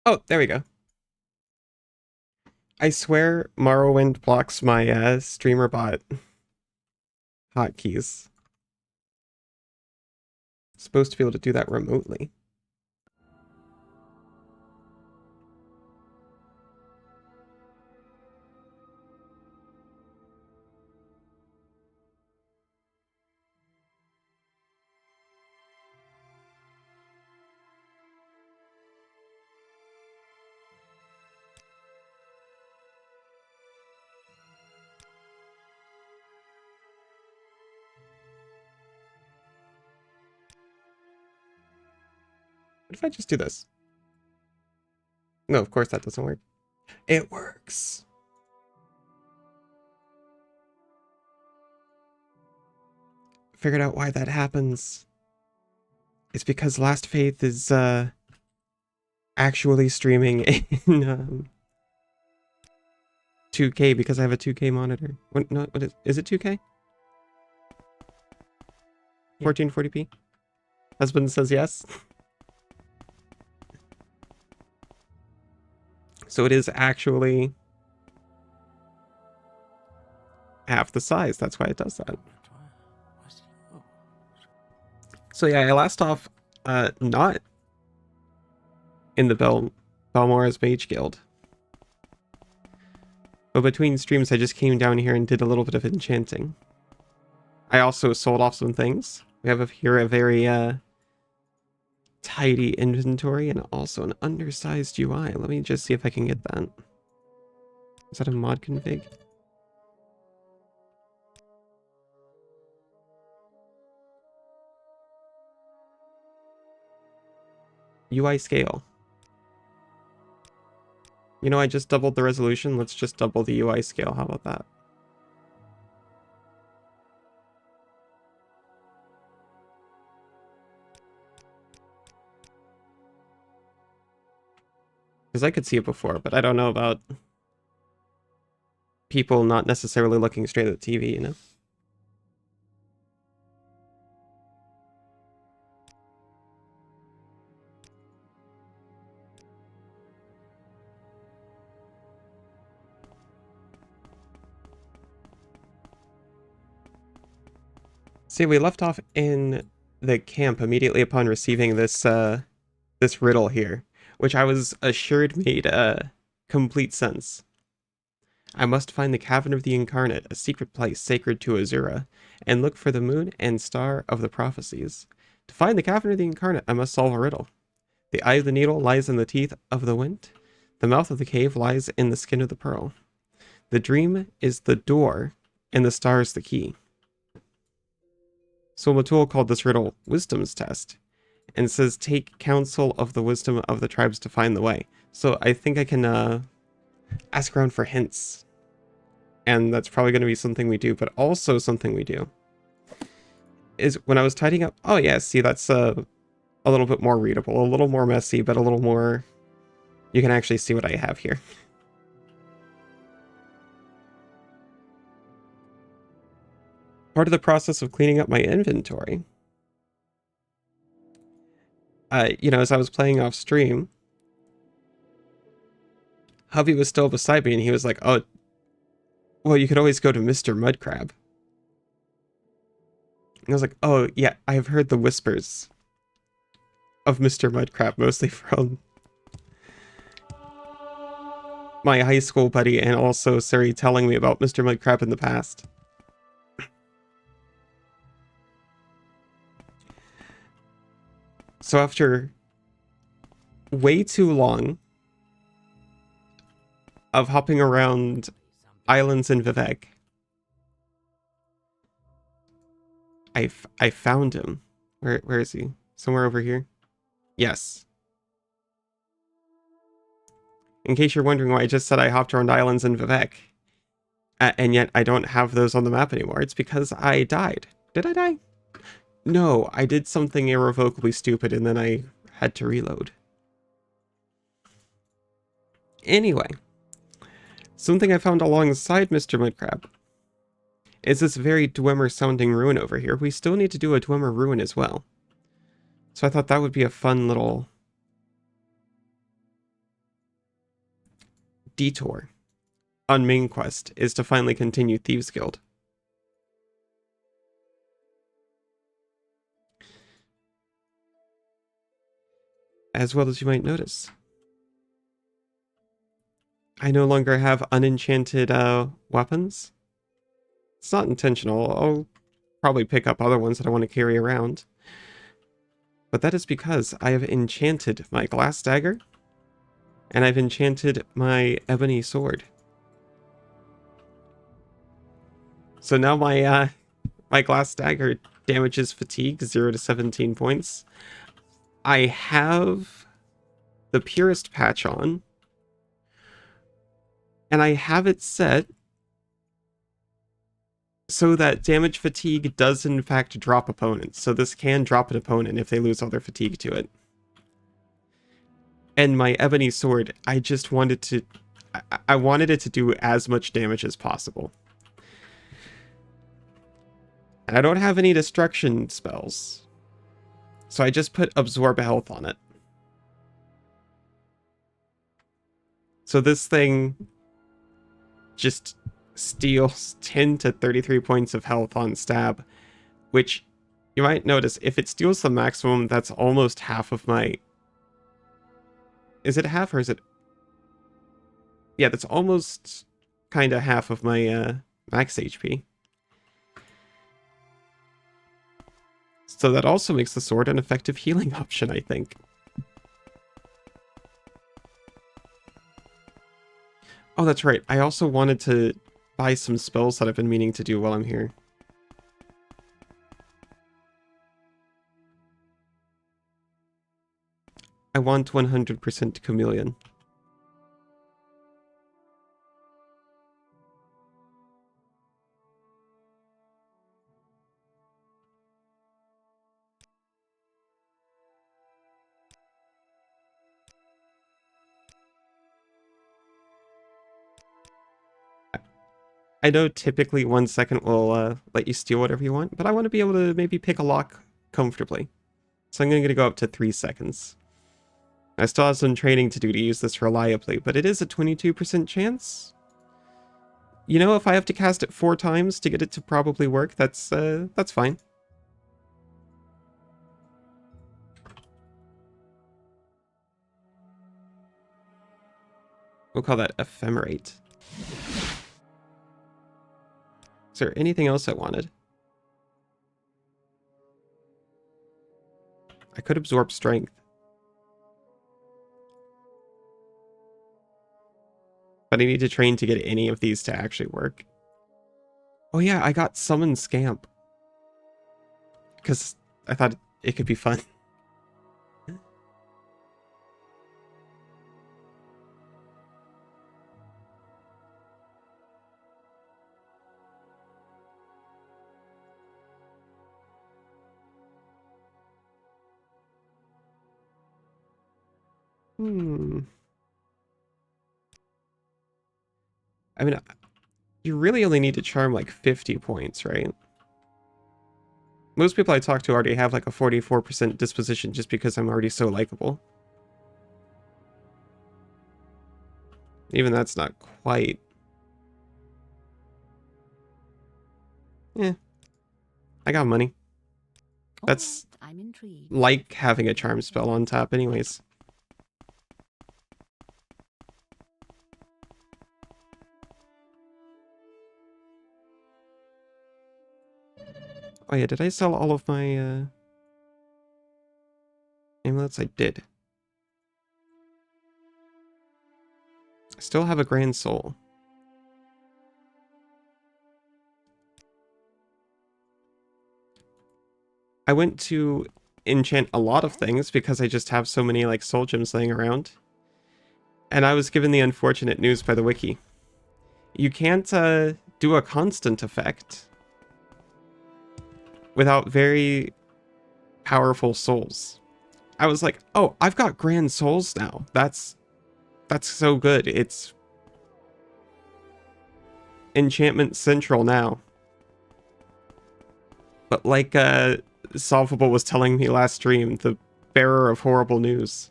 Oh, there we go. I swear Morrowind blocks my streamer bot hotkeys. Supposed to be able to do that remotely. What if I just do this? No, of course that doesn't work. It works. Figured out why that happens. It's because Last Faith is actually streaming in 2K because I have a 2K monitor. What is it 2K? 1440p? Husband says yes. So it is actually half the size. That's why it does that. So yeah, I last off not in the Balmora's Mage Guild. But between streams I just came down here and did a little bit of enchanting. I also sold off some things. We have here a very tidy inventory and also an undersized UI. Let me just see if I can get that. Is that a mod config? UI scale. You know, I just doubled the resolution. Let's just double the UI scale. How about that? Because I could see it before, but I don't know about people not necessarily looking straight at the TV, you know? See, we left off in the camp immediately upon receiving this this riddle here, which I was assured made complete sense. I must find the Cavern of the Incarnate, a secret place sacred to Azura, and look for the moon and star of the prophecies. To find the Cavern of the Incarnate, I must solve a riddle. The eye of the needle lies in the teeth of the wind. The mouth of the cave lies in the skin of the pearl. The dream is the door, and the star is the key. So Matul called this riddle Wisdom's Test, and says take counsel of the wisdom of the tribes to find the way. So I think I can ask around for hints. And that's probably going to be something we do, but also something we do is when I was tidying up. Oh yeah, see, that's a little bit more readable, a little more messy, but a little more, you can actually see what I have here. Part of the process of cleaning up my inventory, you know, as I was playing off stream, hubby was still beside me and he was like, oh, well, you could always go to Mr. Mudcrab. And I was like, oh yeah, I have heard the whispers of Mr. Mudcrab, mostly from my high school buddy and also Suri telling me about Mr. Mudcrab in the past. So after way too long of hopping around islands in Vivek, I found him. Where is he? Somewhere over here? Yes. In case you're wondering why I just said I hopped around islands in Vivek, and yet I don't have those on the map anymore, it's because I died. Did I die? No, I did something irrevocably stupid and then I had to reload. Anyway, something I found alongside Mr. Mudcrab is this very Dwemer sounding ruin over here. We still need to do a Dwemer ruin as well. So I thought that would be a fun little detour on main quest is to finally continue Thieves Guild. As well as you might notice, I no longer have unenchanted weapons. It's not intentional. I'll probably pick up other ones that I want to carry around. But that is because I have enchanted my glass dagger, and I've enchanted my ebony sword. So now my my glass dagger damages fatigue 0 to 17 points. I have the Purist patch on, and I have it set so that damage fatigue does in fact drop opponents. So this can drop an opponent if they lose all their fatigue to it. And my ebony sword, I just wanted to... I wanted it to do as much damage as possible. I don't have any destruction spells, so I just put absorb health on it. So this thing just steals 10 to 33 points of health on stab, which you might notice, if it steals the maximum, that's almost half of my... Is it half or is it... Yeah, that's almost kind of half of my max HP. So that also makes the sword an effective healing option, I think. Oh, that's right. I also wanted to buy some spells that I've been meaning to do while I'm here. I want 100% Chameleon. I know typically 1 second will let you steal whatever you want, but I want to be able to maybe pick a lock comfortably. So I'm going to go up to 3 seconds. I still have some training to do to use this reliably, but it is a 22% chance. You know, if I have to cast it 4 times to get it to probably work, that's fine. We'll call that ephemerate. Is there anything else I wanted? I could absorb strength. But I need to train to get any of these to actually work. Oh yeah, I got Summon Scamp. Because I thought it could be fun. I mean, you really only need to charm like 50 points, right? Most people I talk to already have like a 44% disposition just because I'm already so likable. Even that's not quite. Yeah. I got money. That's like having a charm spell on top anyways. Oh yeah, did I sell all of my amulets? I did. I still have a Grand Soul. I went to enchant a lot of things because I just have so many like soul gems laying around. And I was given the unfortunate news by the wiki. You can't do a constant effect without very powerful souls. I was like, oh, I've got Grand Souls now. That's so good. It's Enchantment Central now. But like Solvable was telling me last stream, the bearer of horrible news,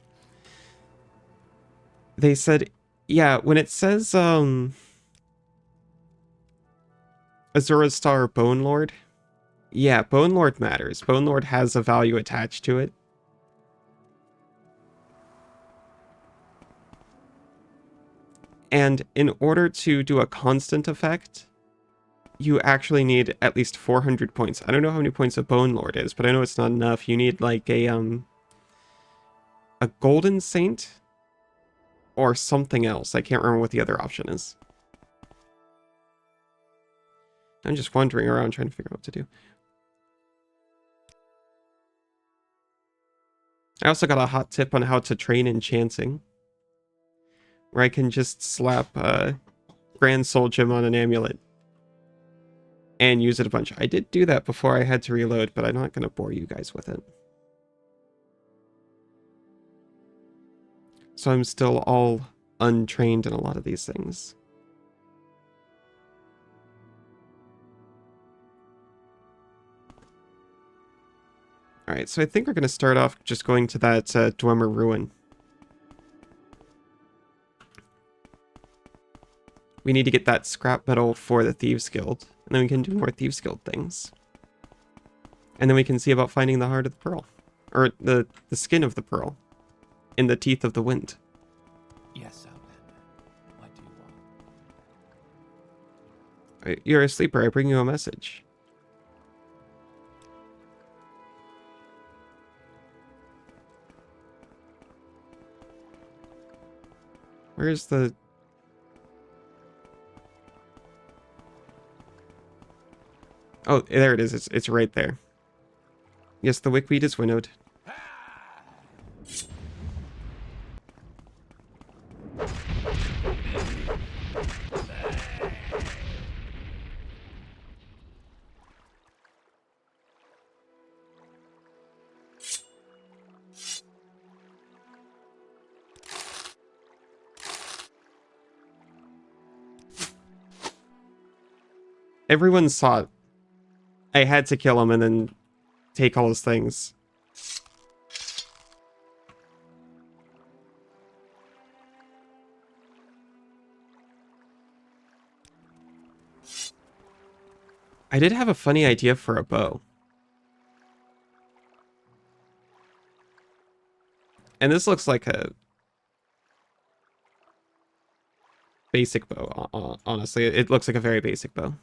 they said Yeah, when it says Azura Star Bone Lord, yeah, Bone Lord matters. Bone Lord has a value attached to it. And in order to do a constant effect, you actually need at least 400 points. I don't know how many points a Bone Lord is, but I know it's not enough. You need like a Golden Saint or something else. I can't remember what the other option is. I'm just wandering around trying to figure out what to do. I also got a hot tip on how to train enchanting, where I can just slap Grand Soul Gem on an amulet and use it a bunch. I did do that before I had to reload, but I'm not going to bore you guys with it. So I'm still all untrained in a lot of these things. Alright, so I think we're going to start off just going to that Dwemer Ruin. We need to get that scrap metal for the Thieves Guild, and then we can do more Thieves Guild things. And then we can see about finding the heart of the pearl. Or the skin of the pearl. In the teeth of the wind. Yes, Outlander. What do you want? You're a sleeper, I bring you a message. Where's the... Oh, there it is. It's right there. Yes, the wickweed is winnowed. Everyone saw it. I had to kill him and then take all his things. I did have a funny idea for a bow. And this looks like a basic bow, honestly. It looks like a very basic bow.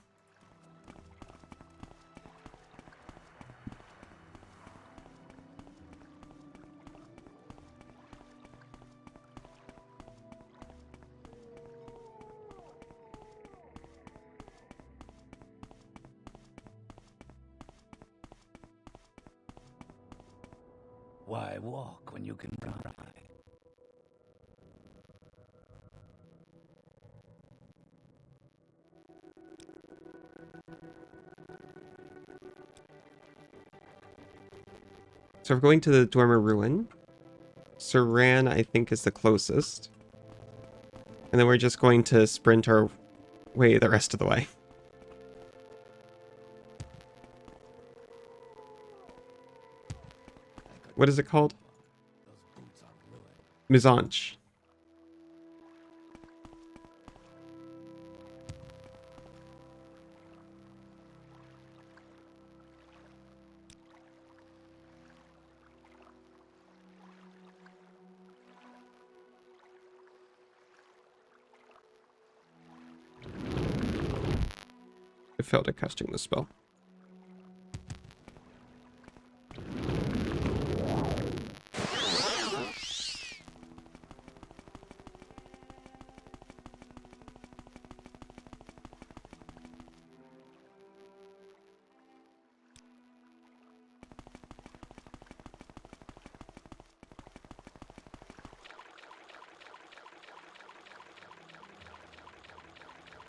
Why walk when you can run? So we're going to the Dwemer Ruin. Saran, I think, is the closest. And then we're just going to sprint our way the rest of the way. What is it called? Mizanche. I failed at casting the spell.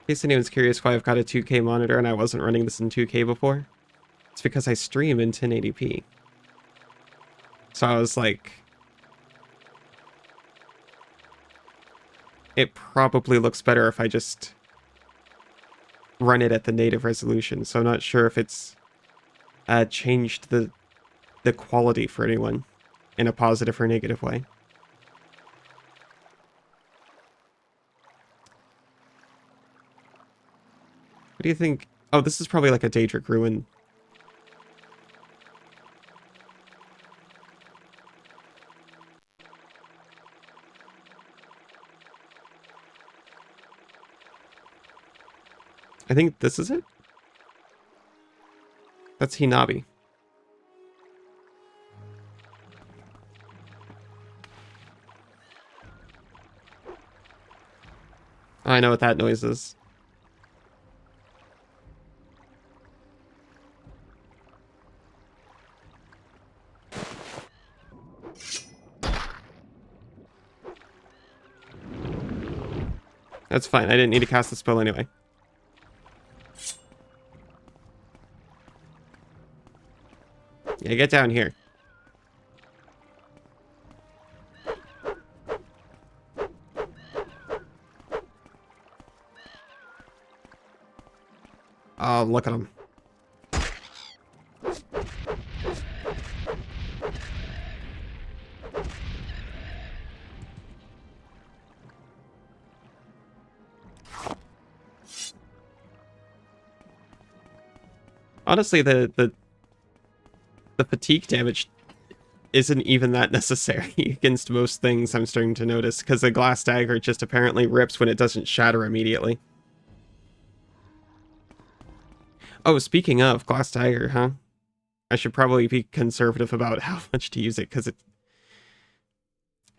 In case anyone's curious why I've got a 2K monitor and I wasn't running this in 2K before, it's because I stream in 1080p. So I was like, it probably looks better if I just run it at the native resolution. So I'm not sure if it's changed the quality for anyone in a positive or negative way. What do you think? Oh, this is probably like a Daedric ruin. I think this is it. That's Hinabi. I know what that noise is. That's fine. I didn't need to cast the spell anyway. Yeah, get down here. Oh, look at him. Honestly, the fatigue damage isn't even that necessary against most things, I'm starting to notice, because the glass dagger just apparently rips when it doesn't shatter immediately. Oh, speaking of glass dagger, huh? I should probably be conservative about how much to use it, because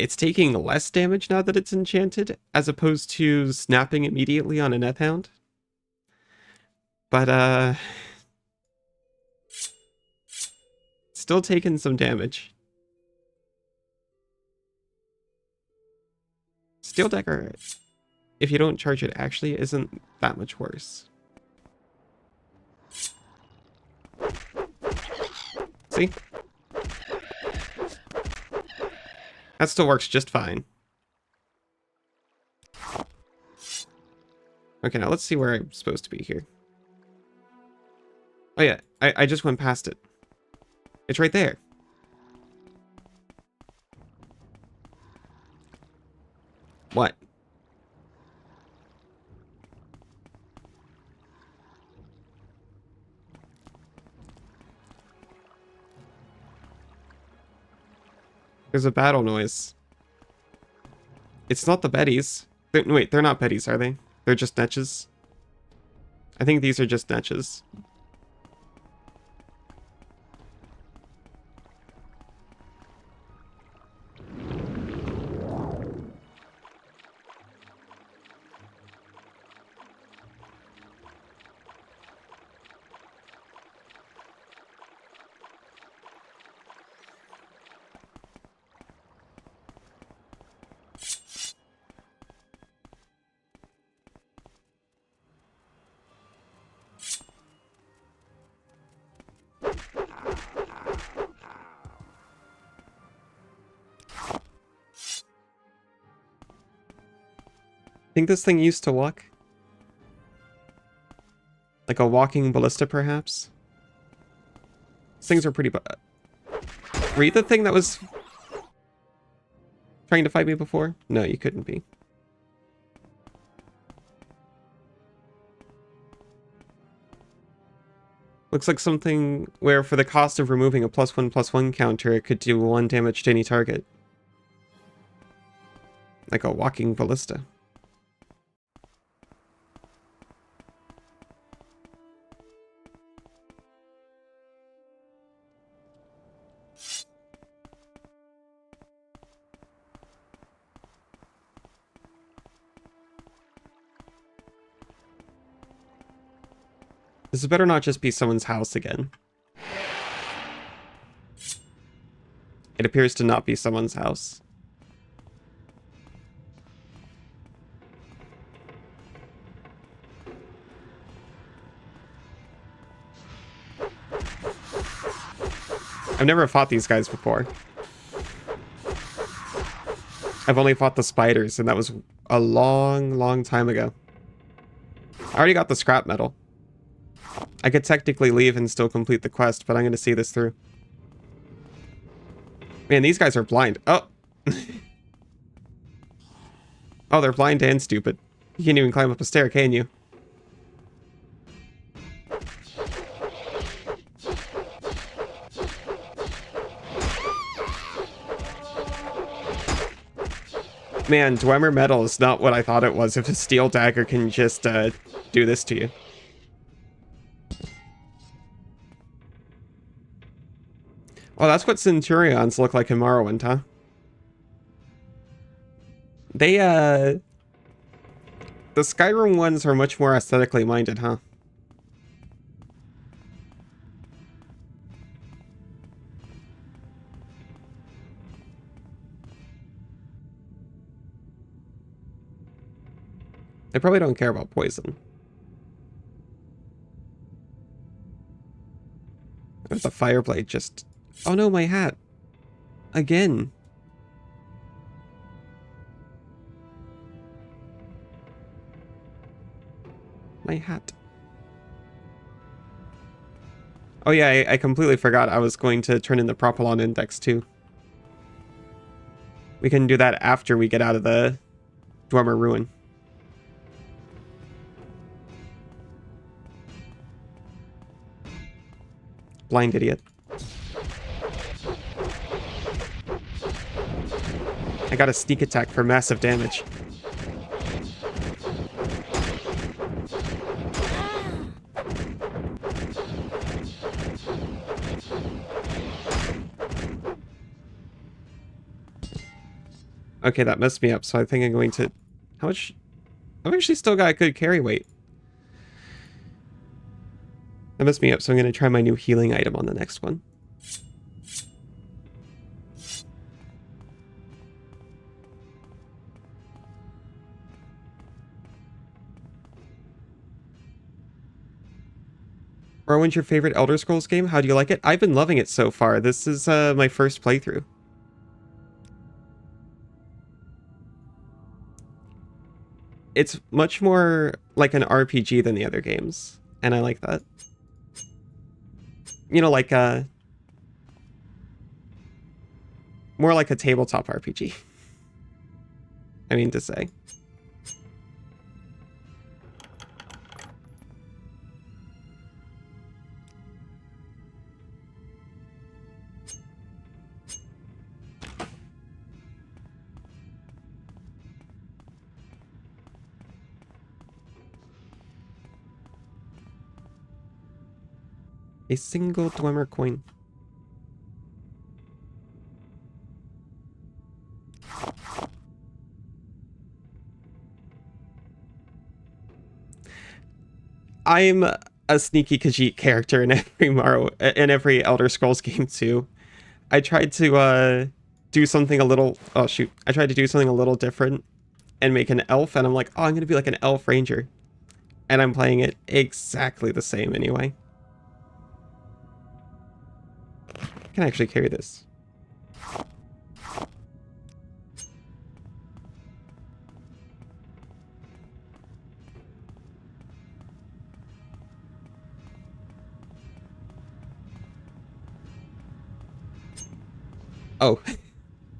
it's taking less damage now that it's enchanted, as opposed to snapping immediately on a Nethhound. But, still taking some damage. Steel Dagger, if you don't charge it, actually isn't that much worse. See? That still works just fine. Okay, now let's see where I'm supposed to be here. Oh yeah, I just went past it. It's right there. What? There's a battle noise. It's not the Bettys. Wait, they're not Bettys, are they? They're just Netches? I think these are just Netches. Think this thing used to walk? Like a walking ballista, perhaps? These things are pretty Were you the thing that was trying to fight me before? No, you couldn't be. Looks like something where for the cost of removing a +1/+1 counter, it could do 1 damage to any target. Like a walking ballista. This better not just be someone's house again. It appears to not be someone's house. I've never fought these guys before. I've only fought the spiders, and that was a long, long time ago. I already got the scrap metal. I could technically leave and still complete the quest, but I'm going to see this through. Man, these guys are blind. Oh! Oh, they're blind and stupid. You can't even climb up a stair, can you? Man, Dwemer Metal is not what I thought it was. If a steel dagger can just do this to you. Oh, that's what Centurions look like in Morrowind, huh? They, the Skyrim ones are much more aesthetically minded, huh? They probably don't care about poison. There's the fireblade just... Oh no, my hat. Again. My hat. Oh yeah, I completely forgot I was going to turn in the Propylon Index too. We can do that after we get out of the Dwemer Ruin. Blind idiot. I got a sneak attack for massive damage. Okay, that messed me up, so I think I'm going to... How much? I've actually still got a good carry weight. That messed me up, so I'm going to try my new healing item on the next one. Morrowind's your favorite Elder Scrolls game? How do you like it? I've been loving it so far. This is my first playthrough. It's much more like an RPG than the other games, and I like that. You know, like more like a tabletop RPG. I mean to say. A single Dwemer coin. I'm a sneaky Khajiit character in every Elder Scrolls game too. I tried to do something a little... Oh shoot. I tried to do something a little different and make an elf, and I'm like, oh, I'm gonna be like an elf ranger. And I'm playing it exactly the same anyway. I can actually carry this. Oh.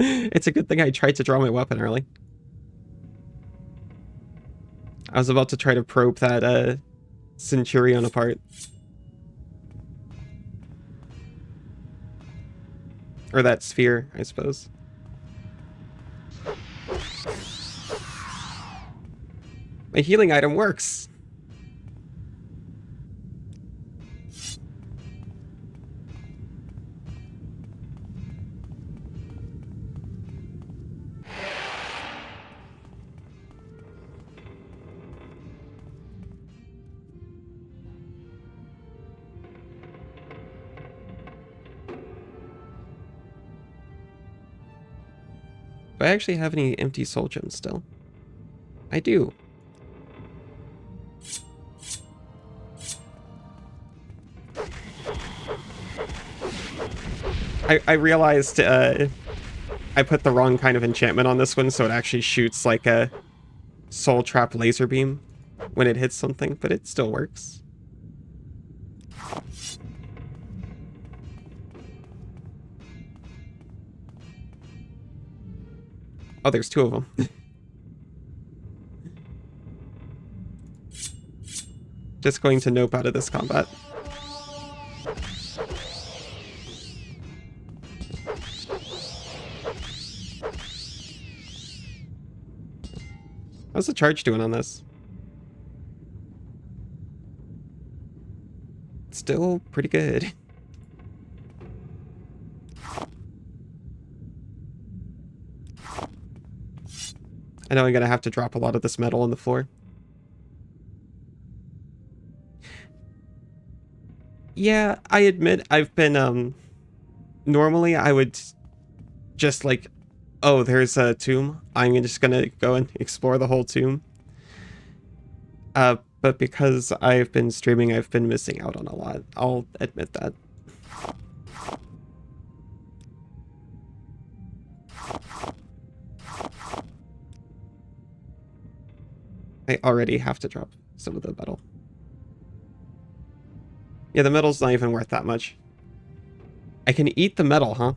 It's a good thing I tried to draw my weapon early. I was about to try to probe that Centurion apart. Or that sphere, I suppose. My healing item works! Do I actually have any empty soul gems still? I do. I realized I put the wrong kind of enchantment on this one, so it actually shoots like a soul trap laser beam when it hits something, but it still works. Oh, there's two of them. Just going to nope out of this combat. How's the charge doing on this? Still pretty good. I know I'm gonna have to drop a lot of this metal on the floor. Yeah, I admit I've been, normally I would just like, oh, there's a tomb. I'm just gonna go and explore the whole tomb. But because I've been streaming, I've been missing out on a lot. I'll admit that. I already have to drop some of the metal. Yeah, the metal's not even worth that much. I can eat the metal, huh?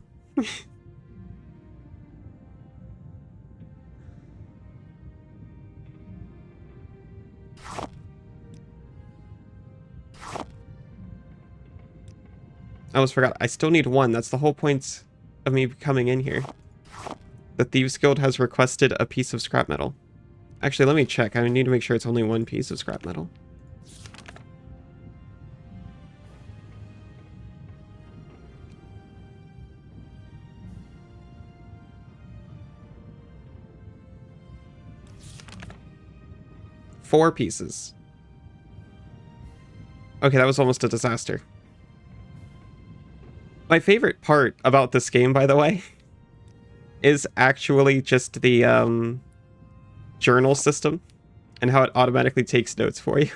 I almost forgot. I still need one. That's the whole point of me coming in here. The Thieves Guild has requested a piece of scrap metal. Actually, let me check. I need to make sure it's only one piece of scrap metal. Four pieces. Okay, that was almost a disaster. My favorite part about this game, by the way, is actually just the journal system and how it automatically takes notes for you.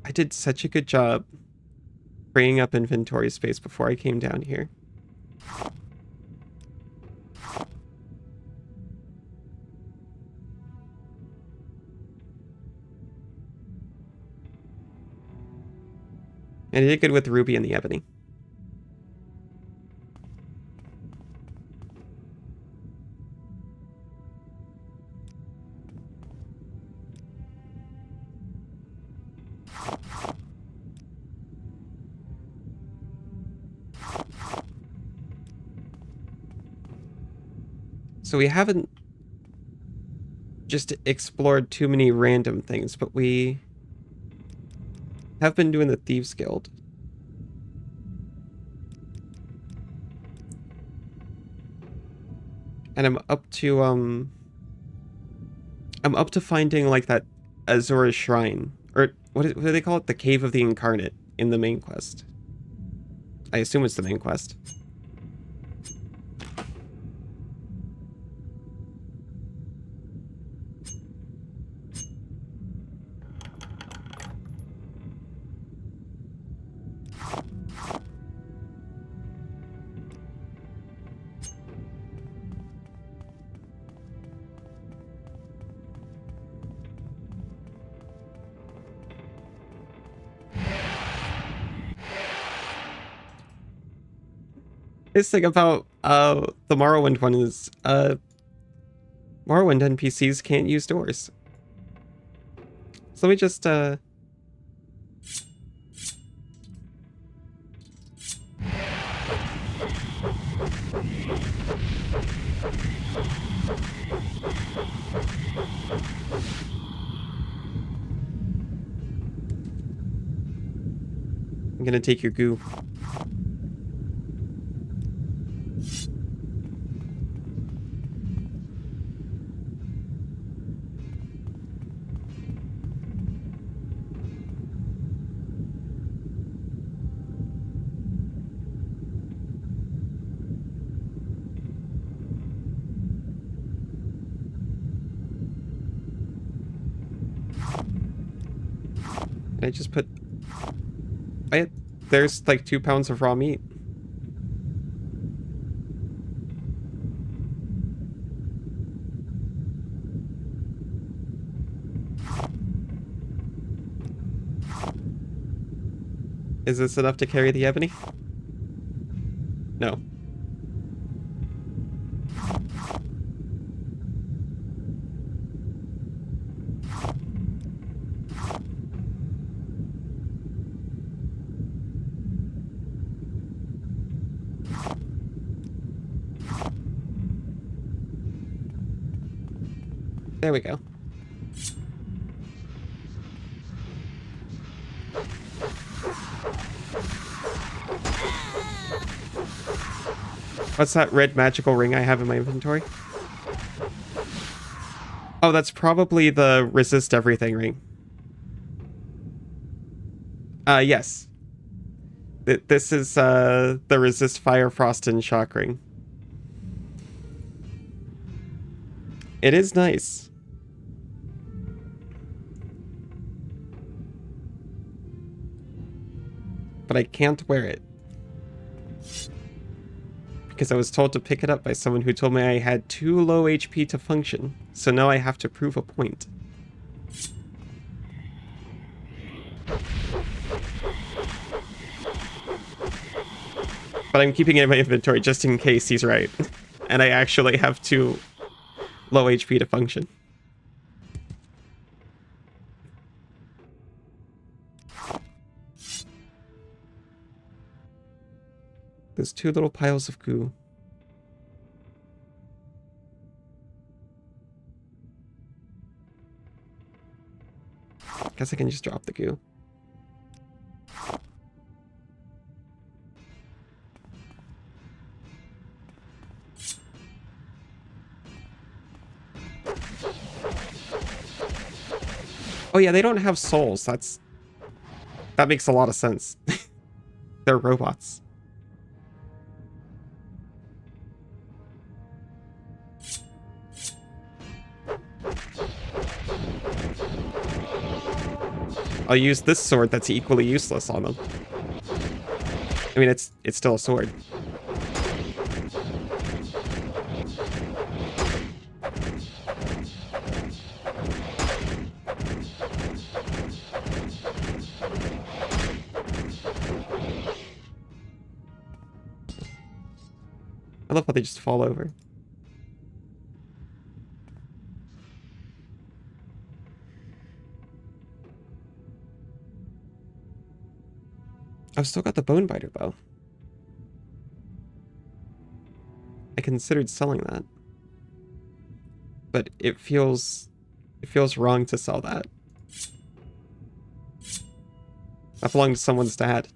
I did such a good job freeing up inventory space before I came down here. And I did good with the ruby and the ebony. So we haven't just explored too many random things, but we have been doing the Thieves Guild. And I'm up to finding like that Azura shrine, or what do they call it? The Cave of the Incarnate in the main quest. I assume it's the main quest. This thing about the Morrowind one is Morrowind NPCs can't use doors. So let me just I'm gonna take your goo. I just put... there's like 2 pounds of raw meat. Is this enough to carry the ebony? No. There we go. What's that red magical ring I have in my inventory? Oh, that's probably the resist everything ring. Yes. This is the resist fire, frost, and shock ring. It is nice. But I can't wear it. Because I was told to pick it up by someone who told me I had too low HP to function. So now I have to prove a point. But I'm keeping it in my inventory just in case he's right. And I actually have too low HP to function. There's 2 little piles of goo. Guess I can just drop the goo. Oh yeah, they don't have souls. That makes a lot of sense. They're robots. I'll use this sword that's equally useless on them. I mean, it's still a sword. I love how they just fall over. I've still got the bone biter bow. I considered selling that. But it feels wrong to sell that. That belonged to someone's dad.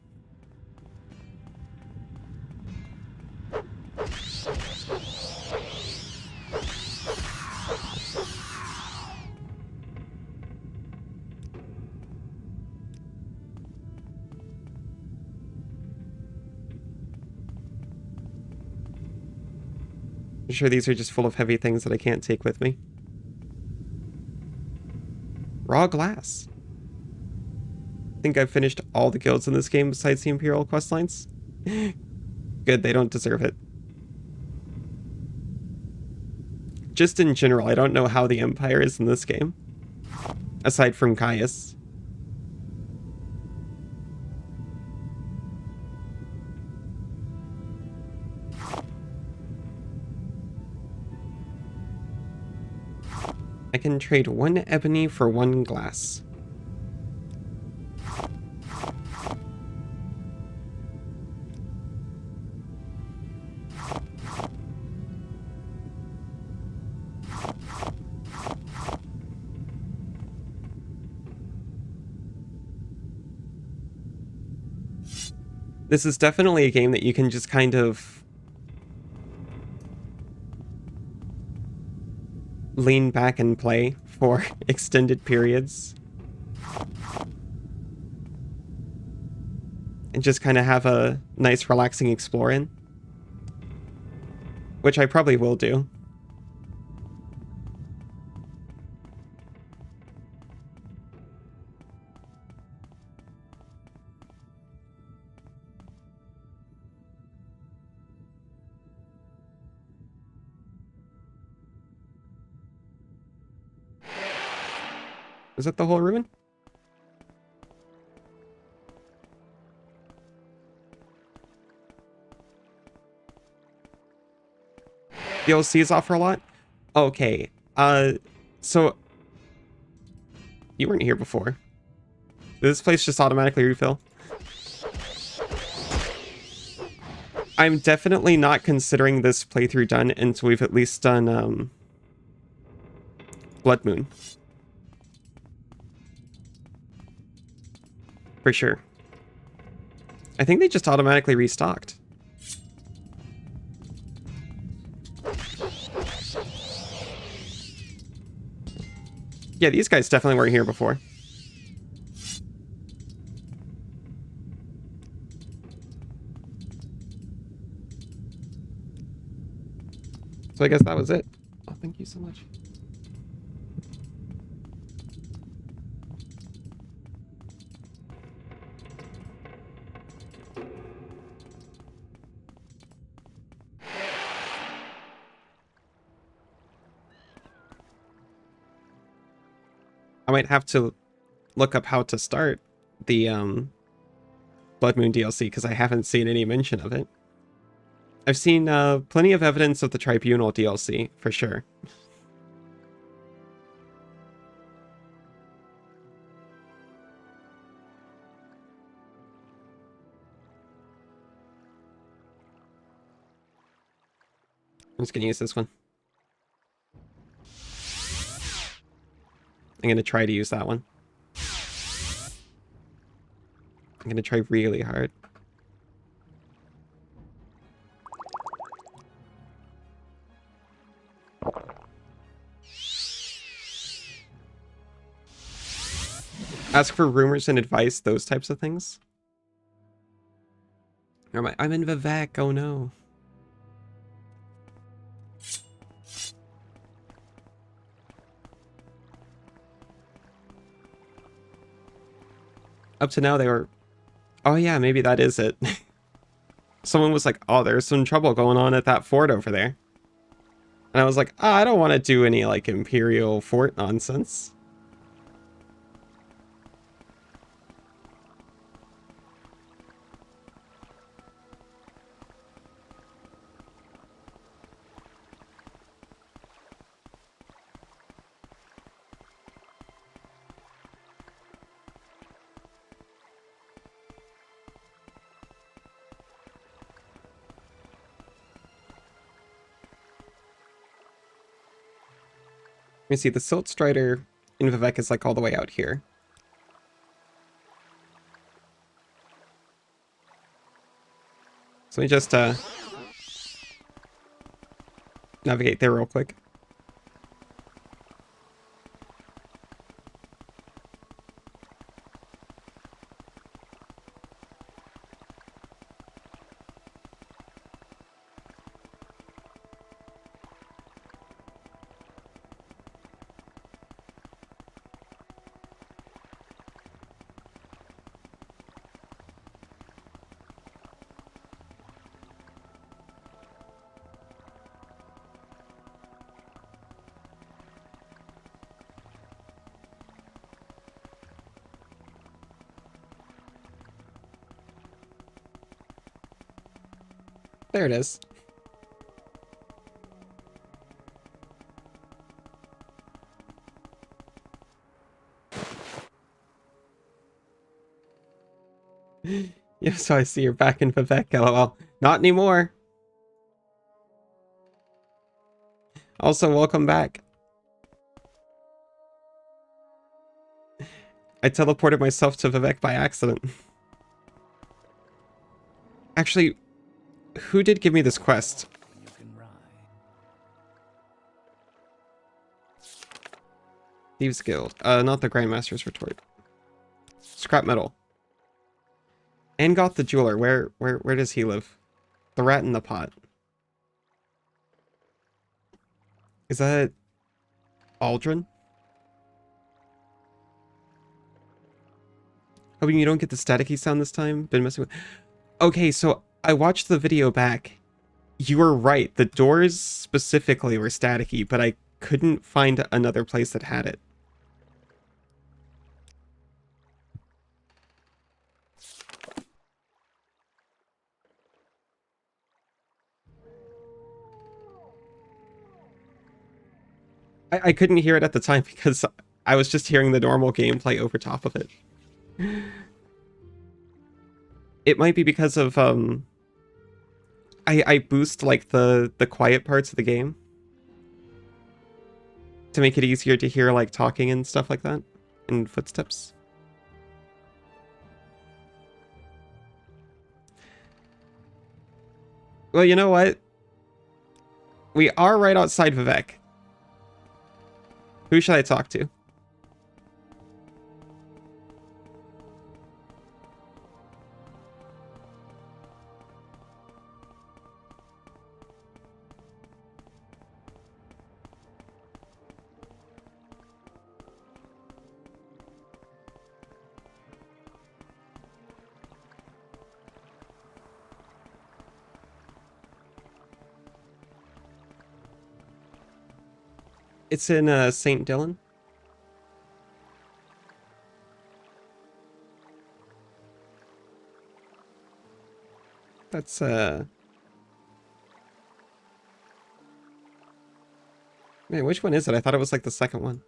I'm sure these are just full of heavy things that I can't take with me. Raw glass. I think I've finished all the guilds in this game besides the Imperial questlines. Good, they don't deserve it. Just in general, I don't know how the Empire is in this game. Aside from Caius. I can trade 1 ebony for 1 glass. This is definitely a game that you can just kind of lean back and play for extended periods. And just kind of have a nice relaxing explore in. Which I probably will do. Is that the whole ruin? DLCs offer a lot? Okay. So you weren't here before. Did this place just automatically refill? I'm definitely not considering this playthrough done until we've at least done Blood Moon. For sure. I think they just automatically restocked. Yeah, these guys definitely weren't here before. So I guess that was it. Oh, thank you so much. I might have to look up how to start the Blood Moon DLC because I haven't seen any mention of it. I've seen plenty of evidence of the Tribunal DLC, for sure. I'm just gonna use this one. I'm gonna try to use that one. I'm gonna try really hard. Ask for rumors and advice, those types of things. I'm in Vivek, oh no. Up to now they were... Oh yeah, maybe that is it. Someone was like, oh, there's some trouble going on at that fort over there. And I was like, oh, I don't want to do any like Imperial fort nonsense. Let me see, the Silt Strider in Vivek is like all the way out here. So let me just navigate there real quick. There it is. Yeah, so I see you're back in Vivek, lol. Not anymore. Also, welcome back. I teleported myself to Vivek by accident. Actually, who did give me this quest? Thieves Guild. Not the Grandmaster's Retort. Scrap Metal. Angoth the Jeweler. Where does he live? The Rat in the Pot. Is that Aldrin? Hoping you don't get the staticky sound this time. Been messing with... Okay, so I watched the video back. You were right. The doors specifically were staticky, but I couldn't find another place that had it. I couldn't hear it at the time because I was just hearing the normal gameplay over top of it. It might be because of I boost like the quiet parts of the game to make it easier to hear like talking and stuff like that and footsteps. Well, you know what? We are right outside Vivek. Who should I talk to? It's in St. Dylan. That's man, which one is it? I thought it was like the second one.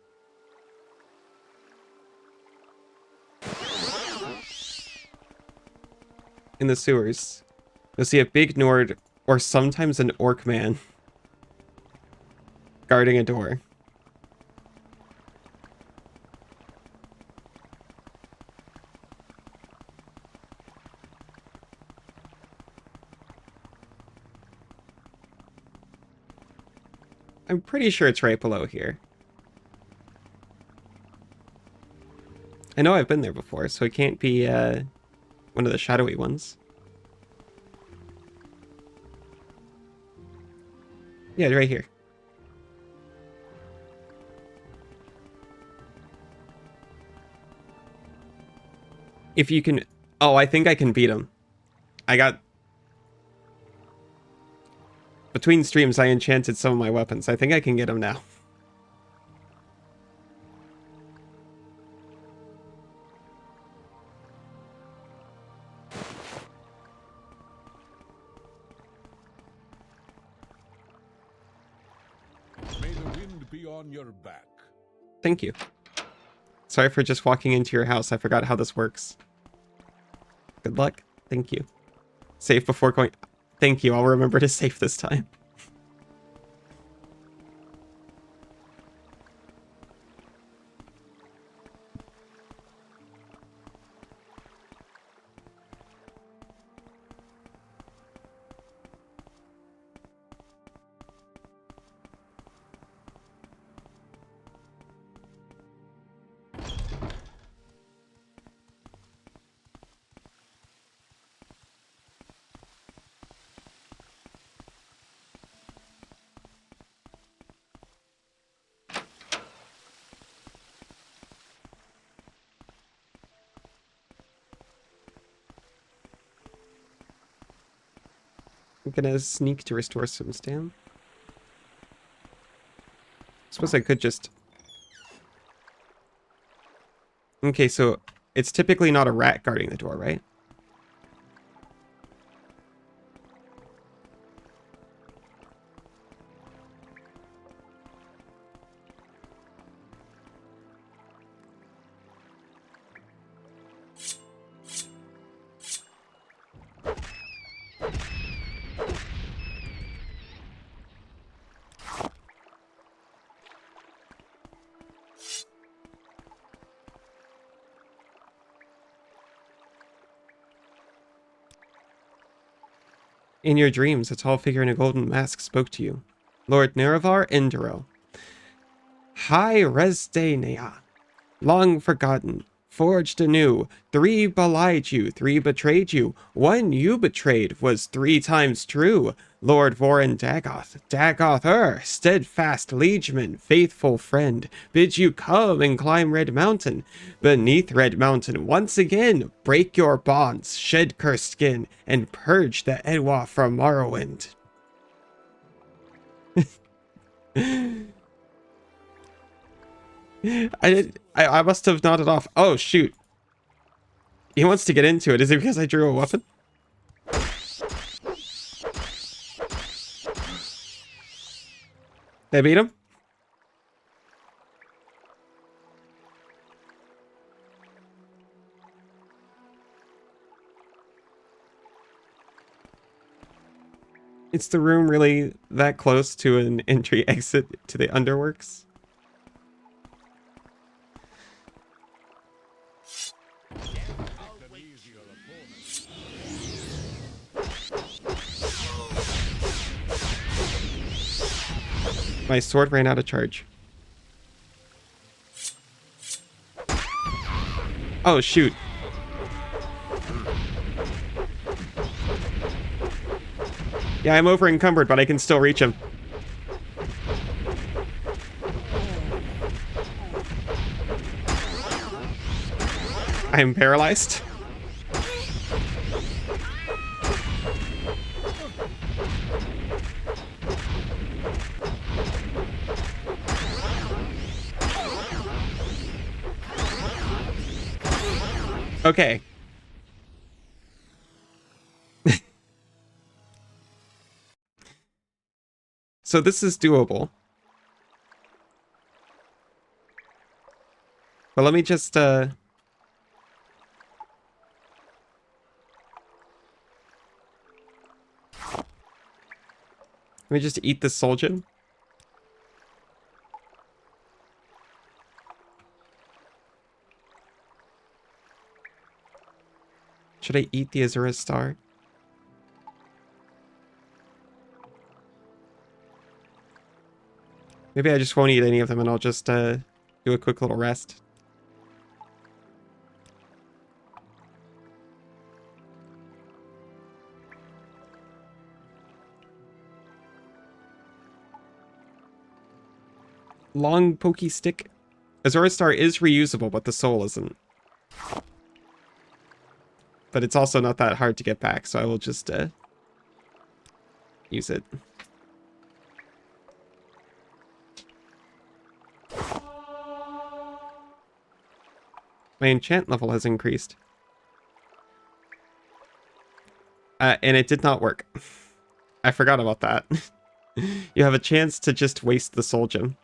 In the sewers. You'll see a big Nord or sometimes an orc man guarding a door. I'm pretty sure it's right below here. I know I've been there before, so it can't be one of the shadowy ones. Yeah, right here. If you can... Oh, I think I can beat him. I got... Between streams, I enchanted some of my weapons. I think I can get him now. May the wind be on your back. Thank you. Sorry for just walking into your house. I forgot how this works. Good luck. Thank you. Save before going... Thank you. I'll remember to save this time. I'm gonna sneak to restore some stam. Suppose I could just... Okay, so it's typically not a rat guarding the door, right? In your dreams, a tall figure in a golden mask spoke to you. Lord Nerevar Enduro. High Resdenea. Long forgotten. Forged anew. 3 belied you, 3 betrayed you. 1 you betrayed was 3 times true. Lord Warren Dagoth, Dagother, steadfast liegeman, faithful friend, bid you come and climb Red Mountain. Beneath Red Mountain, once again, break your bonds, shed cursed skin, and purge the Edwa from Morrowind. I must have nodded off. Oh, shoot. He wants to get into it. Is it because I drew a weapon? Did I beat him? Is the room really that close to an entry exit to the underworks? your opponent. My sword ran out of charge. Oh, shoot. Yeah, I'm over encumbered, but I can still reach him. I'm paralyzed. Okay. So this is doable. But let me just, let me just eat this soul gem. Should I eat the Azura Star? Maybe I just won't eat any of them and I'll just do a quick little rest. Long pokey stick. Azura Star is reusable, but the soul isn't. But it's also not that hard to get back, so I will just use it. My enchant level has increased. And it did not work. I forgot about that. You have a chance to just waste the soul gem.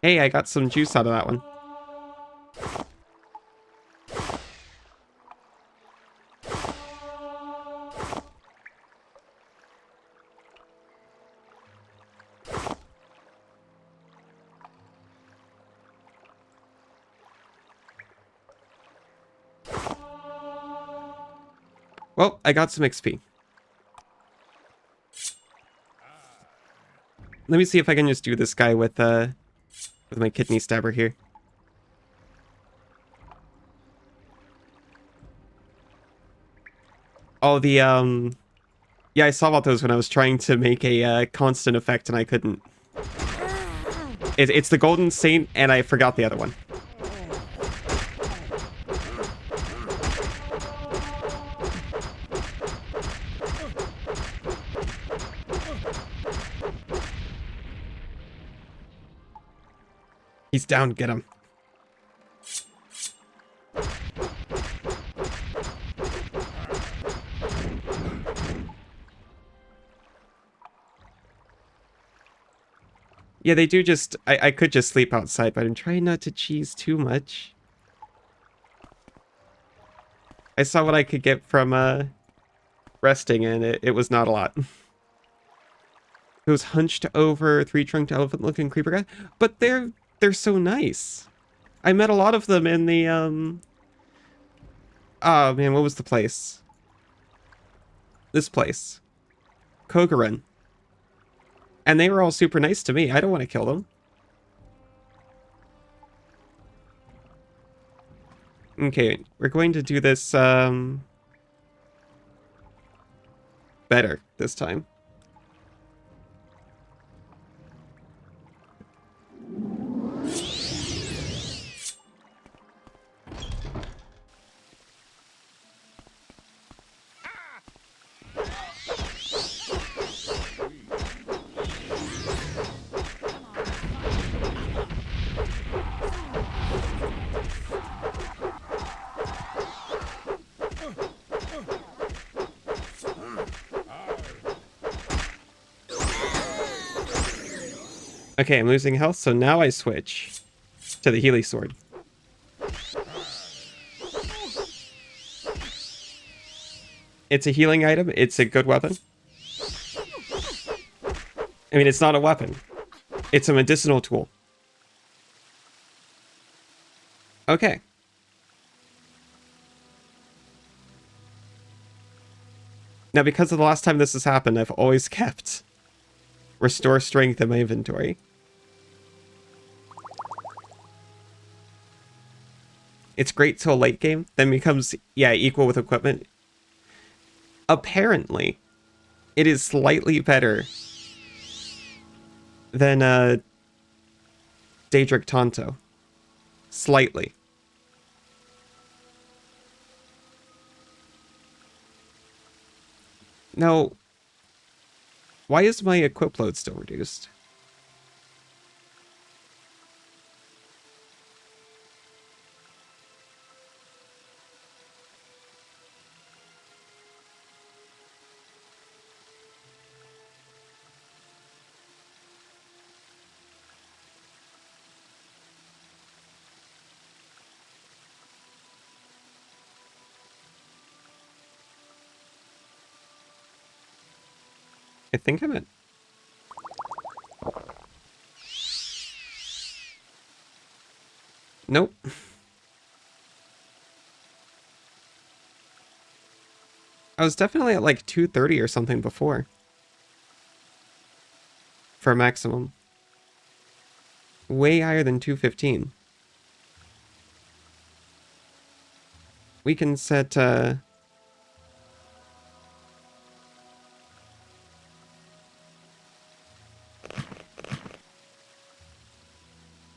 Hey, I got some juice out of that one. Well, I got some XP. Let me see if I can just do this guy with my kidney stabber here. Oh, the, yeah, I saw about those when I was trying to make a constant effect and I couldn't. It's the Golden Saint, and I forgot the other one. He's down, get him. Yeah, they do just... I could just sleep outside, but I'm trying not to cheese too much. I saw what I could get from resting, and it was not a lot. Those hunched over, three-trunked elephant-looking creeper guy. But they're so nice. I met a lot of them in the, oh, man, what was the place? This place. Kogarun. And they were all super nice to me. I don't want to kill them. Okay, we're going to do this, better this time. Okay, I'm losing health, so now I switch. to the Healy Sword. It's a healing item. It's a good weapon. I mean, it's not a weapon. It's a medicinal tool. Okay. Now, because of the last time this has happened, I've always kept Restore Strength in my inventory. It's great till late game, then becomes, yeah, equal with equipment. Apparently, it is slightly better than Daedric Tonto. Slightly. Now, why is my equip load still reduced? I think I'm at... Nope. I was definitely at like 230 or something before. For maximum. Way higher than 215. We can set...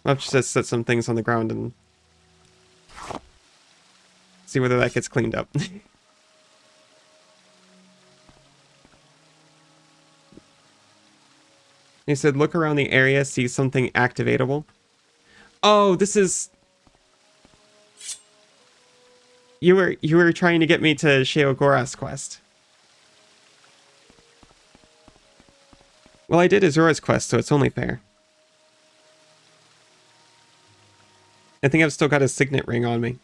Let's just set some things on the ground and see whether that gets cleaned up. He said, look around the area, see something activatable. Oh, this is... You were trying to get me to Sheogora's quest. Well, I did Azura's quest, so it's only fair. I think I've still got a signet ring on me.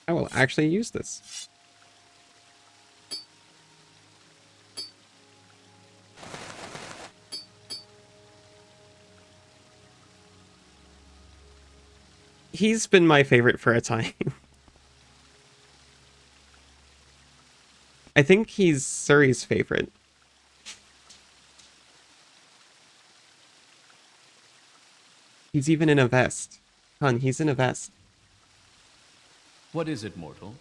I will actually use this. He's been my favorite for a time. I think he's Suri's favorite. He's even in a vest. Hun, he's in a vest. What is it, mortal?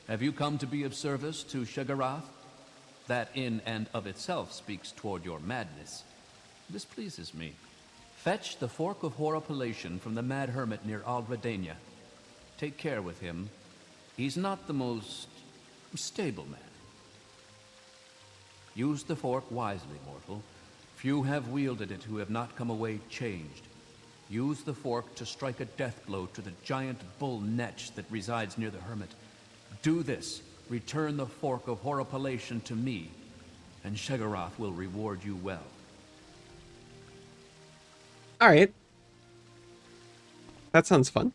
Have you come to be of service to Sheogorath? That in and of itself speaks toward your madness. This pleases me. Fetch the Fork of Horripilation from the Mad Hermit near Aldredania. Take care with him. He's not the most stable man. Use the fork wisely, mortal. Few have wielded it who have not come away changed. Use the fork to strike a death blow to the giant bull Netch that resides near the hermit. Do this. Return the Fork of Horripilation to me, and Sheogorath will reward you well. Alright. That sounds fun.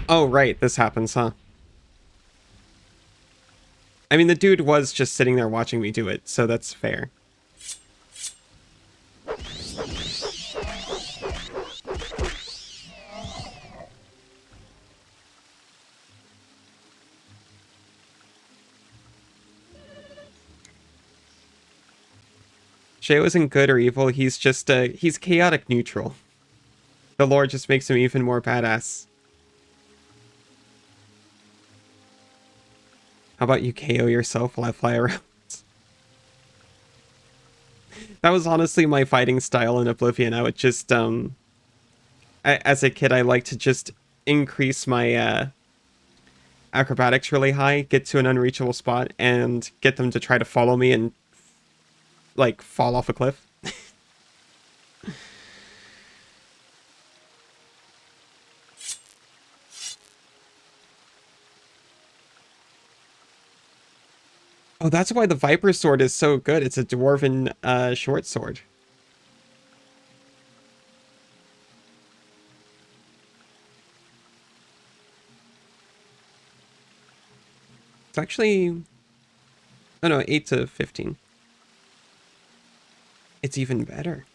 Oh, right, this happens, huh? I mean, the dude was just sitting there watching me do it, so that's fair. Sheo isn't good or evil, he's just, he's chaotic neutral. The lore just makes him even more badass. How about you KO yourself while I fly around? That was honestly my fighting style in Oblivion. I would just, as a kid, I liked to just increase my, acrobatics really high, get to an unreachable spot, and get them to try to follow me and, like, fall off a cliff. Oh, that's why the Viper Sword is so good. It's a Dwarven, short sword. It's actually... Oh no, 8 to 15. It's even better.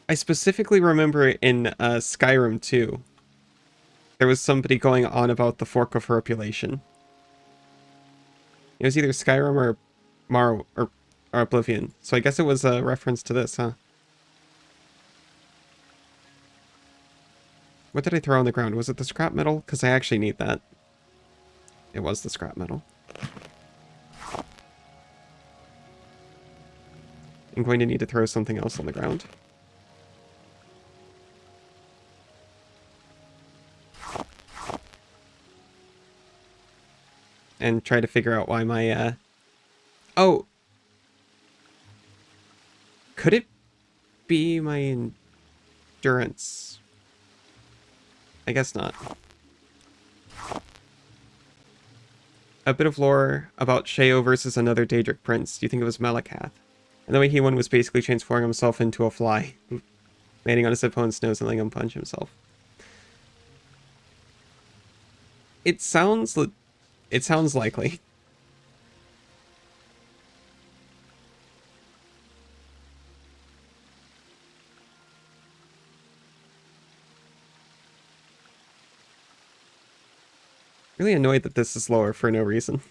I specifically remember in Skyrim 2, there was somebody going on about the Fork of Herpulation. It was either Skyrim or or Oblivion, so I guess it was a reference to this, huh? What did I throw on the ground? Was it the scrap metal? Because I actually need that. It was the scrap metal. I'm going to need to throw something else on the ground. And try to figure out why my, Oh! Could it be my endurance? I guess not. A bit of lore about Sheo versus another Daedric prince. Do you think it was Malakath? And the way he won was basically transforming himself into a fly. Landing on his opponent's nose and letting him punch himself. It sounds likely. Really annoyed that this is lower for no reason.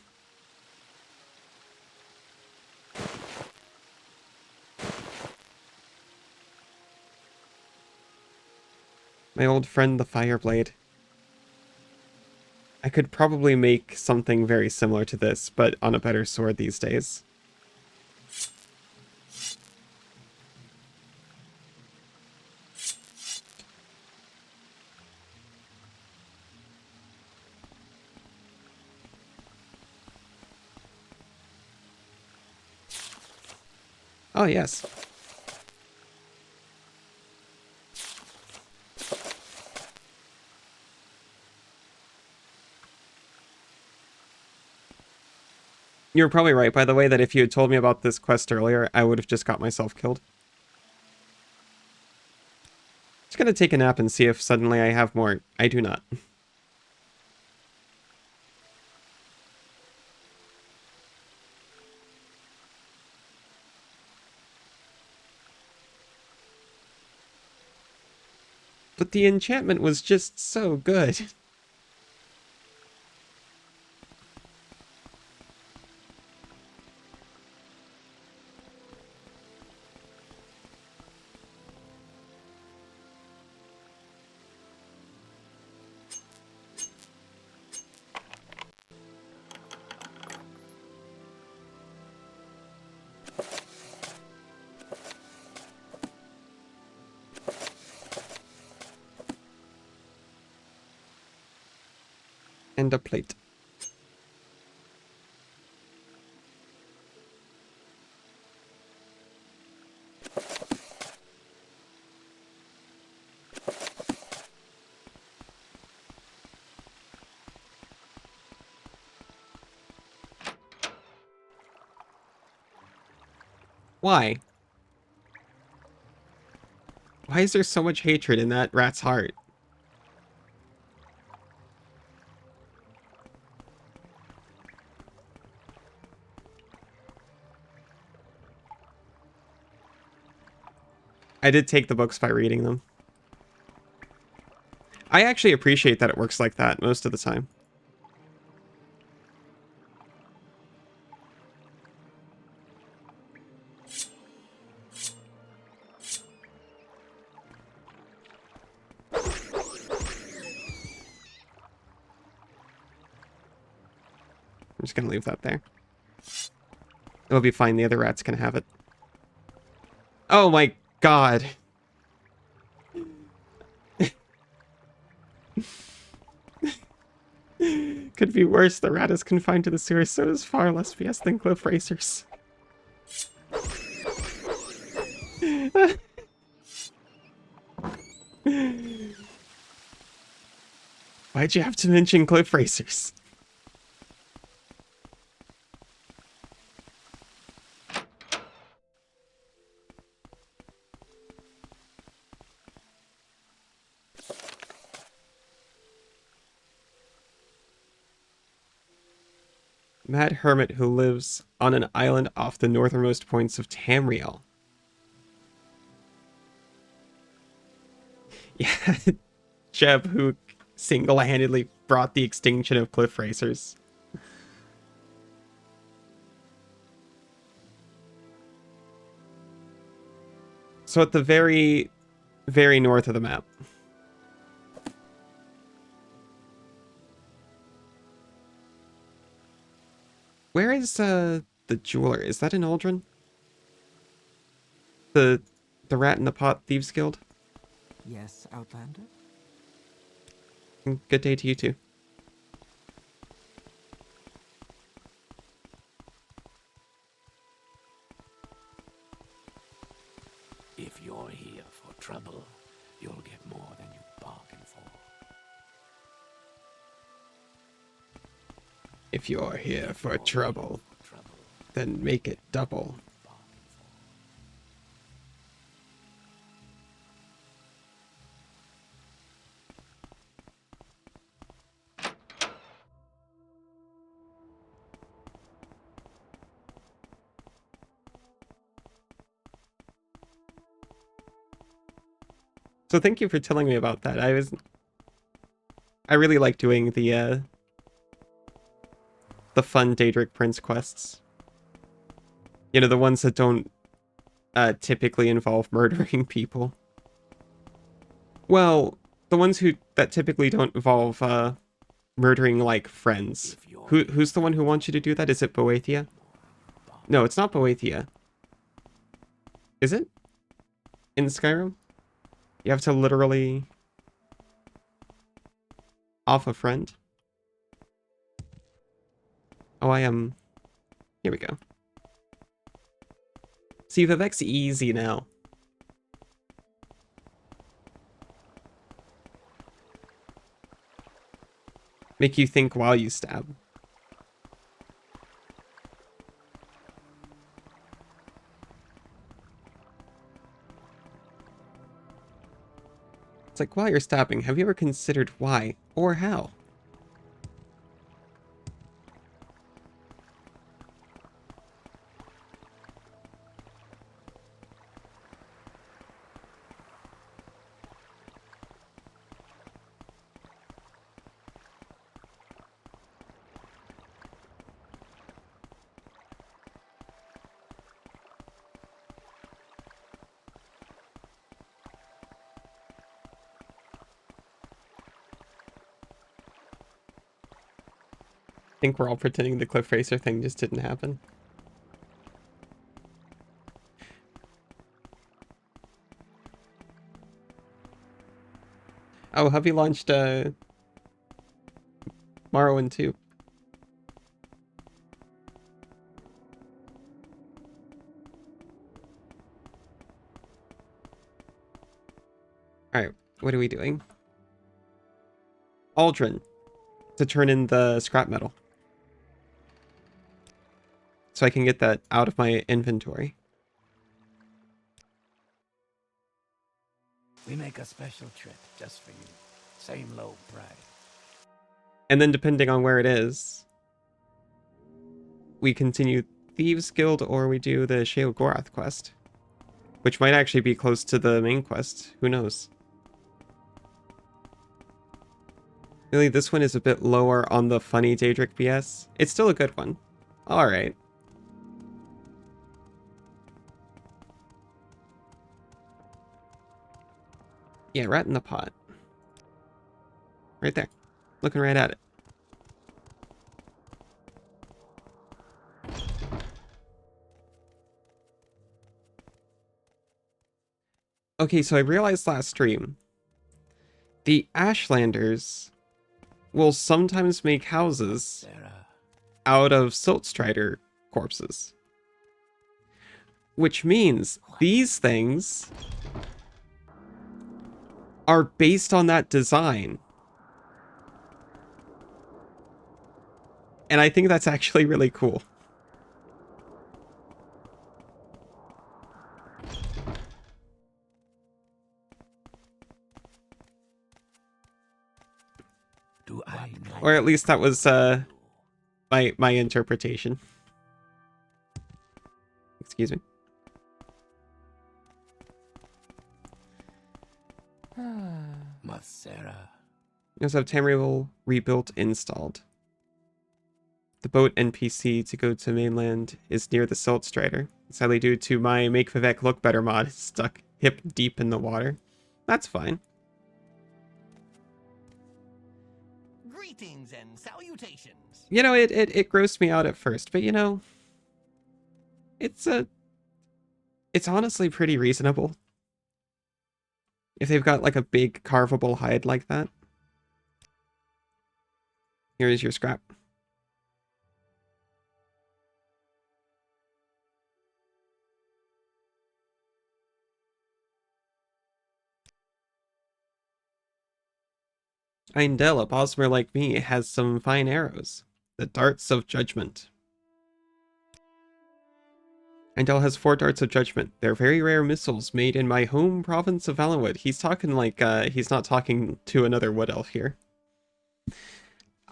My old friend the Fireblade. I could probably make something very similar to this, but on a better sword these days. Oh, yes. You were probably right, by the way, that if you had told me about this quest earlier, I would have just got myself killed. Just gonna take a nap and see if suddenly I have more. I do not. But the enchantment was just so good. And a plate. Why? Why is there so much hatred in that rat's heart? I did take the books by reading them. I actually appreciate that it works like that most of the time. I'm just gonna leave that there. It'll be fine, the other rats can have it. Oh my god. Could be worse, the rat is confined to the sewer, so it is far less PS than cliff racers. Why'd you have to mention cliff racers? Mad hermit who lives on an island off the northernmost points of Tamriel. Yeah, Jeb who single-handedly brought the extinction of cliff racers. So at the very, very north of the map. Where is the jeweler? Is that in Aldrin? The rat in the pot thieves guild? Yes, Outlander? Good day to you too. If you're here for trouble, you'll get more than you bargained for. If you're here for trouble, then make it double. So thank you for telling me about that. I really like doing the fun Daedric Prince quests. You know, the ones that don't typically involve murdering people. Well, the ones that typically don't involve murdering like friends. Who's the one who wants you to do that? Is it Boethia? No, it's not Boethia. Is it? In Skyrim? You have to literally off a friend. Oh, I am. Here we go. See, Vivek's easy now. Make you think while you stab. It's like, while you're stabbing, have you ever considered why or how? I think we're all pretending the cliff racer thing just didn't happen. Oh, have you launched Morrowind 2? Alright, what are we doing? Aldrin, to turn in the scrap metal. So I can get that out of my inventory. We make a special trip just for you. Same low price. And then depending on where it is, we continue Thieves Guild or we do the Sheogorath quest. Which might actually be close to the main quest. Who knows? Really, this one is a bit lower on the funny Daedric BS. It's still a good one. Alright. Yeah, rat in the pot. Right there. Looking right at it. Okay, so I realized last stream, the Ashlanders will sometimes make houses Sarah. out of Siltstrider corpses. Which means these things are based on that design. And I think that's actually really cool. Do I know? Or at least that was my interpretation. Excuse me. Must Sarah. We also have Tamriel rebuilt installed. The boat NPC to go to mainland is near the Siltstrider. Sadly, due to my Make Vivek Look Better mod, it's stuck hip deep in the water. That's fine. Greetings and salutations. You know, it grossed me out at first, but you know, it's honestly pretty reasonable. If they've got like a big carvable hide like that. Here is your scrap. Eindel, a Bosmer like me, has some fine arrows. The darts of judgment. Eindel has 4 darts of judgment. They're very rare missiles made in my home province of Valenwood. He's talking like, he's not talking to another wood elf here.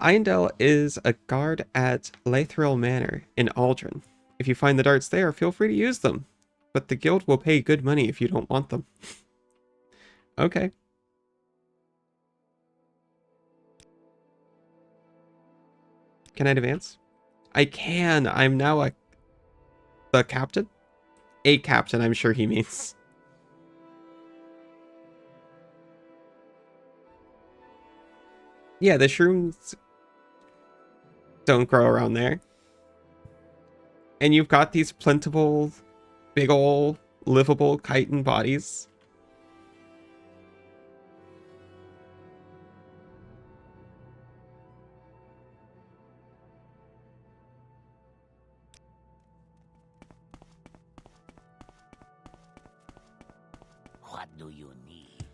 Eindel is a guard at Lathril Manor in Aldrin. If you find the darts there, feel free to use them. But the guild will pay good money if you don't want them. Okay. Can I advance? I can. I'm now the captain? A captain, I'm sure he means. Yeah, the shrooms don't grow around there. And you've got these plentiful, big ol' livable chitin bodies. What do you need?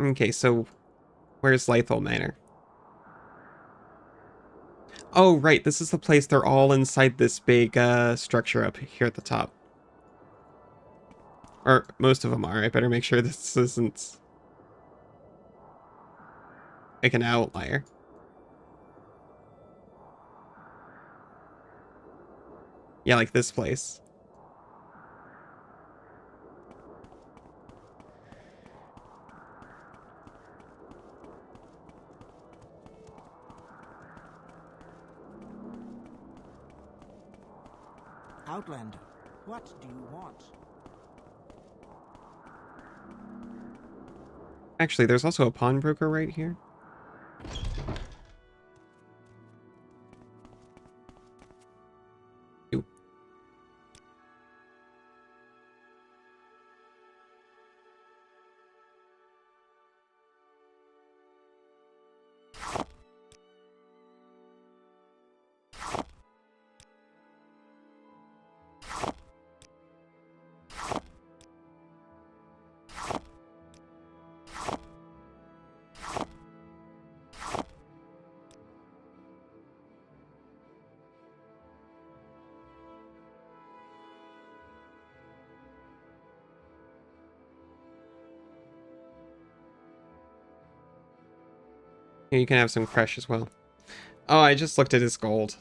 Okay, so where's Lythal Manor? Oh, right, this is the place they're all inside this big structure up here at the top. Or most of them are. I better make sure this isn't like an outlier. Yeah, like this place. Outlander, what do you want? Actually, there's also a pawnbroker right here. Ooh. Here, you can have some crush as well. Oh, I just looked at his gold.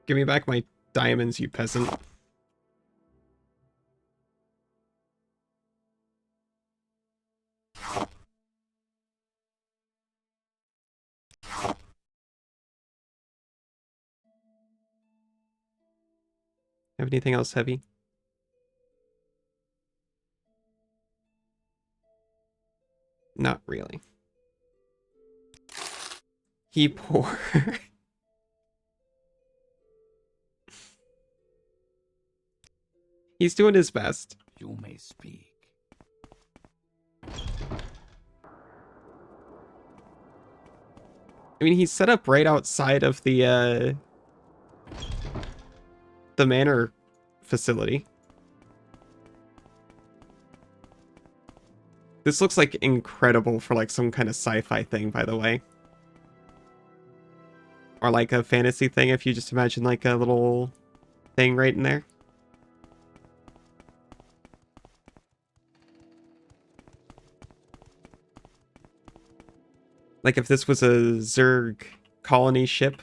Give me back my diamonds, you peasant. Have anything else heavy? Not really. He poor. He's doing his best. You may speak. I mean, he's set up right outside of the manor facility. This looks like incredible for like some kind of sci-fi thing, by the way. Or like a fantasy thing, if you just imagine like a little thing right in there. Like if this was a Zerg colony ship.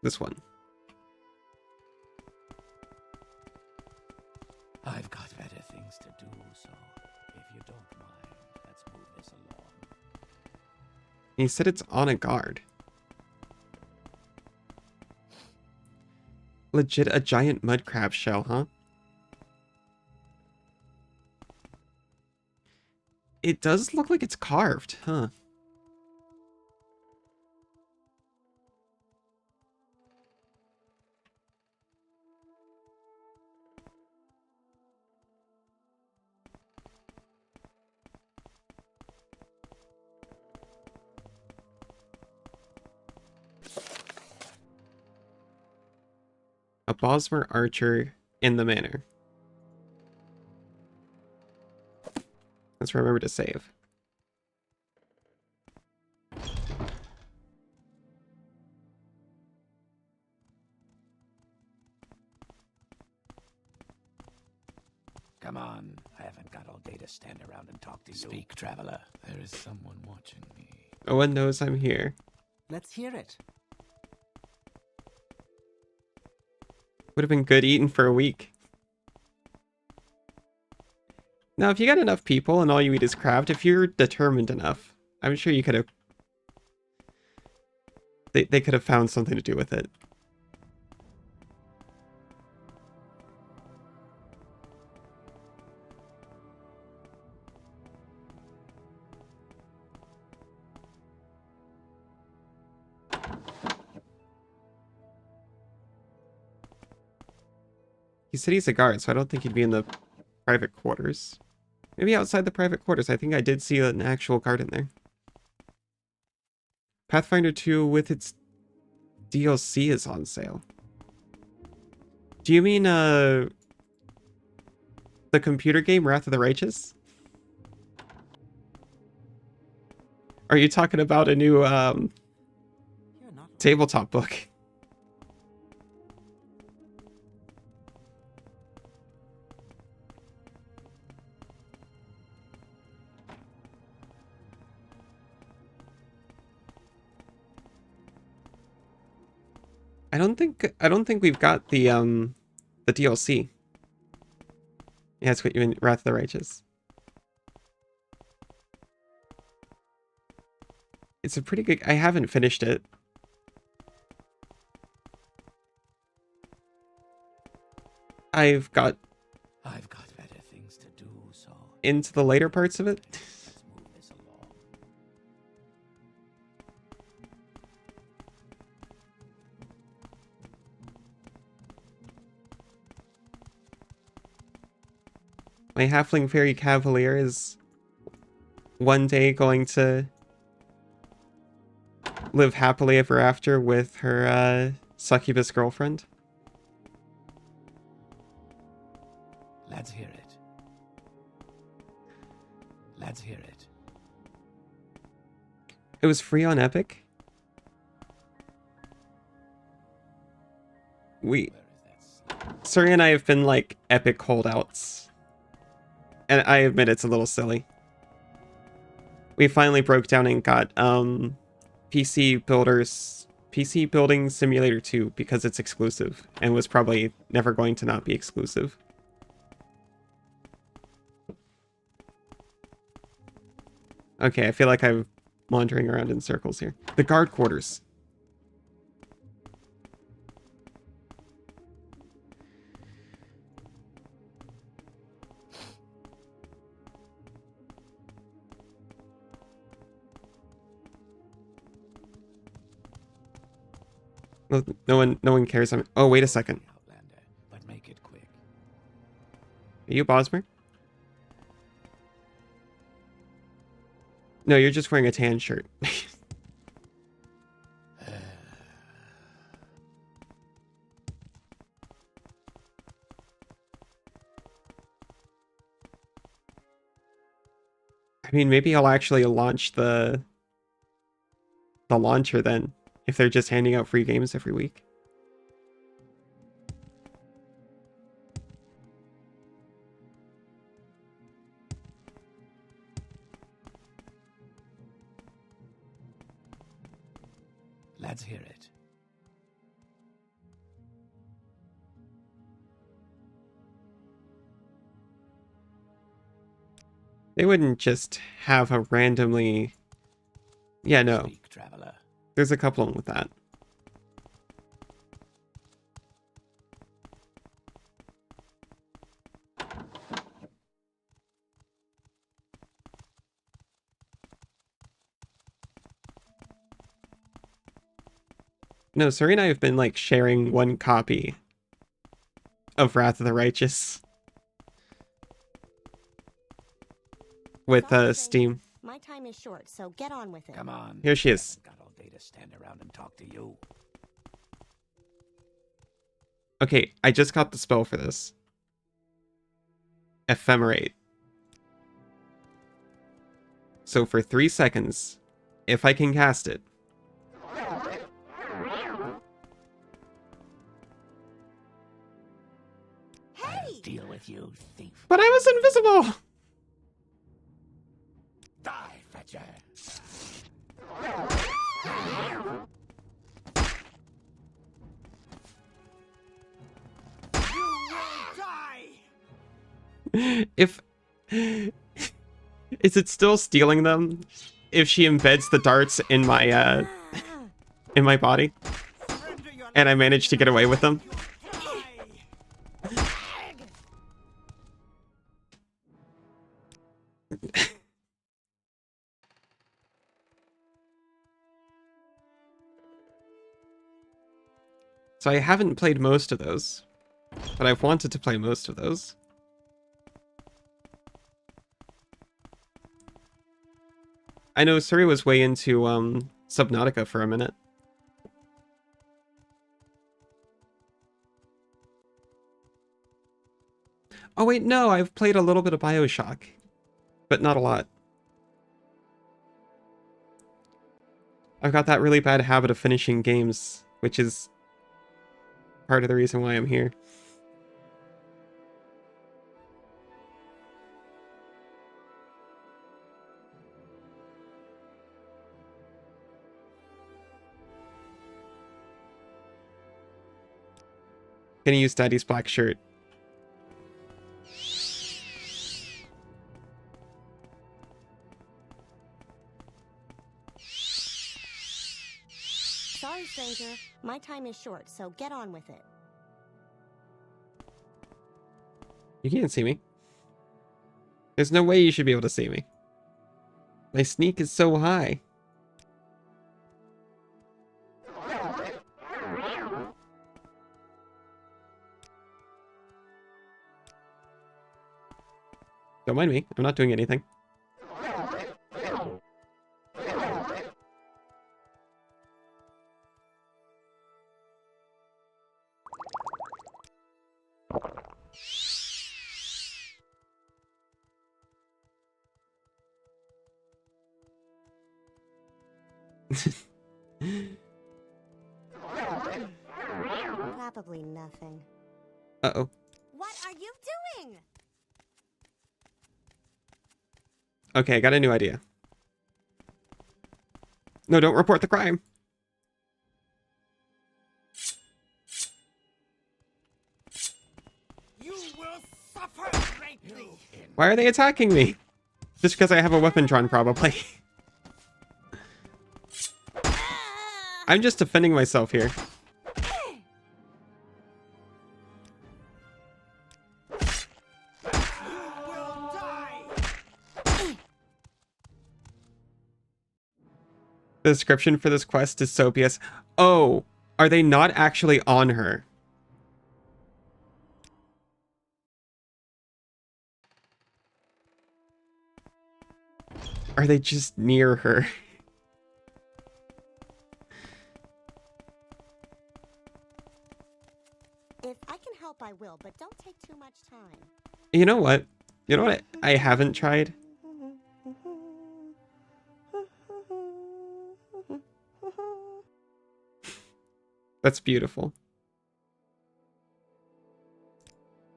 This one. I've got better things to do, so if you don't mind, let's move this along. He said it's on a guard. Legit a giant mud crab shell, huh? It does look like it's carved, huh? A Bosmer archer in the manor. Let's remember to save. Come on, I haven't got all day to stand around and talk to you. Speak, traveler. There is someone watching me. No one knows I'm here. Let's hear it. Would have been good eating for a week. Now, if you got enough people and all you eat is craft, if you're determined enough, I'm sure you could have... They could have found something to do with it. He said he's a guard, so I don't think he'd be in the private quarters. Maybe outside the private quarters. I think I did see an actual guard in there. Pathfinder 2 with its DLC is on sale. Do you mean, the computer game Wrath of the Righteous? Are you talking about a new, tabletop book? I don't think we've got the DLC. Yeah, that's what you mean, Wrath of the Righteous. It's a pretty good... I haven't finished it. I've got better things to do, so into the later parts of it. let's move this along. My halfling fairy cavalier is one day going to live happily ever after with her succubus girlfriend. Let's hear it. Let's hear it. It was free on Epic. Where is that slip? Suri and I have been like Epic holdouts. And I admit it's a little silly. We finally broke down and got PC Building Simulator 2 because it's exclusive and was probably never going to not be exclusive. Okay, I feel like I'm wandering around in circles here. The guard quarters. Well, no one cares. Oh, wait a second. Outlander, but make it quick. Are you Bosmer? No, you're just wearing a tan shirt. I mean, maybe I'll actually launch the launcher then, if they're just handing out free games every week. Let's hear it. They wouldn't just have a randomly... Yeah, no. Speak, traveler. There's a couple with that. No, Suri and I have been, like, sharing one copy of Wrath of the Righteous with Steam. My time is short, so get on with it. Come on. Here she is. I haven't got all day to stand around and talk to you. Okay, I just got the spell for this. Ephemerate. So for 3 seconds, if I can cast it. I'll deal with you, thief. But I was invisible! Die, fetcher. If... Is it still stealing them? If she embeds the darts in my body? And I manage to get away with them? So I haven't played most of those, but I've wanted to play most of those. I know Suri was way into Subnautica for a minute. Oh wait, no, I've played a little bit of BioShock, but not a lot. I've got that really bad habit of finishing games, which is part of the reason why I'm here. Gonna use Daddy's black shirt. Sorry, stranger. My time is short, so get on with it. You can't see me. There's no way you should be able to see me. My sneak is so high. Don't mind me. I'm not doing anything. Probably nothing. Uh-oh. What are you doing? Okay, I got a new idea. No, don't report the crime. You will suffer greatly. Why are they attacking me? Just because I have a weapon drawn, probably. I'm just defending myself here. The description for this quest is so BS. Oh, Are they not actually on her? Are they just near her? If I can help, I will, but don't take too much time. You know what? You know what I haven't tried? That's beautiful.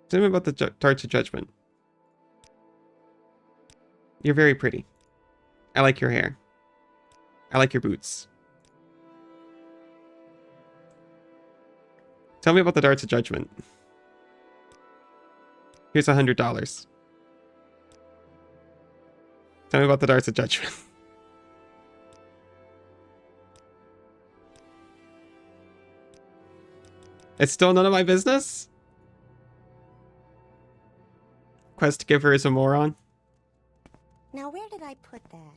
Tell me about the Darts of Judgment. You're very pretty. I like your hair. I like your boots. Tell me about the Darts of Judgment. Here's $100. Tell me about the Darts of Judgment. It's still none of my business? Quest giver is a moron. Now, where did I put that?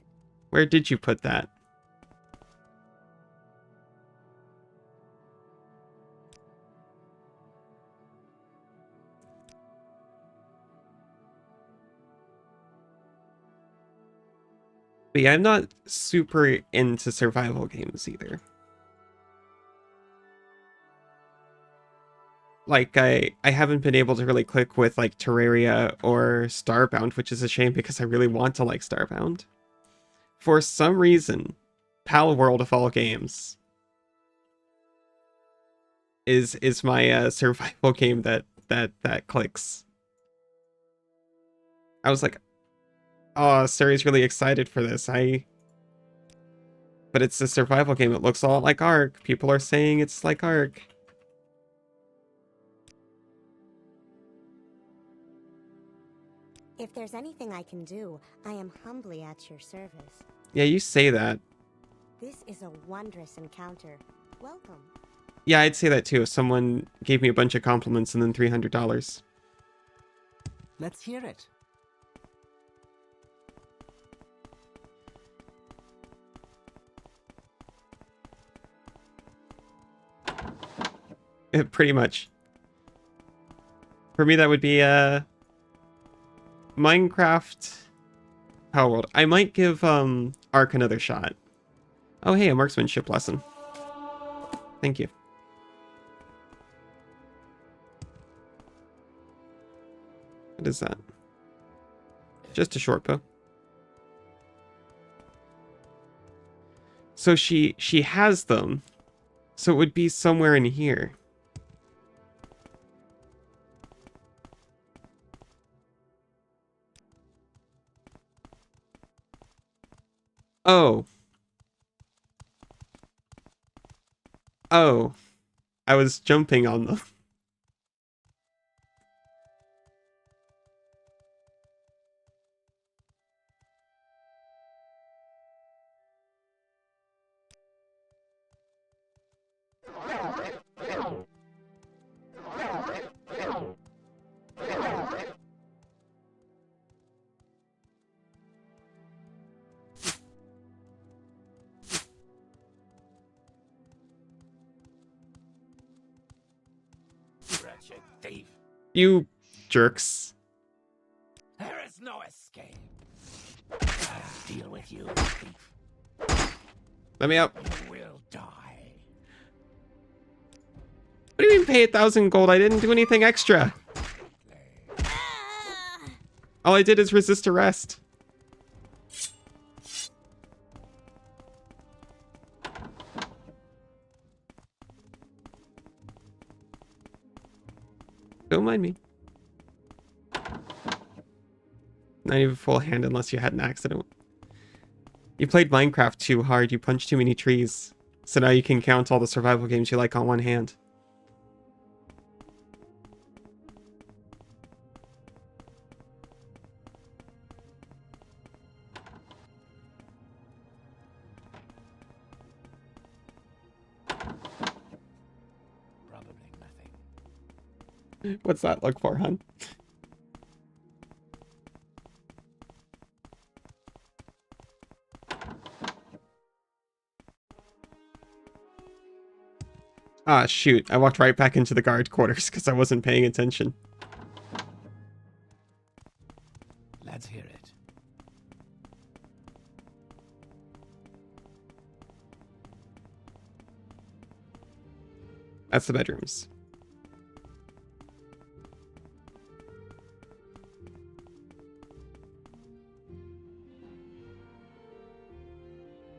Where did you put that? But yeah, I'm not super into survival games either. Like, I haven't been able to really click with, like, Terraria or Starbound, which is a shame because I really want to like Starbound. For some reason, Pal World of all games is my survival game that clicks. I was like, oh, Suri's really excited for this. But it's a survival game. It looks a lot like Ark. People are saying it's like Ark. If there's anything I can do, I am humbly at your service. Yeah, you say that. This is a wondrous encounter. Welcome. Yeah, I'd say that too. If someone gave me a bunch of compliments and then $300. Let's hear it. Pretty much. For me, that would be Minecraft Power World. I might give Ark another shot. Oh, hey, a marksmanship lesson. Thank you. What is that? Just a short bow. So she has them. So it would be somewhere in here. Oh. Oh. I was jumping on them. Wretched thief. You jerks. There is no escape. I'll deal with you, thief. Let me up. You will die. What do you mean pay 1,000 gold? I didn't do anything extra. All I did is resist arrest. Don't mind me. Not even full hand unless you had an accident. You played Minecraft too hard. You punched too many trees. So now you can count all the survival games you like on one hand. Probably nothing. What's that look for, hun? Ah, shoot. I walked right back into the guard quarters because I wasn't paying attention. Let's hear it. That's the bedrooms.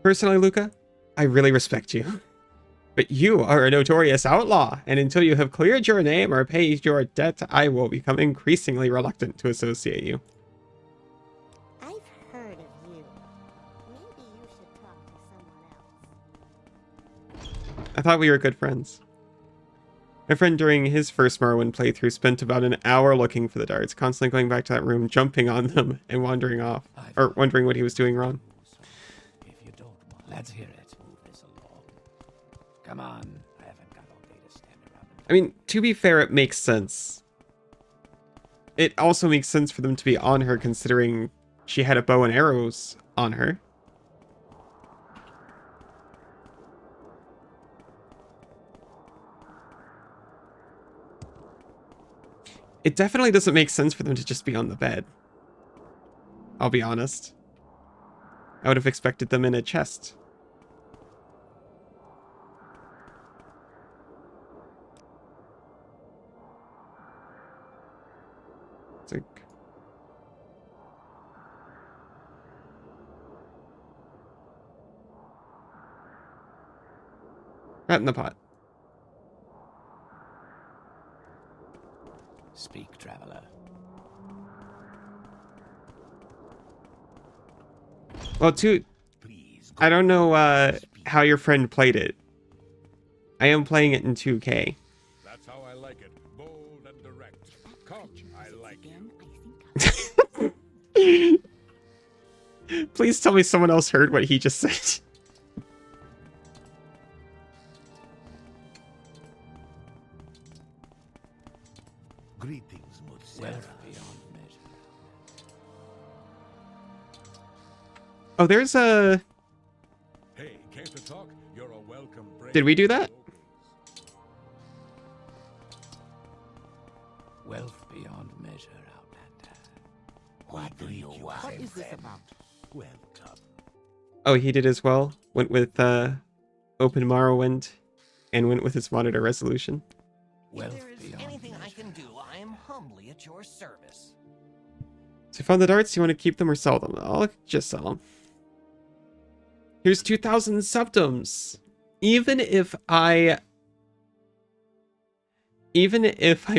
Personally, Luca, I really respect you. But you are a notorious outlaw, and until you have cleared your name or paid your debt, I will become increasingly reluctant to associate you. I've heard of you. Maybe you should talk to someone else. I thought we were good friends. My friend during his first Morrowind playthrough spent about an hour looking for the darts, constantly going back to that room, jumping on them, and wandering off, or wondering what he was doing wrong. If you don't want, let's hear it. Move this along. Come on, I haven't got all day to stand around. I mean, to be fair, it makes sense. It also makes sense for them to be on her, considering she had a bow and arrows on her. It definitely doesn't make sense for them to just be on the bed. I'll be honest. I would have expected them in a chest. It's like... Rat in the pot. Speak, traveler. Well, I don't know how your friend played it. I am playing it in 2K. That's how I like it. Bold and direct. Come, I like you. Please tell me someone else heard what he just said. Greetings, wealth beyond measure. Oh, there's a... Hey, care to talk? You're a welcome break. Did we do that? Wealth beyond measure, Outlander. What do you want? What is this about? Welcome. Oh, he did as well. Went with Open Morrowind and went with its monitor resolution. Wealth If there is beyond anything I measure. can do, I am humbly at your service. So you found the darts, you want to keep them or sell them? I'll just sell them. Here's 2,000 septums. Even if I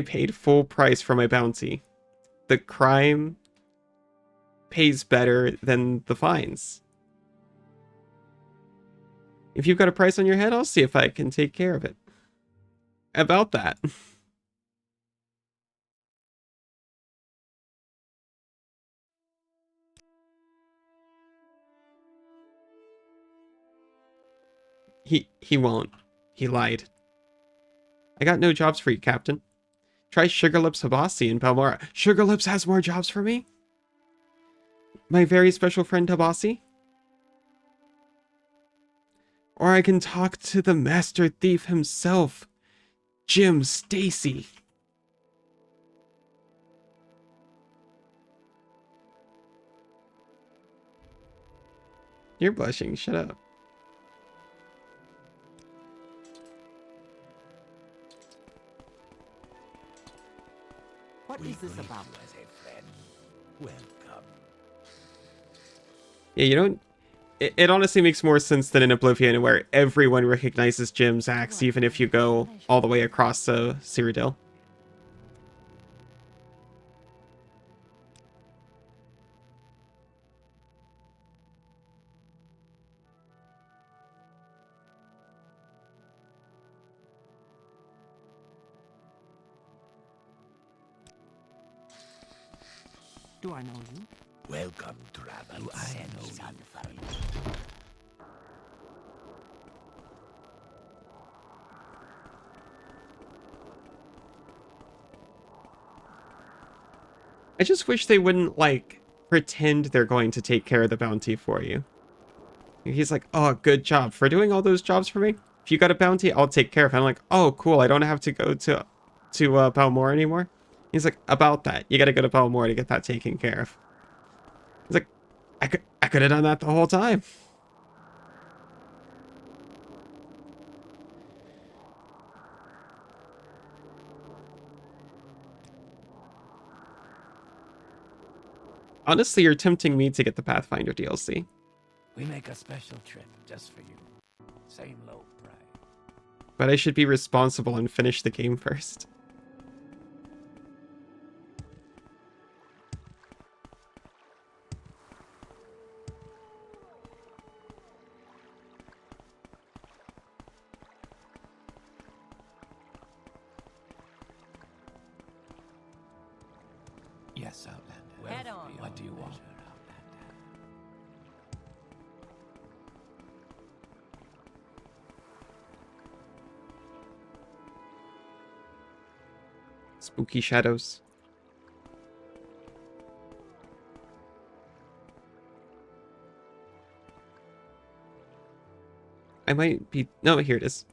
paid full price for my bounty, the crime pays better than the fines. If you've got a price on your head, I'll see if I can take care of it. About that. He won't. He lied. I got no jobs for you, Captain. Try Sugarlips Habasi in Palmora. Sugarlips has more jobs for me? My very special friend Habasi? Or I can talk to the master thief himself, Jim Stacy. You're blushing, shut up. What is this about? As a friend. Welcome. Yeah, you don't... It honestly makes more sense than in Oblivion, where everyone recognizes Jim's axe, even if you go all the way across Cyrodiil. Do I know you? Welcome, traveler. Do I know something? I just wish they wouldn't, like, pretend they're going to take care of the bounty for you. He's like, oh, good job for doing all those jobs for me. if you got a bounty, I'll take care of it. I'm like, oh, cool. I don't have to go to Balmora anymore. He's like, about that. You got to go to Balmora to get that taken care of. He's like, I could have done that the whole time. Honestly, you're tempting me to get the Pathfinder DLC. We make a special trip just for you. Same low price. But I should be responsible and finish the game first. Yes, Outlander. Head on. What do you want? Spooky shadows. I might be... No, here it is.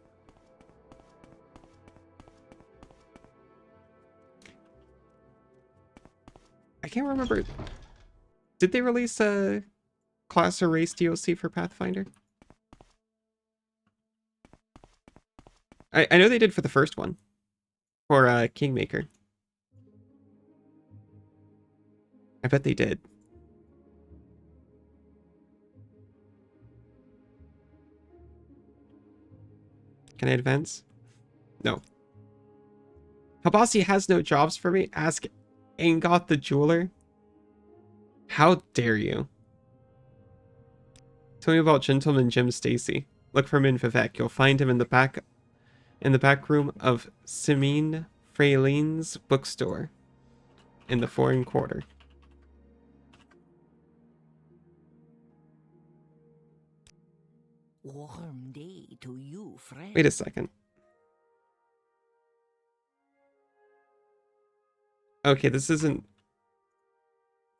I can't remember. Did they release a class or race DLC for Pathfinder? I know they did for the first one. For Kingmaker. I bet they did. Can I advance? No. Habasi has no jobs for me? Ask Angoth the Jeweler? How dare you? Tell me about Gentleman Jim Stacy. Look for him in Vivek. You'll find him in the back room of Simine Freyline's bookstore in the Foreign Quarter. Warm day to you, friend. Wait a second. Okay, this isn't...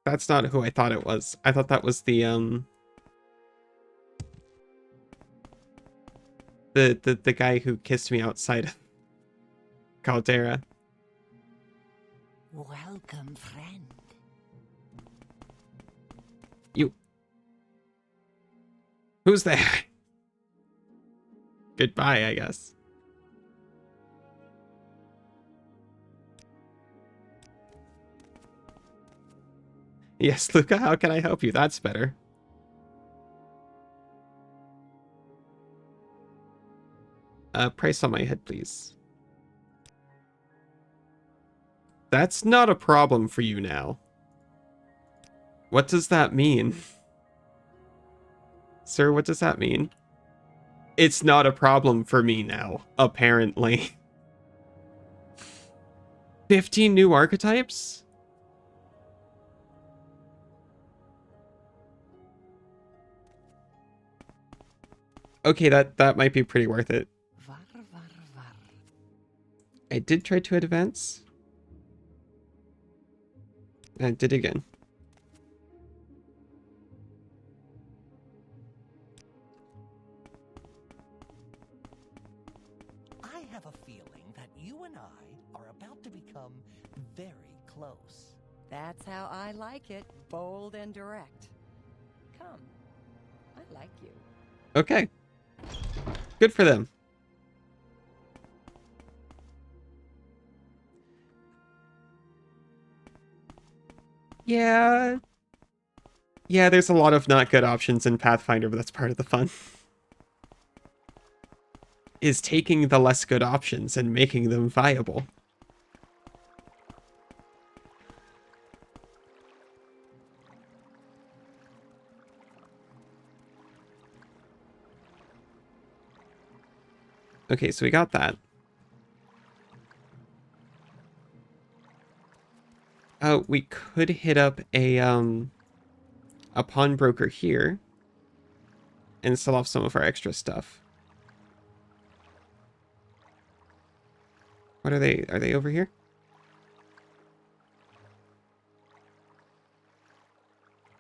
That's not who I thought it was. I thought that was the guy who kissed me outside of Caldera. Welcome, friend. You... Who's there? Goodbye, I guess. Yes, Luca, how can I help you? That's better. Price on my head, please. That's not a problem for you now. What does that mean? Sir, what does that mean? It's not a problem for me now, apparently. 15 new archetypes? Okay, that might be pretty worth it. I did try to advance. And I did again. I have a feeling that you and I are about to become very close. That's how I like it. Bold and direct. Come. I like you. Okay. Good for them. Yeah. Yeah, there's a lot of not good options in Pathfinder, but that's part of the fun. Is taking the less good options and making them viable. Okay, so we got that. We could hit up a pawnbroker here and sell off some of our extra stuff. What are they? Are they over here?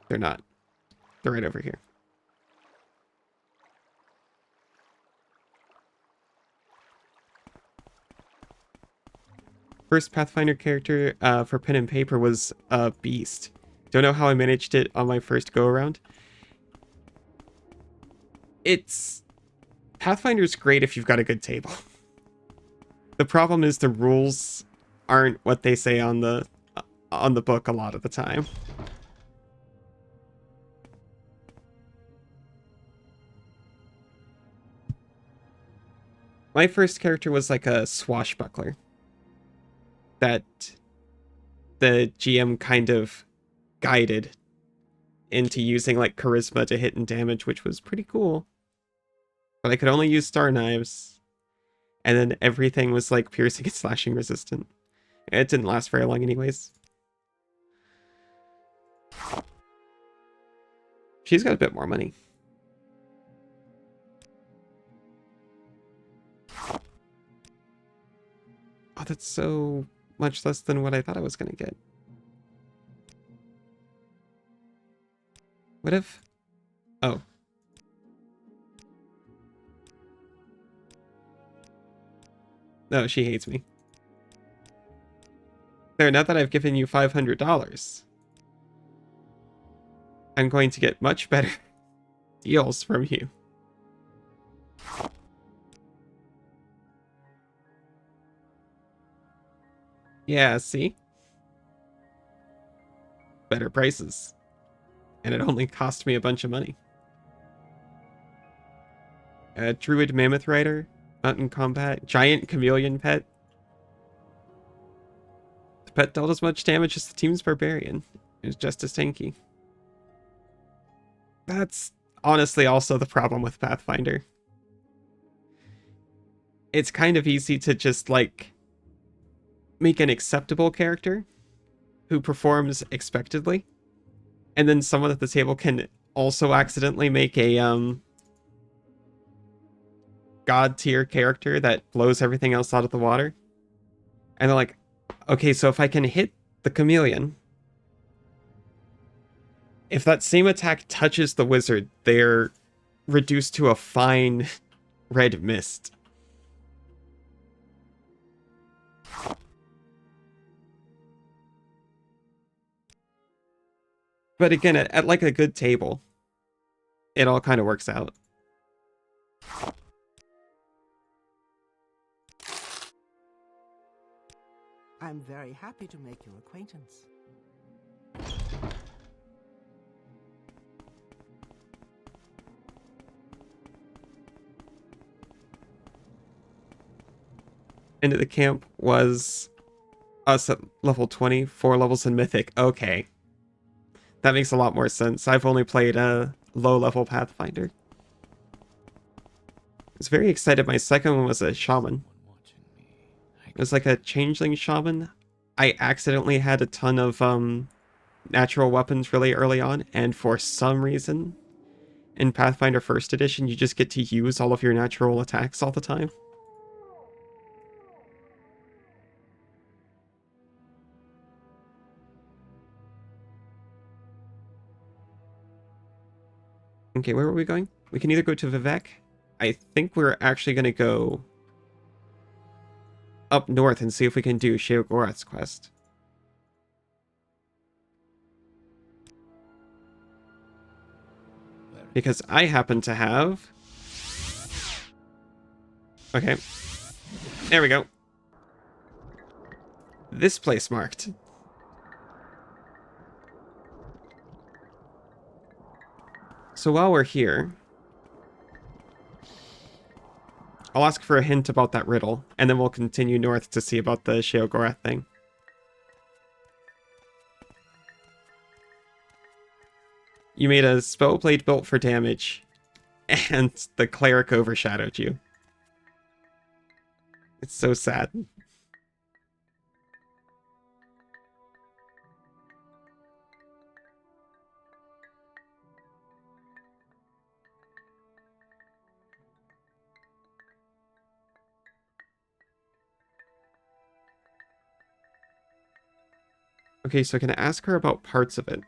They're not. They're right over here. First Pathfinder character for pen and paper was Beast. Don't know how I managed it on my first go around. Pathfinder's great if you've got a good table. The problem is the rules aren't what they say on the book a lot of the time. My first character was like a swashbuckler that the GM kind of guided into using like charisma to hit and damage, which was pretty cool. But I could only use star knives, and then everything was like piercing and slashing resistant. It didn't last very long anyways. She's got a bit more money. Oh, that's so much less than what I thought I was going to get. What if... Oh. No, she hates me. There, now that I've given you $500, I'm going to get much better deals from you. Yeah, see? Better prices. And it only cost me a bunch of money. Druid Mammoth Rider, Mountain Combat, Giant Chameleon Pet. The pet dealt as much damage as the team's Barbarian. It was just as tanky. That's honestly also the problem with Pathfinder. It's kind of easy to just, like, make an acceptable character who performs expectedly, and then someone at the table can also accidentally make a god tier character that blows everything else out of the water. And they're like, okay, so if I can hit the chameleon, if that same attack touches the wizard, they're reduced to a fine red mist. But again, at like a good table, it all kind of works out. I'm very happy to make your acquaintance. Into the camp was us at level 20, 4 levels in Mythic. Okay. That makes a lot more sense. I've only played a low-level Pathfinder. I was very excited. My second one was a shaman. It was like a changeling shaman. I accidentally had a ton of natural weapons really early on, and for some reason, in Pathfinder 1st Edition, you just get to use all of your natural attacks all the time. Okay, where were we going? We can either go to Vivek. I think we're actually going to go up north and see if we can do Sheogorath's quest. Because I happen to have... Okay. There we go. This place marked. So while we're here, I'll ask for a hint about that riddle, and then we'll continue north to see about the Sheogorath thing. You made a spell blade built for damage, and the cleric overshadowed you. It's so sad. Okay, so can I ask her about parts of it?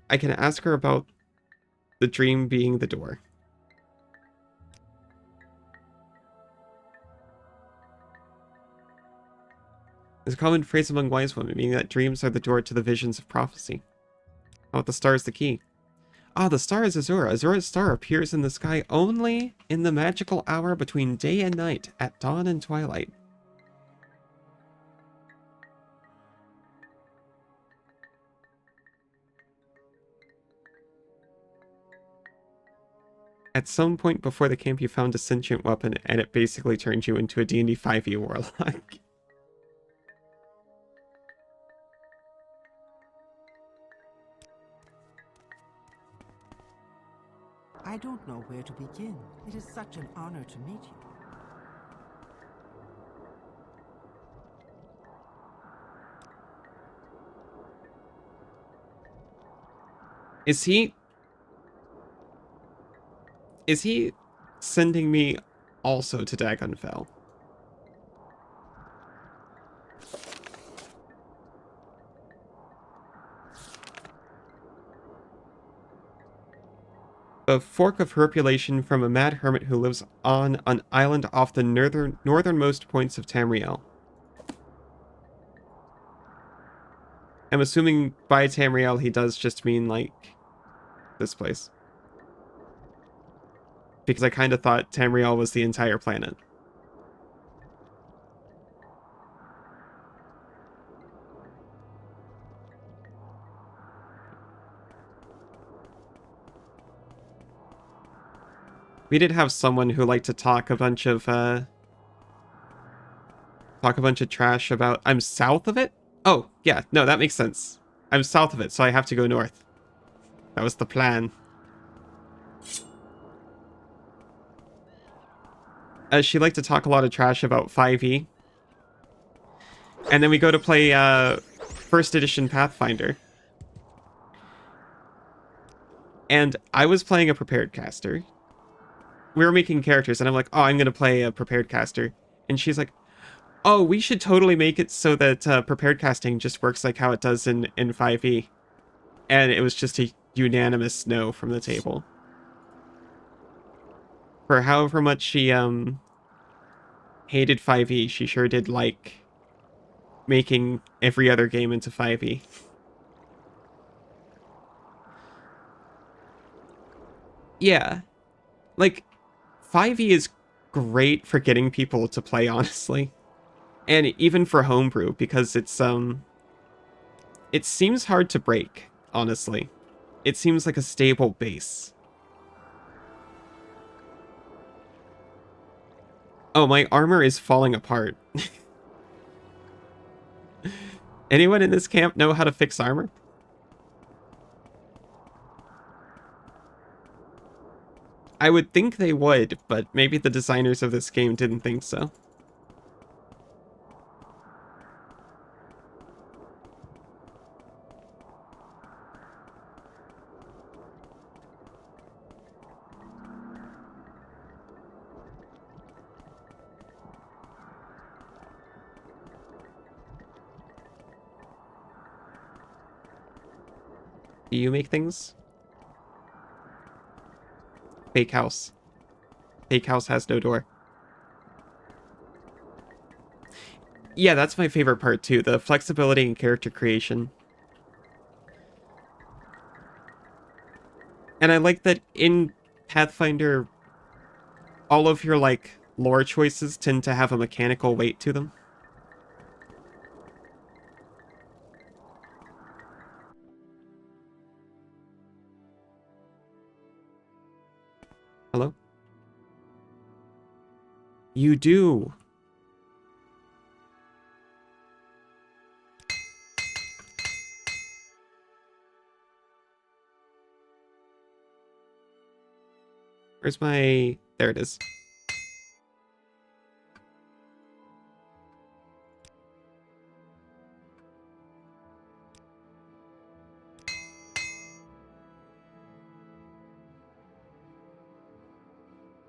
I can ask her about the dream being the door. There's a common phrase among wise women, meaning that dreams are the door to the visions of prophecy. How about the star is the key? Ah, the star is Azura. Azura's star appears in the sky only in the magical hour between day and night, at dawn and twilight. At some point before the camp, you found a sentient weapon, and it basically turned you into a D&D 5e warlock. I don't know where to begin. It is such an honor to meet you. Is he sending me also to Dagonfell? A fork of herpulation from a mad hermit who lives on an island off the northernmost points of Tamriel. I'm assuming by Tamriel he does just mean, like, this place. Because I kind of thought Tamriel was the entire planet. We did have someone who liked to talk a bunch of trash about... I'm south of it? Oh, yeah, no, that makes sense. I'm south of it, so I have to go north. That was the plan. She liked to talk a lot of trash about 5e. And then we go to play first edition Pathfinder. And I was playing a prepared caster. We were making characters, and I'm like, oh, I'm going to play a prepared caster. And she's like, oh, we should totally make it so that prepared casting just works like how it does in 5e. And it was just a unanimous no from the table. For however much she hated 5e, she sure did like making every other game into 5e. Yeah. Like, 5e is great for getting people to play, honestly. And even for homebrew, because it's, it seems hard to break, honestly. It seems like a stable base. Oh, my armor is falling apart. Anyone in this camp know how to fix armor? I would think they would, but maybe the designers of this game didn't think so. Do you make things? Fake house. Fake house has no door. Yeah, that's my favorite part too, the flexibility in character creation. And I like that in Pathfinder, all of your, like, lore choices tend to have a mechanical weight to them. Hello? You do. Where's my... There it is.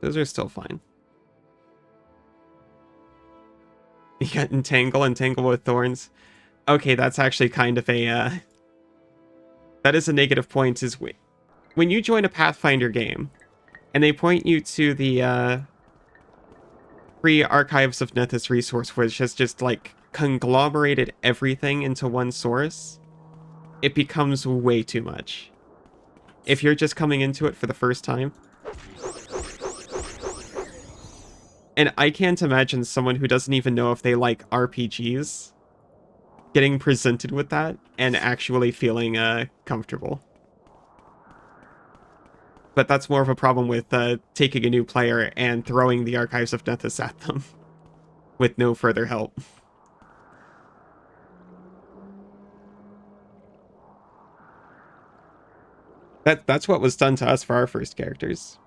Those are still fine. You got entangle with thorns. Okay, that's actually kind of a... that is a negative point, is when you join a Pathfinder game, and they point you to the free Archives of Nethys resource, which has just, like, conglomerated everything into one source, it becomes way too much. If you're just coming into it for the first time. And I can't imagine someone who doesn't even know if they like RPGs getting presented with that and actually feeling comfortable. But that's more of a problem with taking a new player and throwing the Archives of Nethys at them with no further help. That's what was done to us for our first characters.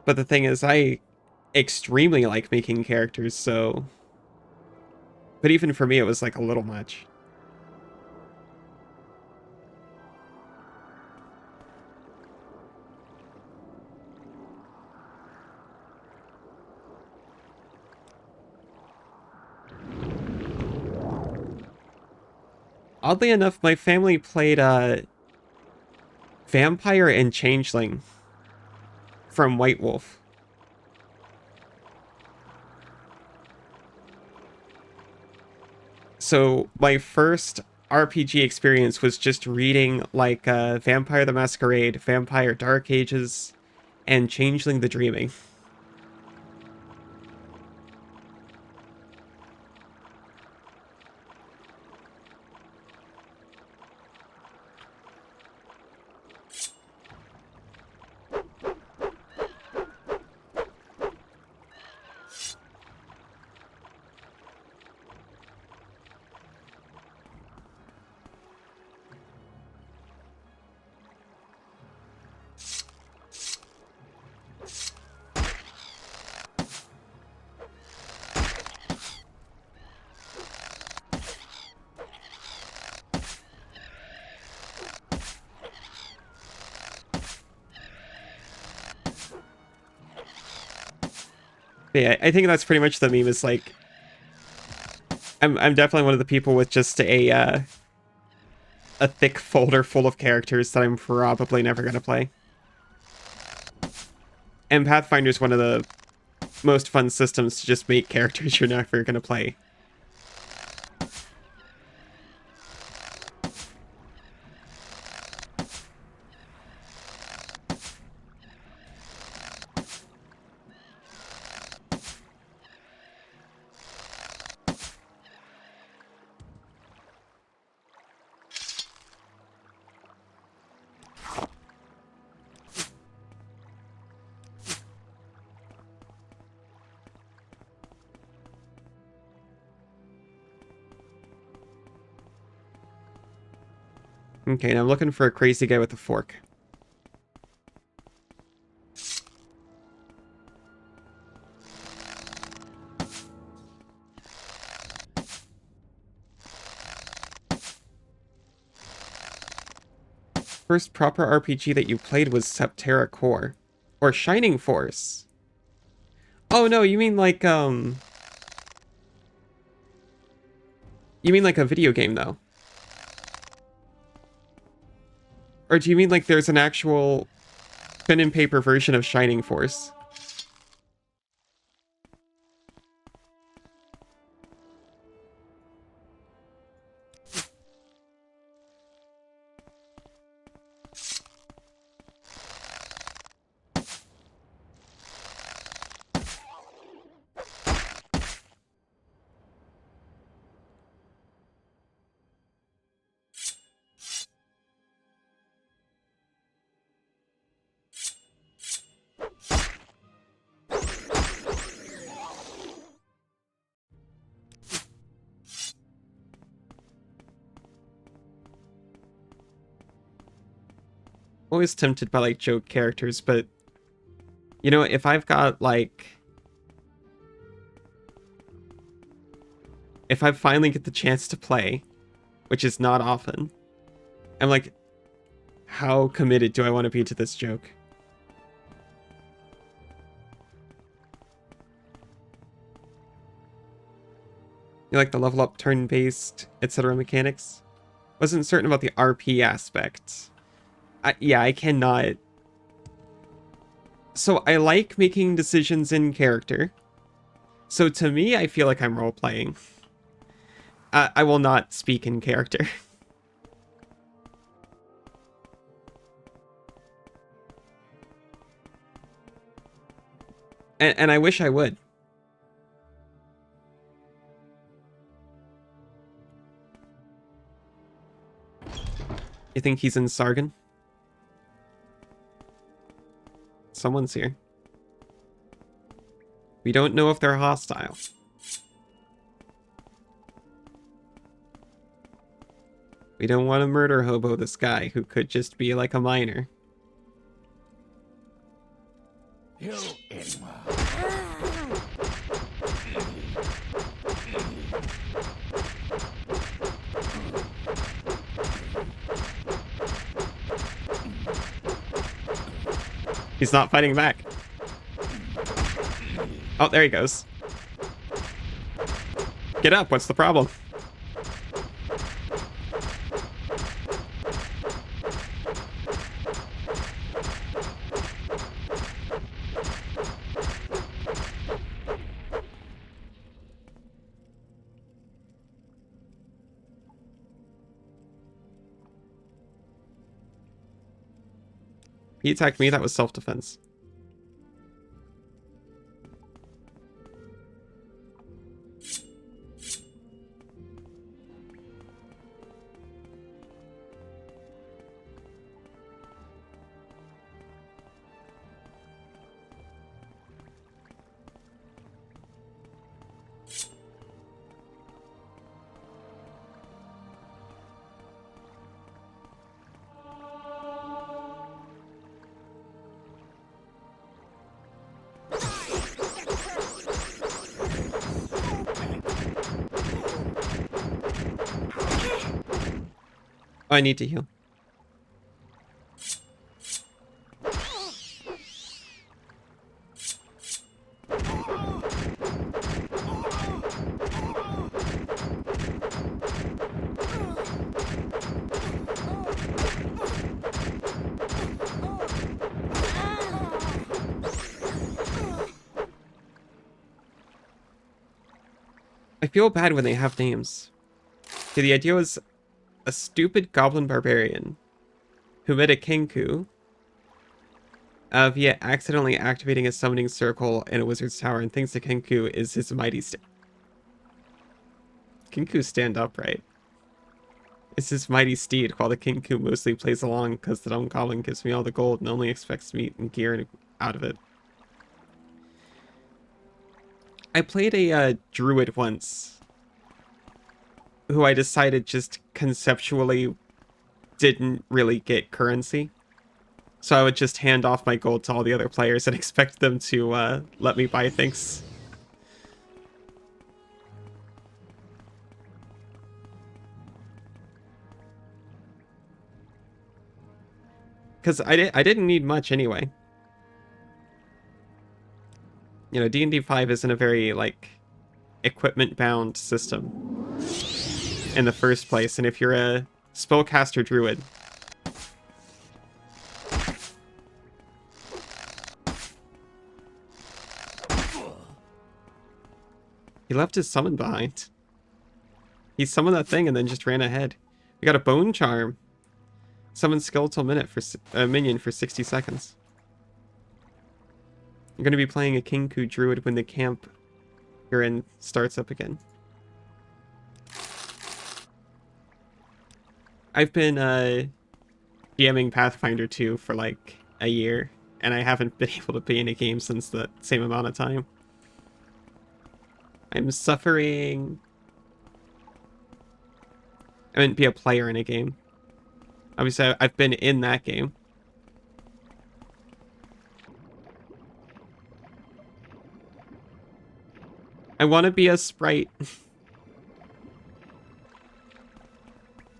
But the thing is, I extremely like making characters, so... But even for me, it was like a little much. Oddly enough, my family played Vampire and Changeling from White Wolf. So my first RPG experience was just reading like Vampire the Masquerade, Vampire Dark Ages, and Changeling the Dreaming. Yeah, I think that's pretty much the meme. Is like, I'm definitely one of the people with just a thick folder full of characters that I'm probably never gonna play. And Pathfinder's one of the most fun systems to just make characters you're never gonna play. Okay, now I'm looking for a crazy guy with a fork. First proper RPG that you played was Septerra Core. Or Shining Force. Oh no, you mean like, You mean like a video game, though? Or do you mean like there's an actual pen and paper version of Shining Force? Always tempted by like joke characters, but you know, if I've got like, if I finally get the chance to play, which is not often, I'm like, how committed do I want to be to this joke? You like the level up turn-based, etc. mechanics? Wasn't certain about the RP aspect. Yeah, I cannot So I like making decisions in character. So to me, I feel like I'm role-playing. I will not speak in character. And I wish I would. You think he's in Sargon? Someone's here. We don't know if they're hostile. We don't want to murder hobo this guy who could just be like a miner. You in. He's not fighting back. Oh, there he goes. Get up, what's the problem? He attacked me, that was self-defense. I need to heal. I feel bad when they have names. Okay, the idea was a stupid goblin barbarian who made a Kenku via accidentally activating a summoning circle in a wizard's tower and thinks the Kenku is his mighty Kenku stand upright. It's his mighty steed, while the Kenku mostly plays along because the dumb goblin gives me all the gold and only expects meat and gear out of it. I played a druid once who I decided just conceptually didn't really get currency. So I would just hand off my gold to all the other players and expect them to let me buy things. Because I didn't need much anyway. You know, D&D 5 isn't a very, like, equipment-bound system in the first place, and if you're a spellcaster druid, he left his summon behind. He summoned that thing and then just ran ahead. We got a bone charm. Summon skeletal minion for 60 seconds. You're going to be playing a Kenku druid when the camp you're in starts up again. I've been DMing Pathfinder 2 for like a year, and I haven't been able to be in a game since the same amount of time. I'm suffering. I wouldn't be a player in a game. Obviously, I've been in that game. I want to be a sprite.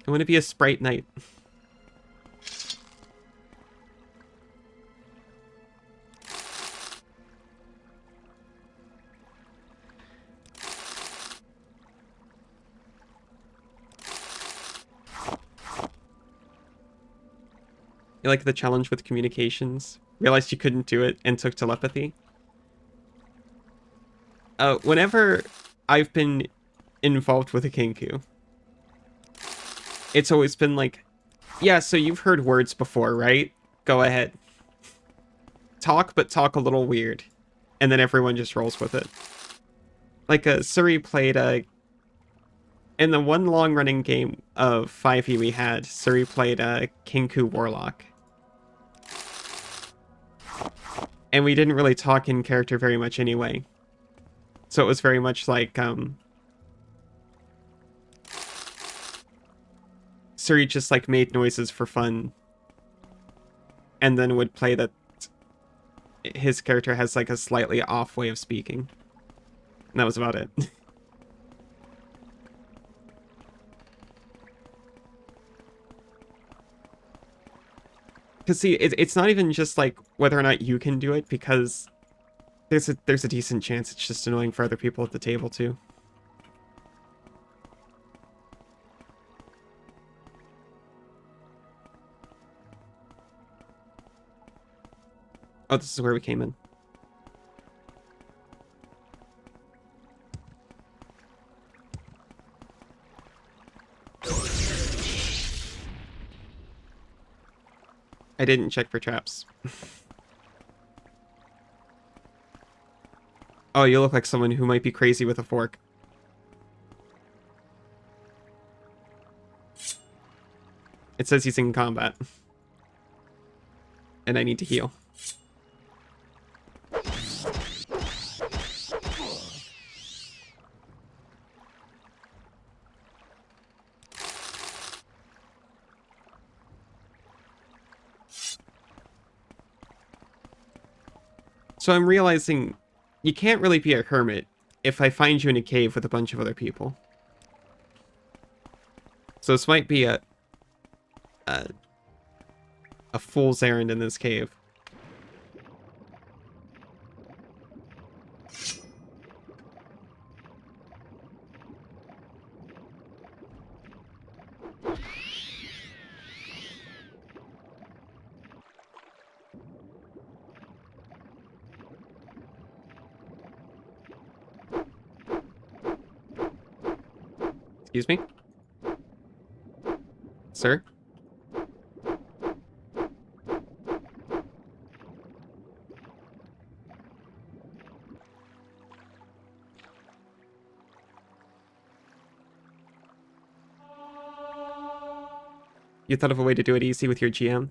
I want to be a sprite knight. You like the challenge with communications? realized you couldn't do it and took telepathy. Whenever I've been involved with a Kenku, it's always been like, yeah, so you've heard words before, right? Go ahead. Talk, but talk a little weird. And then everyone just rolls with it. Like, Suri played, in the one long-running game of 5e we had, Suri played, Kenku Warlock. And we didn't really talk in character very much anyway. So it was very much like, Suri just, like, made noises for fun. And then would play that his character has, like, a slightly off way of speaking. And that was about it. Because, see, it's not even just, like, whether or not you can do it, because there's a decent chance it's just annoying for other people at the table, too. Oh, this is where we came in. I didn't check for traps. Oh, you look like someone who might be crazy with a fork. It says he's in combat. And I need to heal. So I'm realizing you can't really be a hermit if I find you in a cave with a bunch of other people. So this might be a fool's errand in this cave. Excuse me? Sir? You thought of a way to do it easy with your GM?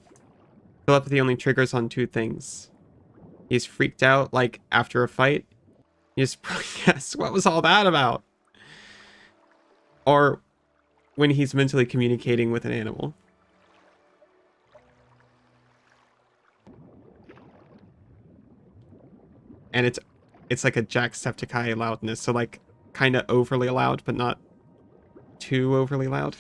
Telepathy only triggers on two things. He's freaked out, like, after a fight. You just yes, what was all that about? Or when he's mentally communicating with an animal. And it's like a Jacksepticeye loudness, so like kind of overly loud, but not too overly loud.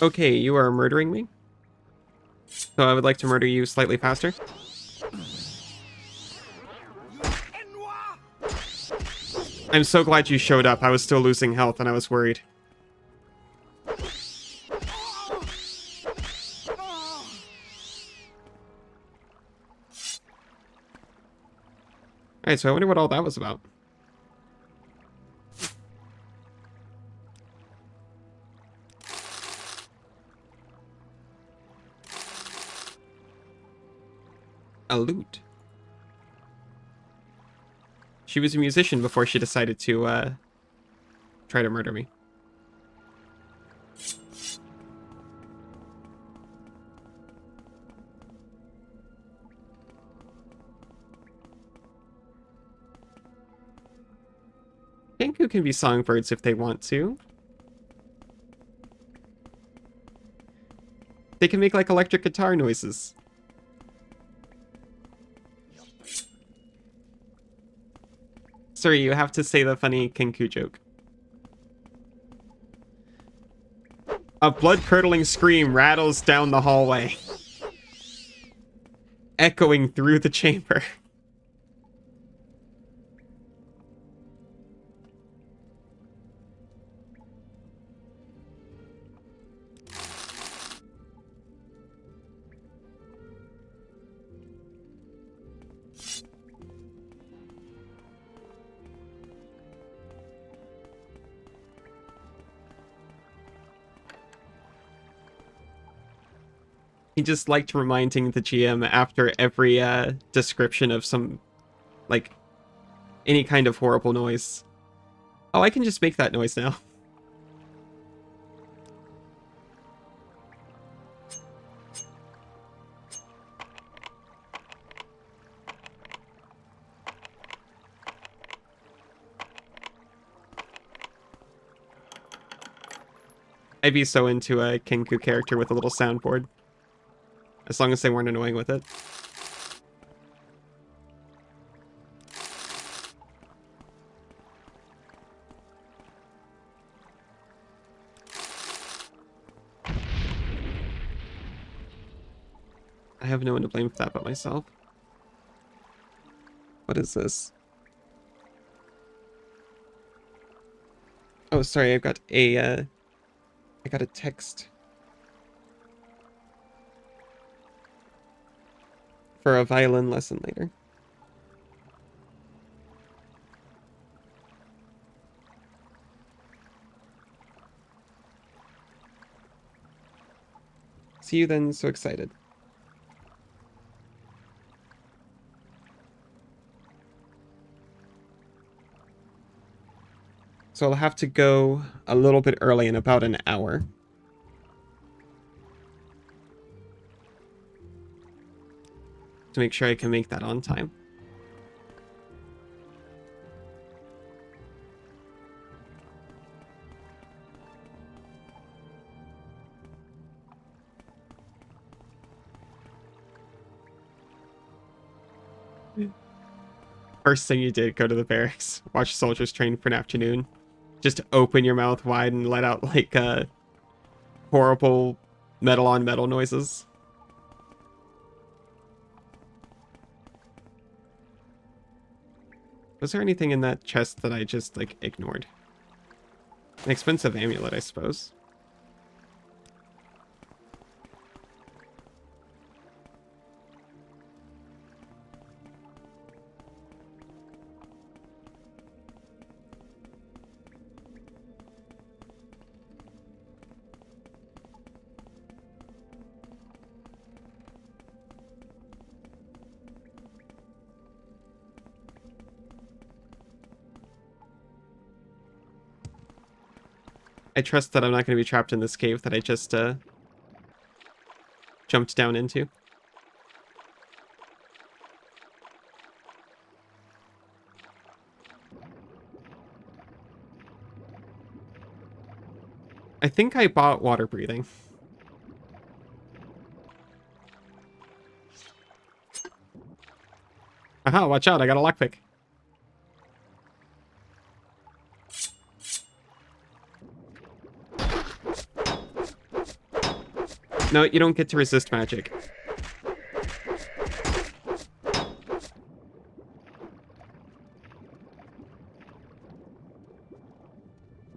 Okay, you are murdering me. So I would like to murder you slightly faster. I'm so glad you showed up. I was still losing health and I was worried. Alright, so I wonder what all that was about. A lute. She was a musician before she decided to, try to murder me. Kenku can be songbirds if they want to. They can make, like, electric guitar noises. Sorry, you have to say the funny Kenku joke. A blood-curdling scream rattles down the hallway, echoing through the chamber. He just liked reminding the GM after every description of some, like, any kind of horrible noise. Oh, I can just make that noise now. I'd be so into a Kenku character with a little soundboard. As long as they weren't annoying with it. I have no one to blame for that but myself. What is this? Oh, sorry, I got a text. For a violin lesson later. See you then, so excited. So I'll have to go a little bit early in about an hour. To make sure I can make that on time. First thing you did, go to the barracks, watch soldiers train for an afternoon. Just open your mouth wide and let out like horrible metal on metal noises. Was there anything in that chest that I just, like, ignored? An expensive amulet, I suppose. I trust that I'm not going to be trapped in this cave that I just jumped down into. I think I bought water breathing. Aha, watch out, I got a lockpick. No, you don't get to resist magic.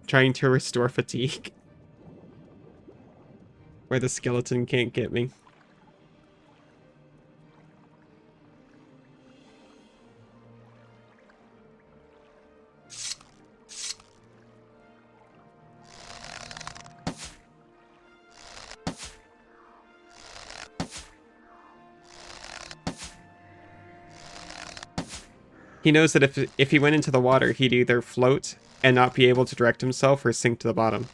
Trying to restore fatigue. Where the skeleton can't get me. He knows that if he went into the water, he'd either float and not be able to direct himself or sink to the bottom.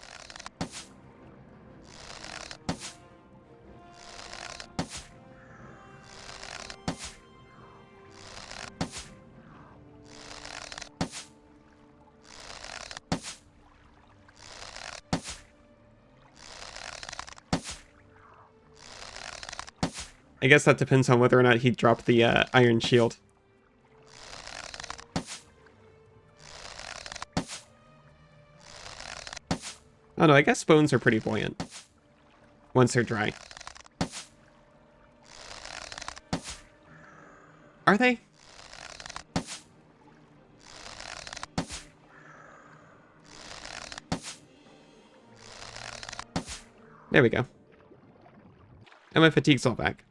I guess that depends on whether or not he'd drop the iron shield. Oh no, I guess bones are pretty buoyant once they're dry. Are they? There we go. And my fatigue's all back.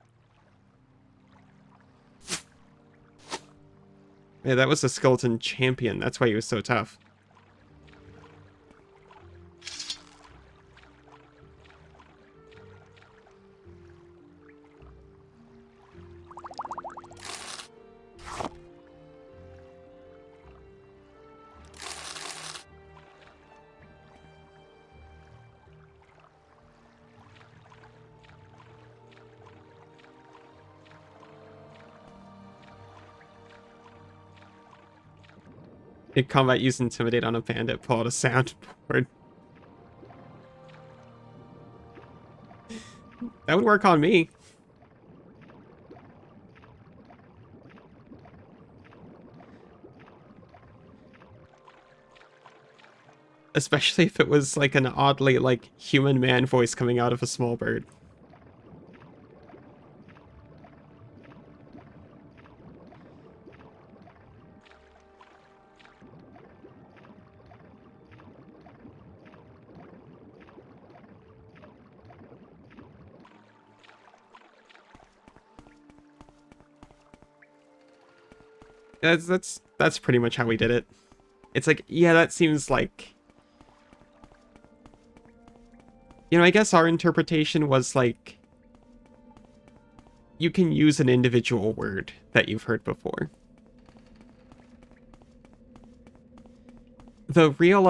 Yeah, that was a skeleton champion. That's why he was so tough. In combat, use Intimidate on a bandit, pull out a soundboard. That would work on me. Especially if it was like an oddly like human man voice coming out of a small bird. That's pretty much how we did it. It's like, yeah, that seems like... You know, I guess our interpretation was like... You can use an individual word that you've heard before. The real,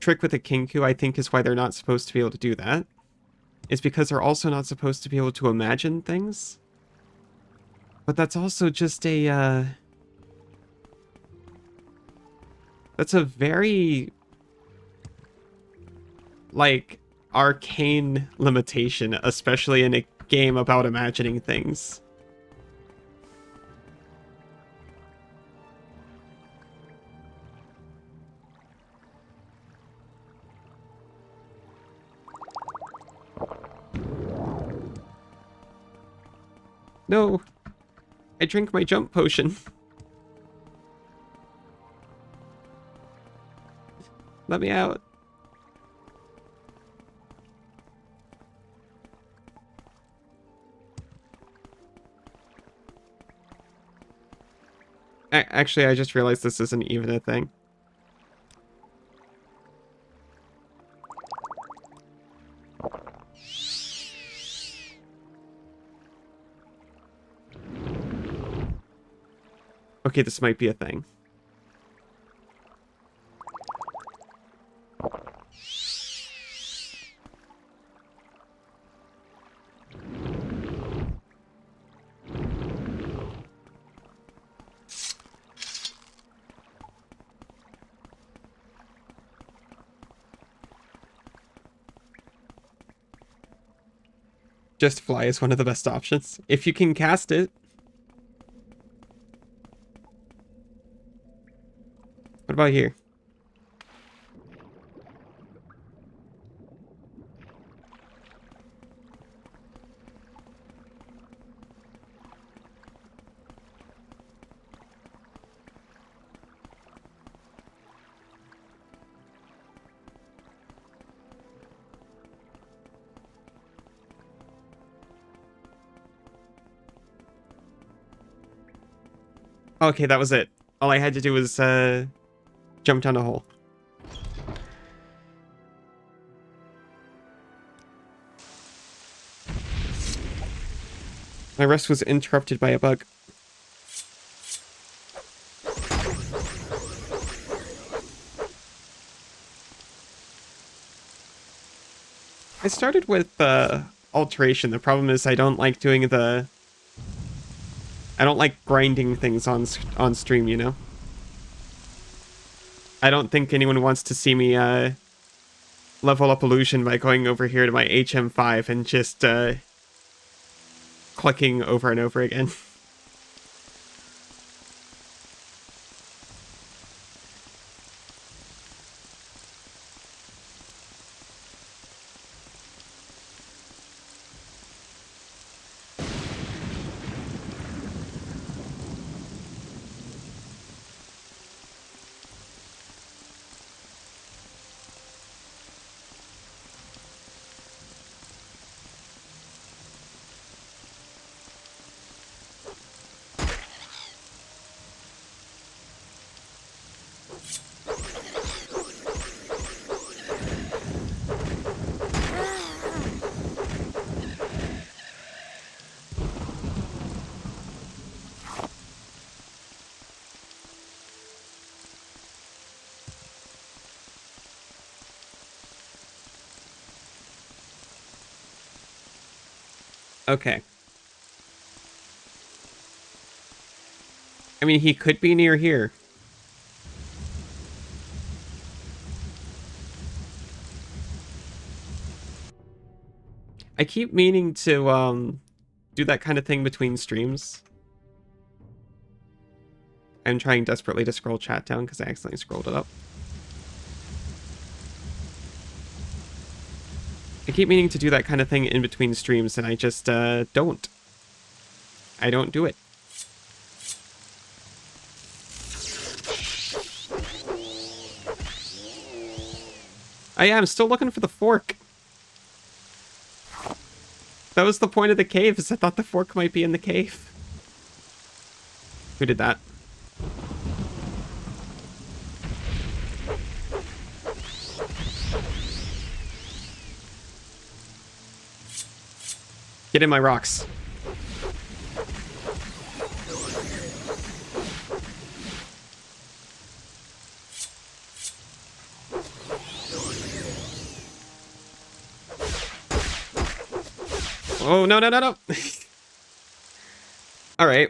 trick with the Kinku, I think, is why they're not supposed to be able to do that. Is because they're also not supposed to be able to imagine things. But that's also just a, that's a very, like, arcane limitation, especially in a game about imagining things. No! I drink my jump potion. Let me out. Actually, I just realized this isn't even a thing. Okay, this might be a thing. Just fly is one of the best options. If you can cast it. What about here? Okay, that was it. All I had to do was jump down a hole. My rest was interrupted by a bug. I started with alteration. The problem is I don't like doing the... I don't like grinding things on stream, you know? I don't think anyone wants to see me level up illusion by going over here to my HM5 and just clicking over and over again. Okay. I mean, he could be near here. I keep meaning to do that kind of thing between streams. I'm trying desperately to scroll chat down because I accidentally scrolled it up. I keep meaning to do that kind of thing in between streams, and I just don't. I don't do it. I'm still looking for the fork. That was the point of the cave, is I thought the fork might be in the cave. Who did that? Get in my rocks. Oh, no, no, no, no. All right.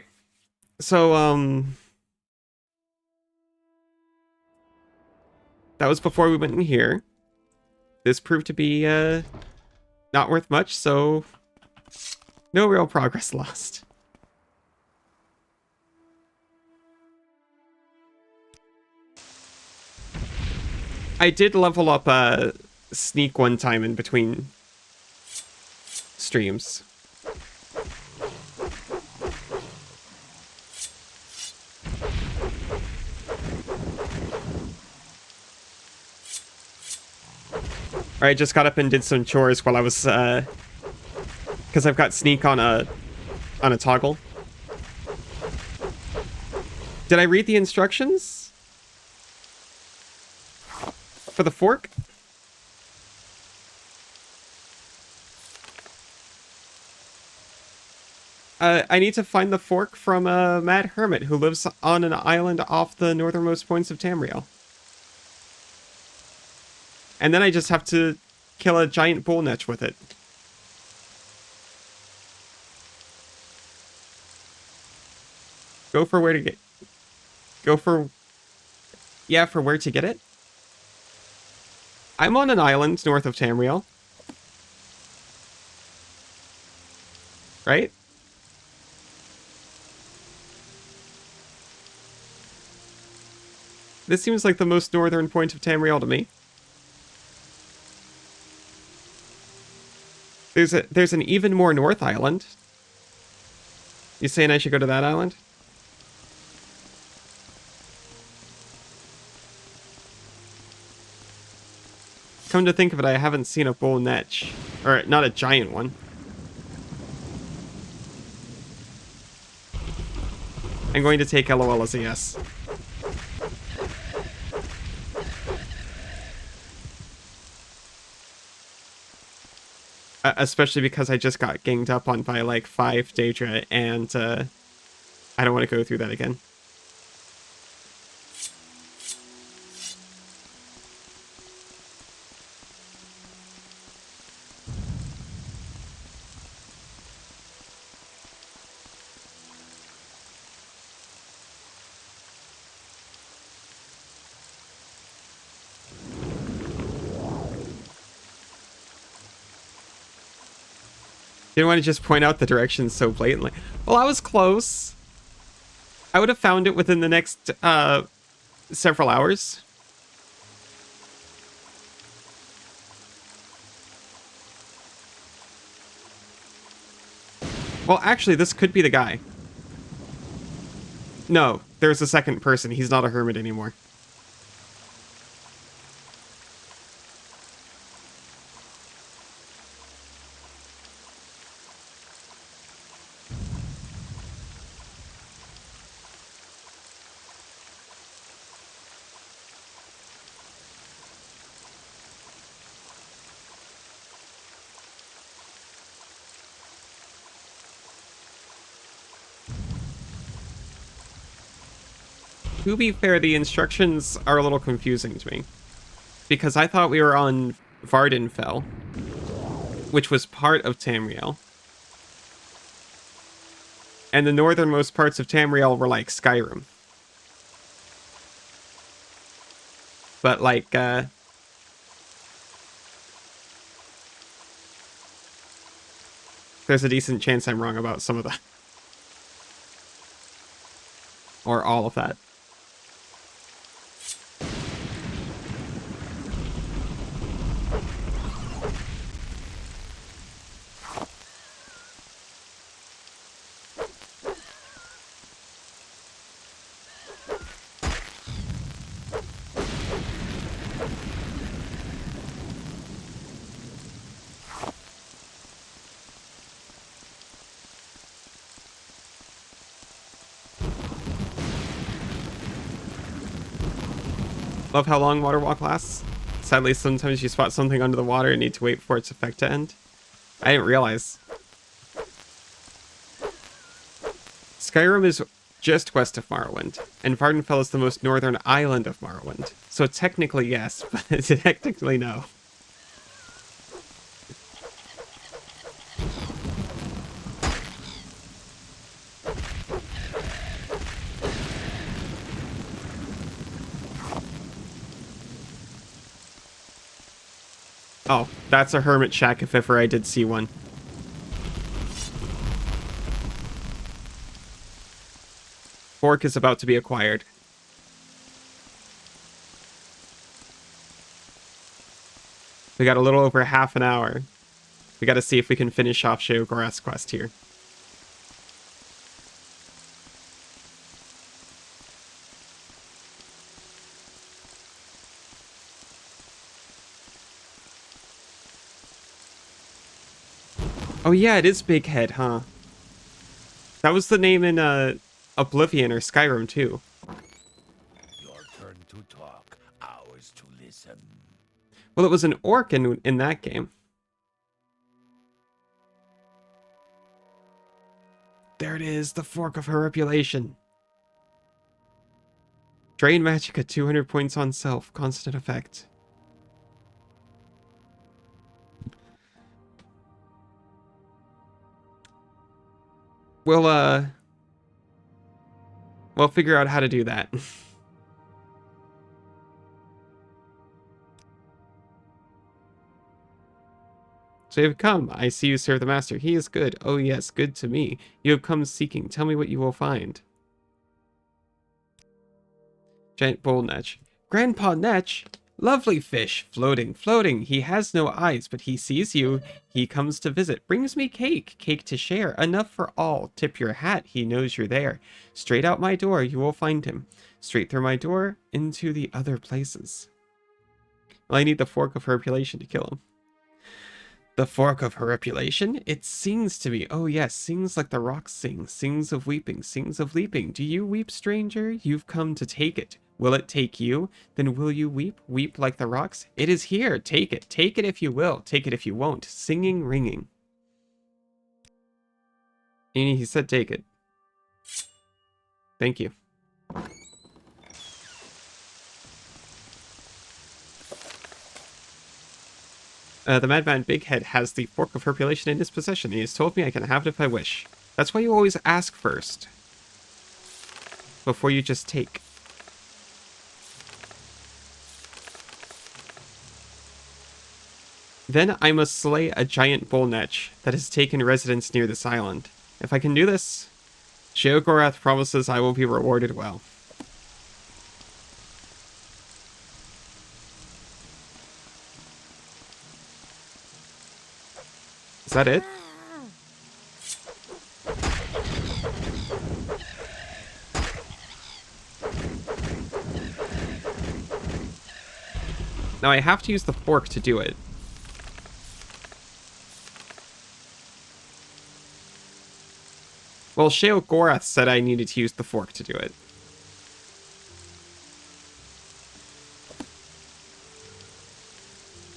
So, that was before we went in here. This proved to be, not worth much, so no real progress lost. I did level up, Sneak one time in between streams. Alright, just got up and did some chores while I was, because I've got Sneak on a toggle. Did I read the instructions? For the fork? I need to find the fork from a mad hermit who lives on an island off the northernmost points of Tamriel. And then I just have to kill a giant bull netch with it. Go for where to get... Go for... Yeah, for where to get it? I'm on an island north of Tamriel. Right? This seems like the most northern point of Tamriel to me. There's an even more north island. You saying I should go to that island? Come to think of it, I haven't seen a bull netch. Or, not a giant one. I'm going to take LOL as a yes. Especially because I just got ganged up on by like 5 Daedra, and I don't want to go through that again. Didn't want to just point out the directions so blatantly. Well, I was close. I would have found it within the next several hours. Well, actually, this could be the guy. No, there's a second person. He's not a hermit anymore. To be fair, the instructions are a little confusing to me. Because I thought we were on Vardenfell, which was part of Tamriel. And the northernmost parts of Tamriel were like Skyrim. But like, there's a decent chance I'm wrong about some of that. Or all of that. Love how long Water Walk lasts. Sadly, sometimes you spot something under the water and need to wait for its effect to end. I didn't realize. Skyrim is just west of Morrowind, and Vardenfell is the most northern island of Morrowind. So technically yes, but technically no. Oh, that's a hermit shack if ever I did see one. Fork is about to be acquired. We got a little over half an hour. We got to see if we can finish off Sheogorath's quest here. Oh yeah, it is Big Head, huh? That was the name in Oblivion or Skyrim too. Your turn to talk, ours to listen. Well, it was an orc in that game. There it is, the Fork of Horripulation. Drain magic at 200 points on self, constant effect. We'll figure out how to do that. So you have come. I see you serve the master. He is good. Oh yes, good to me. You have come seeking. Tell me what you will find. Giant bull Netch. Grandpa Netch? Lovely fish. Floating, floating. He has no eyes, but he sees you. He comes to visit. Brings me cake. Cake to share. Enough for all. Tip your hat. He knows you're there. Straight out my door, you will find him. Straight through my door, into the other places. Well, I need the Fork of Horripulation to kill him. The Fork of Horripulation? It sings to me. Oh yes, sings like the rocks sing. Sings of weeping, sings of leaping. Do you weep, stranger? You've come to take it. Will it take you? Then will you weep? Weep like the rocks? It is here. Take it. Take it if you will. Take it if you won't. Singing, ringing. And he said take it. Thank you. The Madman Big Head has the Fork of Horripulation in his possession. He has told me I can have it if I wish. That's why you always ask first. Before you just take. Then I must slay a giant bull Netch that has taken residence near this island. If I can do this, Sheogorath promises I will be rewarded well. Is that it? Now I have to use the fork to do it. Well, Sheogorath said I needed to use the fork to do it.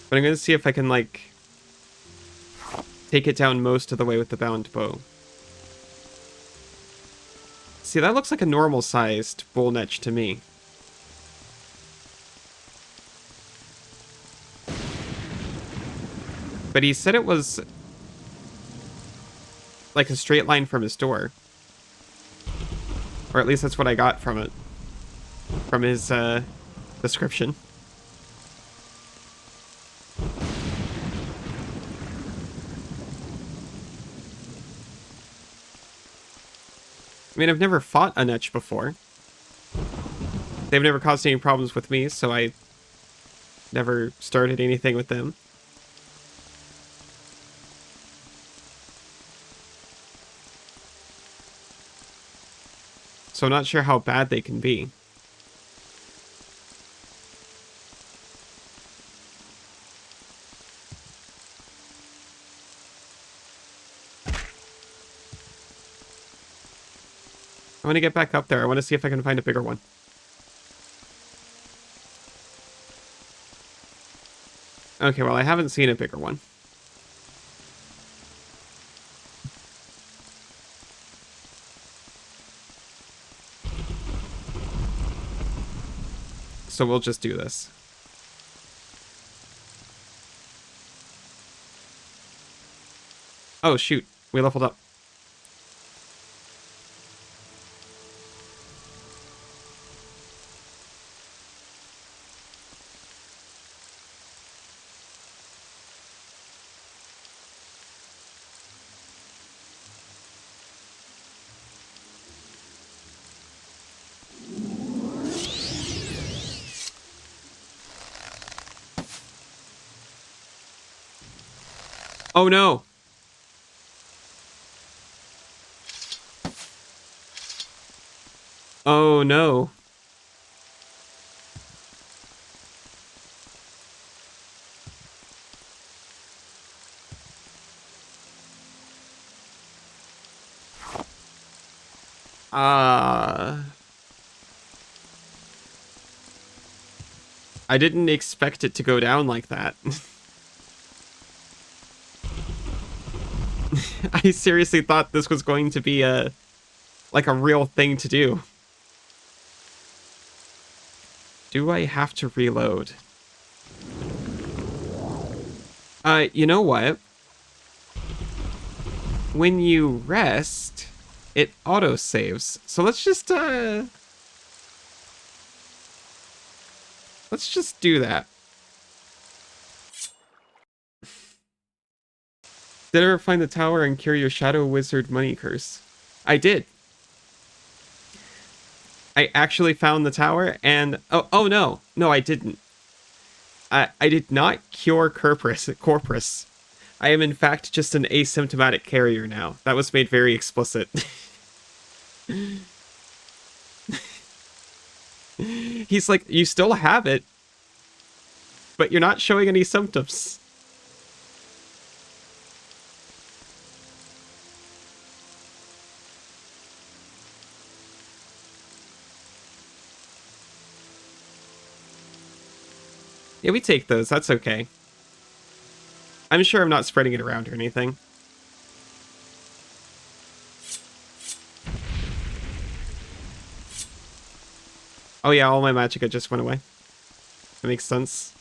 But I'm going to see if I can, like, take it down most of the way with the bound bow. See, that looks like a normal-sized bull Netch to me. But he said it was like a straight line from his door. Or at least that's what I got from it. From his description. I mean, I've never fought a Netch before. They've never caused any problems with me, so I never started anything with them. So I'm not sure how bad they can be. I want to get back up there. I want to see if I can find a bigger one. Okay, well, I haven't seen a bigger one. So we'll just do this. Oh, shoot. We leveled up. Oh no! Oh no. I didn't expect it to go down like that. I seriously thought this was going to be like a real thing to do. Do I have to reload? You know what? When you rest, it auto-saves. So let's just do that. Did I ever find the tower and cure your Shadow Wizard money curse? I did. I actually found the tower and... Oh no. No, I didn't. I did not cure Corpus. I am in fact just an asymptomatic carrier now. That was made very explicit. He's like, you still have it, but you're not showing any symptoms. Yeah, we take those. That's okay. I'm sure I'm not spreading it around or anything. Oh yeah, all my magicka just went away. That makes sense.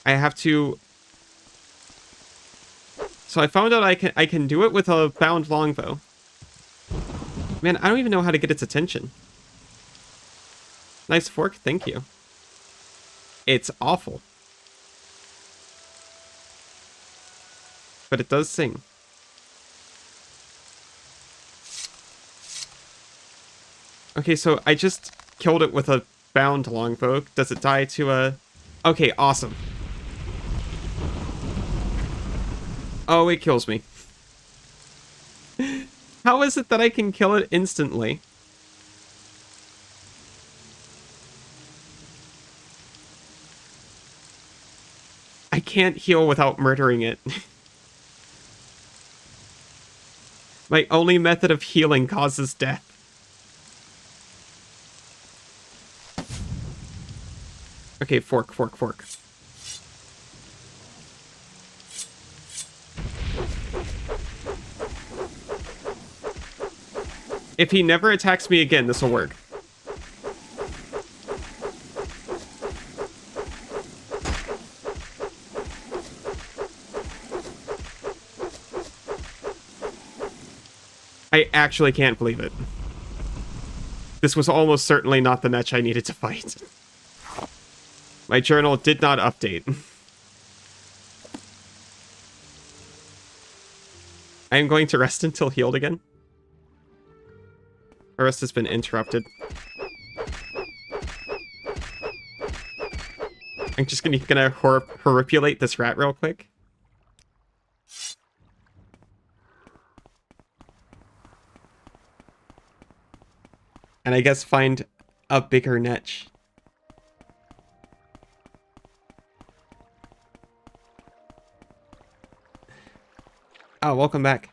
I have to... So I found out I can do it with a bound longbow. Man, I don't even know how to get its attention. Nice fork, thank you. It's awful. But it does sing. Okay, so I just killed it with a bound longbow. Does it die to a... Okay, awesome. Oh, it kills me. How is it that I can kill it instantly? I can't heal without murdering it. My only method of healing causes death. Okay, fork. If he never attacks me again, this will work. I actually can't believe it. This was almost certainly not the Netch I needed to fight. My journal did not update. I am going to rest until healed again. Our rest has been interrupted. I'm just gonna horripulate this rat real quick. And I guess find a bigger Netch. Oh, welcome back.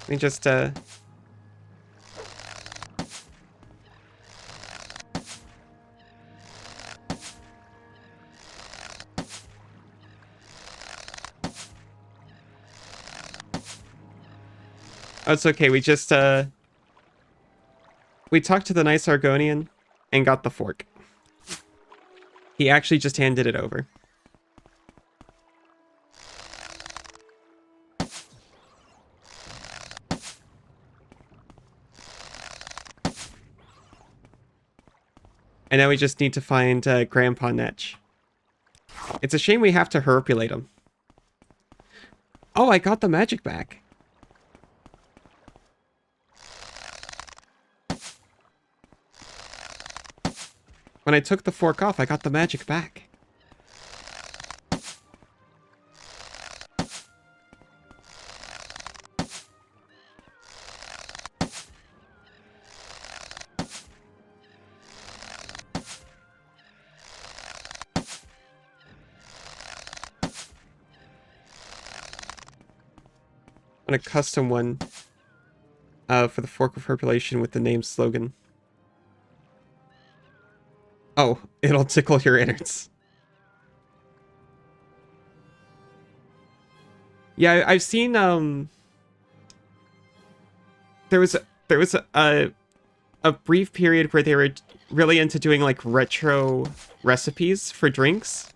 Let me just, Oh, it's okay. We just, we talked to the nice Argonian and got the fork. He actually just handed it over. And now we just need to find Grandpa Netch. It's a shame we have to herpulate him. Oh, I got the magic back. When I took the fork off, I got the magic back. A custom one for the fork of herpulation with the name slogan. Oh, it'll tickle your innards. Yeah, I've seen there was a brief period where they were really into doing like retro recipes for drinks.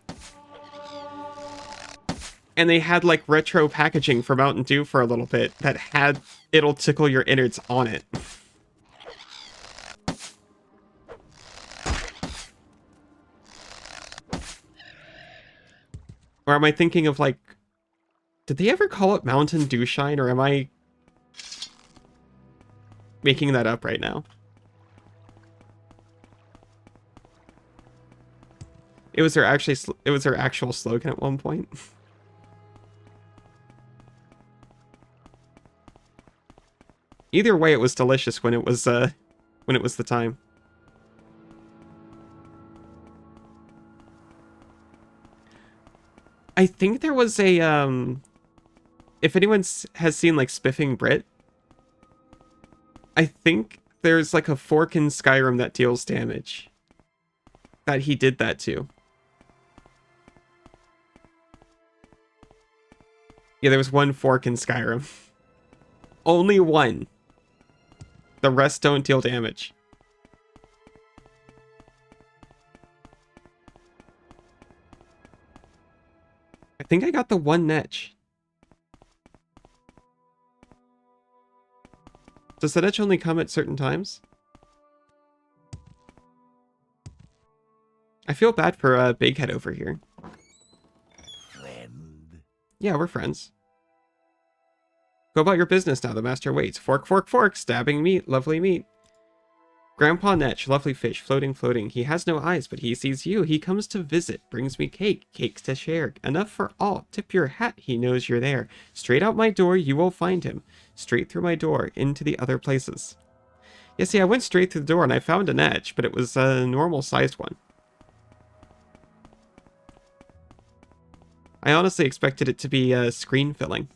And they had like retro packaging for Mountain Dew for a little bit that had it'll tickle your innards on it. Or am I thinking of like, did they ever call it Mountain Dew Shine, or am I making that up right now? It was their actual slogan at one point. Either way, it was delicious when it was the time. I think there was a if anyone has seen like Spiffing Brit, I think there's like a fork in Skyrim that deals damage. That he did that to. Yeah, there was one fork in Skyrim. Only one. The rest don't deal damage. I think I got the one Netch. Does the Netch only come at certain times? I feel bad for Big Head over here. Friend. Yeah, we're friends. Go about your business now, the master waits. Fork, fork, fork, stabbing meat, lovely meat. Grandpa Netch, lovely fish, floating, floating. He has no eyes, but he sees you. He comes to visit, brings me cake, cakes to share. Enough for all. Tip your hat, he knows you're there. Straight out my door, you will find him. Straight through my door, into the other places. Yeah, see, I went straight through the door and I found a Netch, but it was a normal-sized one. I honestly expected it to be screen filling.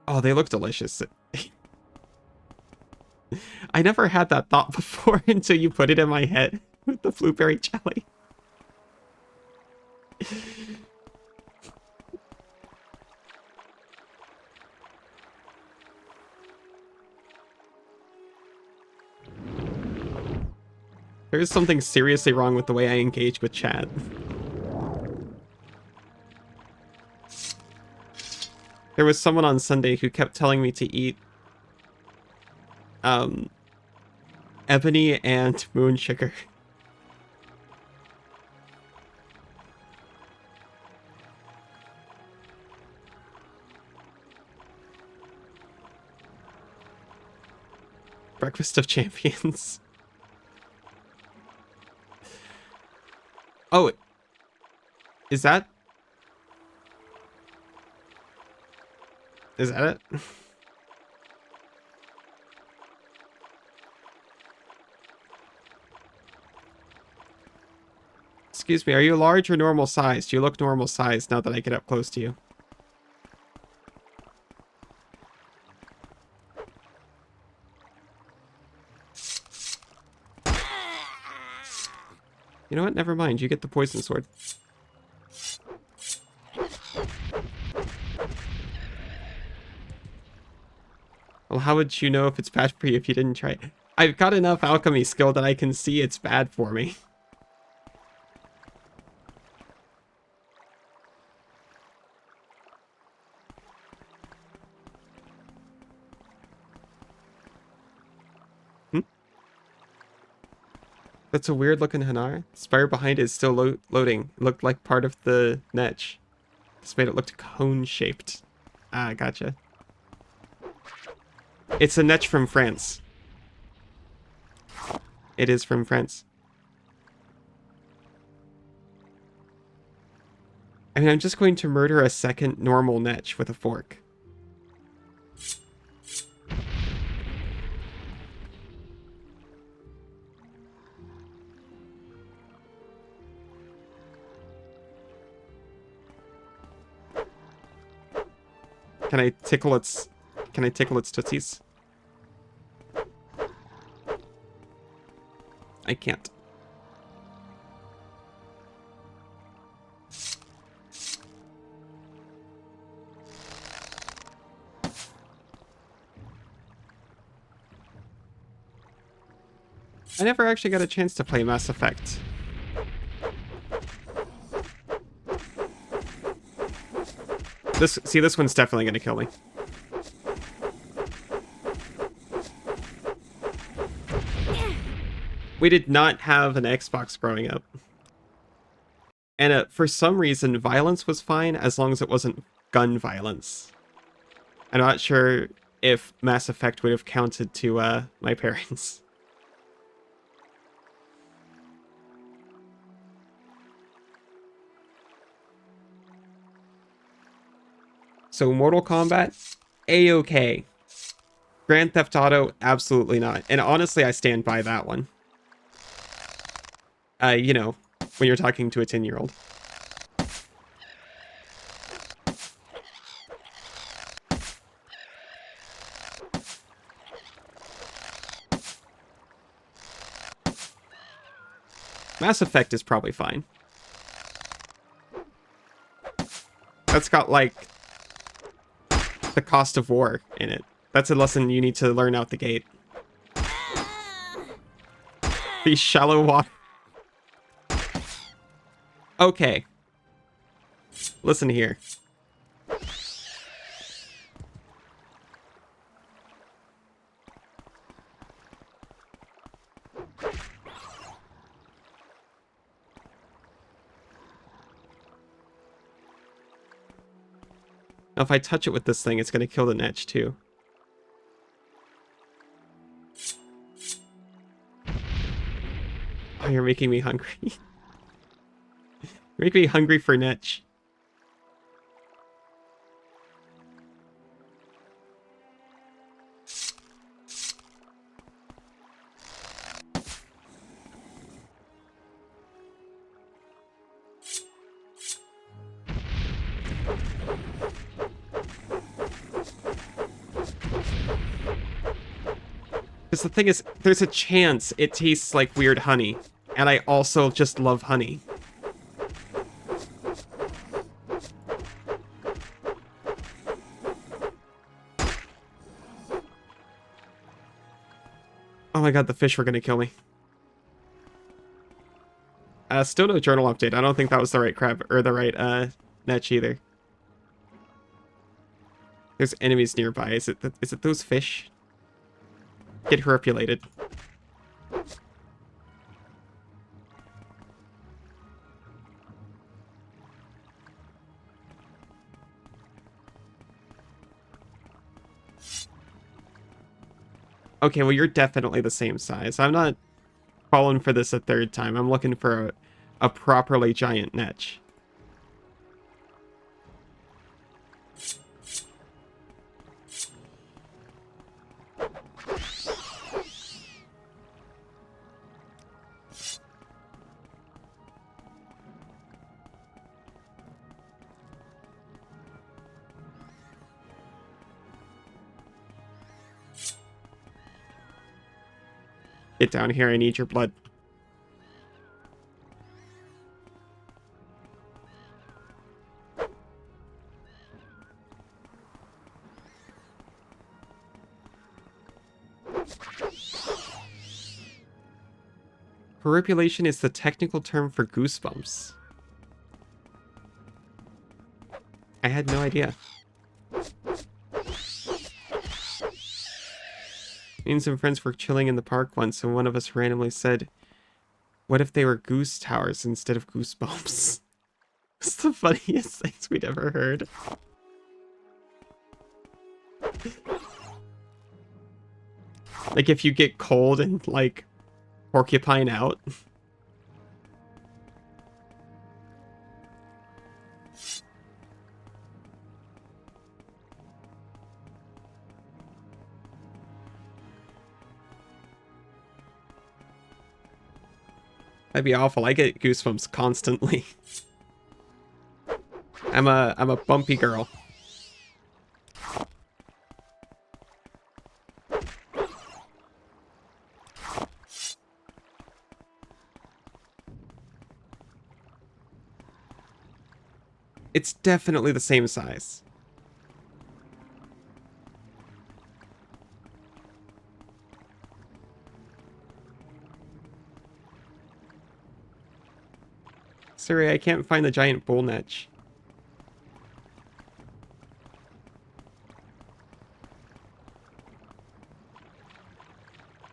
Oh, they look delicious. I never had that thought before until you put it in my head with the blueberry jelly. There is something seriously wrong with the way I engage with chat. There was someone on Sunday who kept telling me to eat ebony and moon sugar. Breakfast of Champions. Oh, is that it? Excuse me, are you large or normal sized? You look normal sized now that I get up close to you. You know what? Never mind. You get the poison sword. Well, how would you know if it's bad for you if you didn't try it? I've got enough alchemy skill that I can see it's bad for me. That's a weird looking Hanar. The spire behind it is still loading. It looked like part of the Netch. This made it look cone shaped. Ah, gotcha. It's a Netch from France. It is from France. I mean, I'm just going to murder a second normal Netch with a fork. Can I tickle its tootsies? I can't. I never actually got a chance to play Mass Effect. This one's definitely gonna kill me. We did not have an Xbox growing up. And for some reason, violence was fine as long as it wasn't gun violence. I'm not sure if Mass Effect would have counted to my parents. So Mortal Kombat, A-okay. Grand Theft Auto, absolutely not. And honestly, I stand by that one. You know, when you're talking to a 10-year-old. Mass Effect is probably fine. That's got, like, the cost of war in it. That's a lesson you need to learn out the gate. These shallow water. Okay. Listen here. Now, if I touch it with this thing, it's going to kill the Netch, too. Oh, you're making me hungry. You're making me hungry for Netch. Because the thing is, there's a chance it tastes like weird honey. And I also just love honey. Oh my god, the fish were gonna kill me. Still no journal update. I don't think that was the right crab, or the right, Netch either. There's enemies nearby. Is it those fish? Get herpulated. Okay, well, you're definitely the same size. I'm not falling for this a third time. I'm looking for a properly giant Netch. Get down here, I need your blood. Horripulation is the technical term for goosebumps. I had no idea. Me and some friends were chilling in the park once, and one of us randomly said, "What if they were goose towers instead of goosebumps?" It's the funniest things we'd ever heard. Like if you get cold and like porcupine out. That'd be awful. I get goosebumps constantly. I'm a bumpy girl. It's definitely the same size. Sorry, I can't find the giant bull Netch.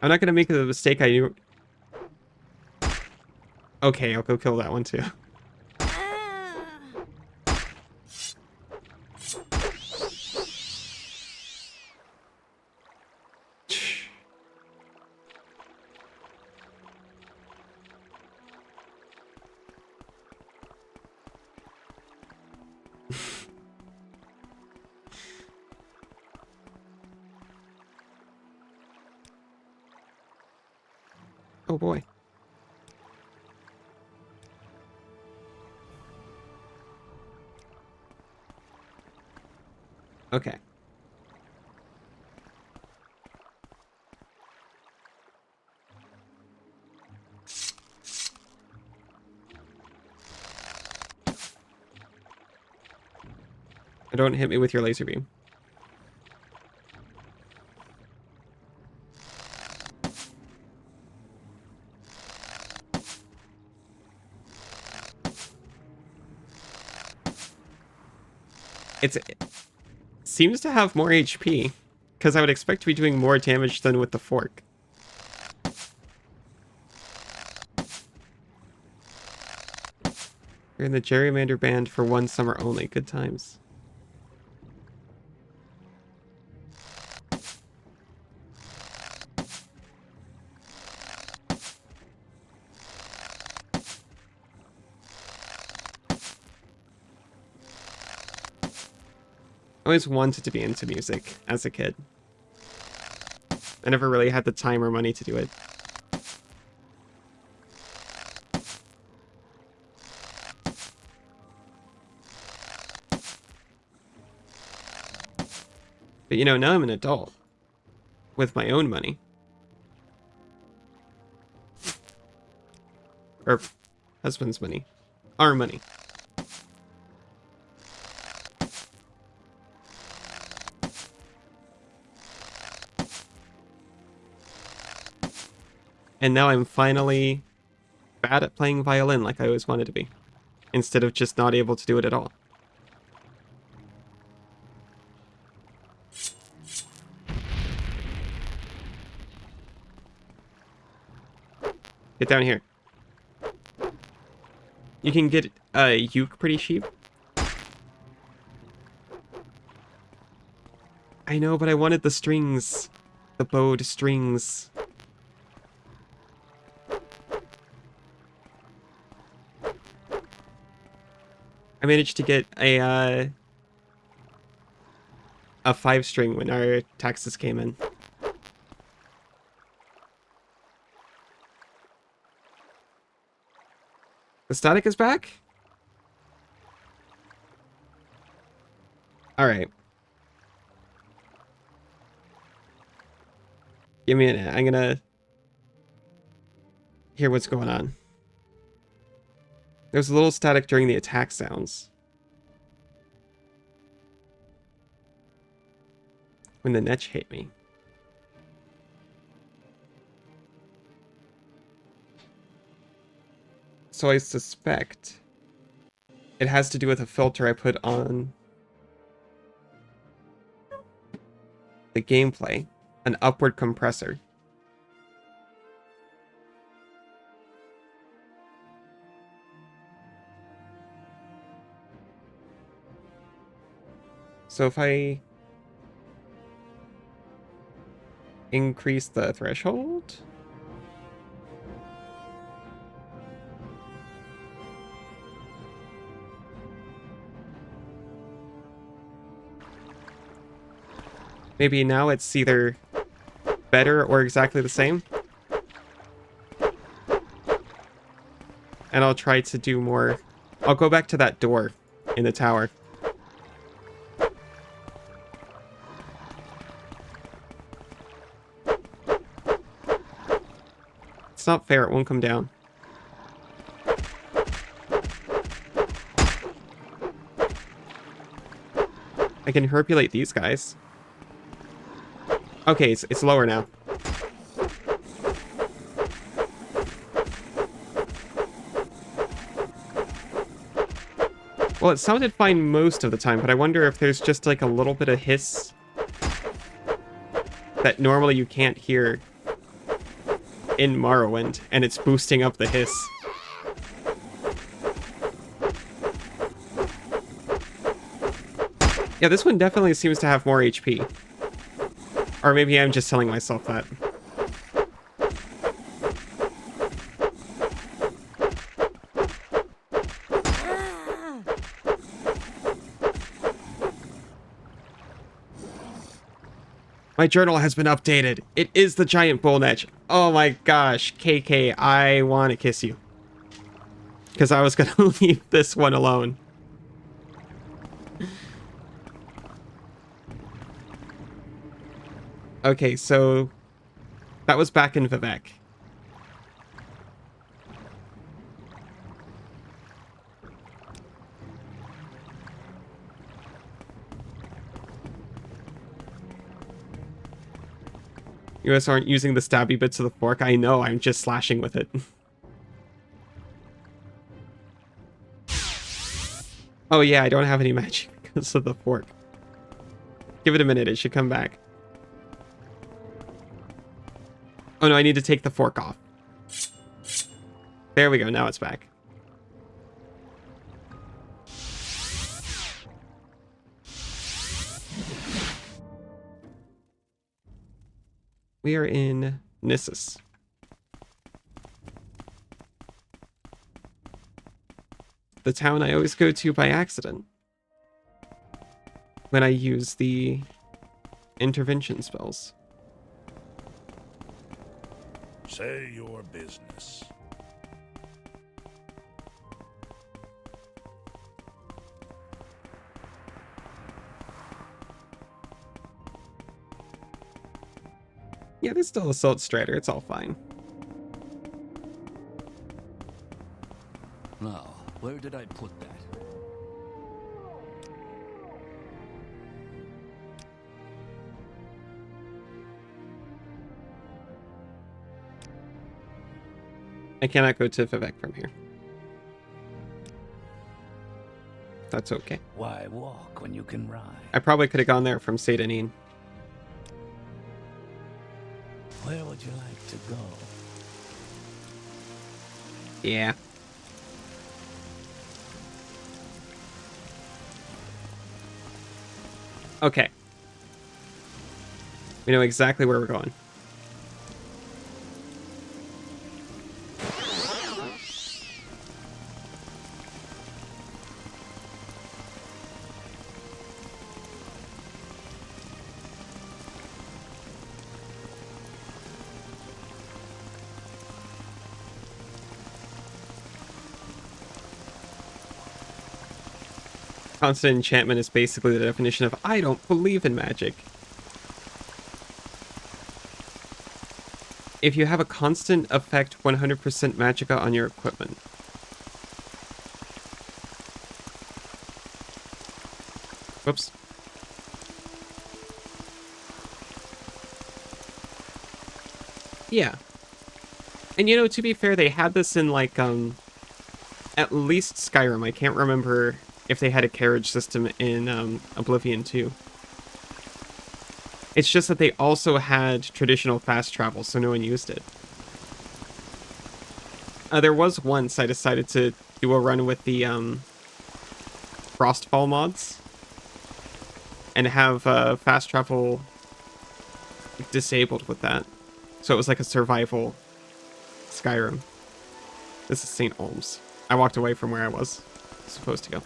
I'm not gonna make the mistake I knew. Okay, I'll go kill that one too. Oh boy. Okay. Don't hit me with your laser beam. It seems to have more HP, because I would expect to be doing more damage than with the fork. You're in the gerrymander band for one summer only. Good times. I always wanted to be into music as a kid. I never really had the time or money to do it. But you know, now I'm an adult. With my own money. Or husband's money. Our money. And now I'm finally bad at playing violin like I always wanted to be, instead of just not able to do it at all. Get down here. You can get a uke pretty cheap. I know, but I wanted the strings. The bowed strings. I managed to get a 5-string when our taxes came in. The static is back? Alright. Give me a minute. I'm gonna hear what's going on. There's a little static during the attack sounds. When the Netch hit me. So I suspect it has to do with a filter I put on the gameplay. An upward compressor. So if I increase the threshold? Maybe now it's either better or exactly the same. And I'll try to do more. I'll go back to that door in the tower. It's not fair, it won't come down. I can herpulate these guys. Okay, it's lower now. Well, it sounded fine most of the time, but I wonder if there's just like a little bit of hiss that normally you can't hear in Morrowind, and it's boosting up the hiss. Yeah, this one definitely seems to have more HP. Or maybe I'm just telling myself that. My journal has been updated. It is the giant bull Netch. Oh my gosh, KK, I want to kiss you. Because I was going to leave this one alone. Okay, so that was back in Vivek. You guys aren't using the stabby bits of the fork. I know, I'm just slashing with it. Oh yeah, I don't have any magic because of the fork. Give it a minute, it should come back. Oh no, I need to take the fork off. There we go, now it's back. We are in Nissus. The town I always go to by accident when I use the intervention spells. Say your business. Yeah, there's still Assault Strider. It's all fine. Now, where did I put that? I cannot go to Vivek from here. That's okay. Why walk when you can ride? I probably could have gone there from Seydanine. Where would you like to go? Yeah. Okay. We know exactly where we're going. Constant enchantment is basically the definition of I don't believe in magic. If you have a constant effect 100% magicka on your equipment. Whoops. Yeah. And you know, to be fair, they had this in like at least Skyrim. I can't remember if they had a carriage system in Oblivion too. It's just that they also had traditional fast travel, so no one used it. There was once I decided to do a run with the Frostfall mods and have fast travel disabled with that. So it was like a survival Skyrim. This is St. Olms. I walked away from where I was supposed to go.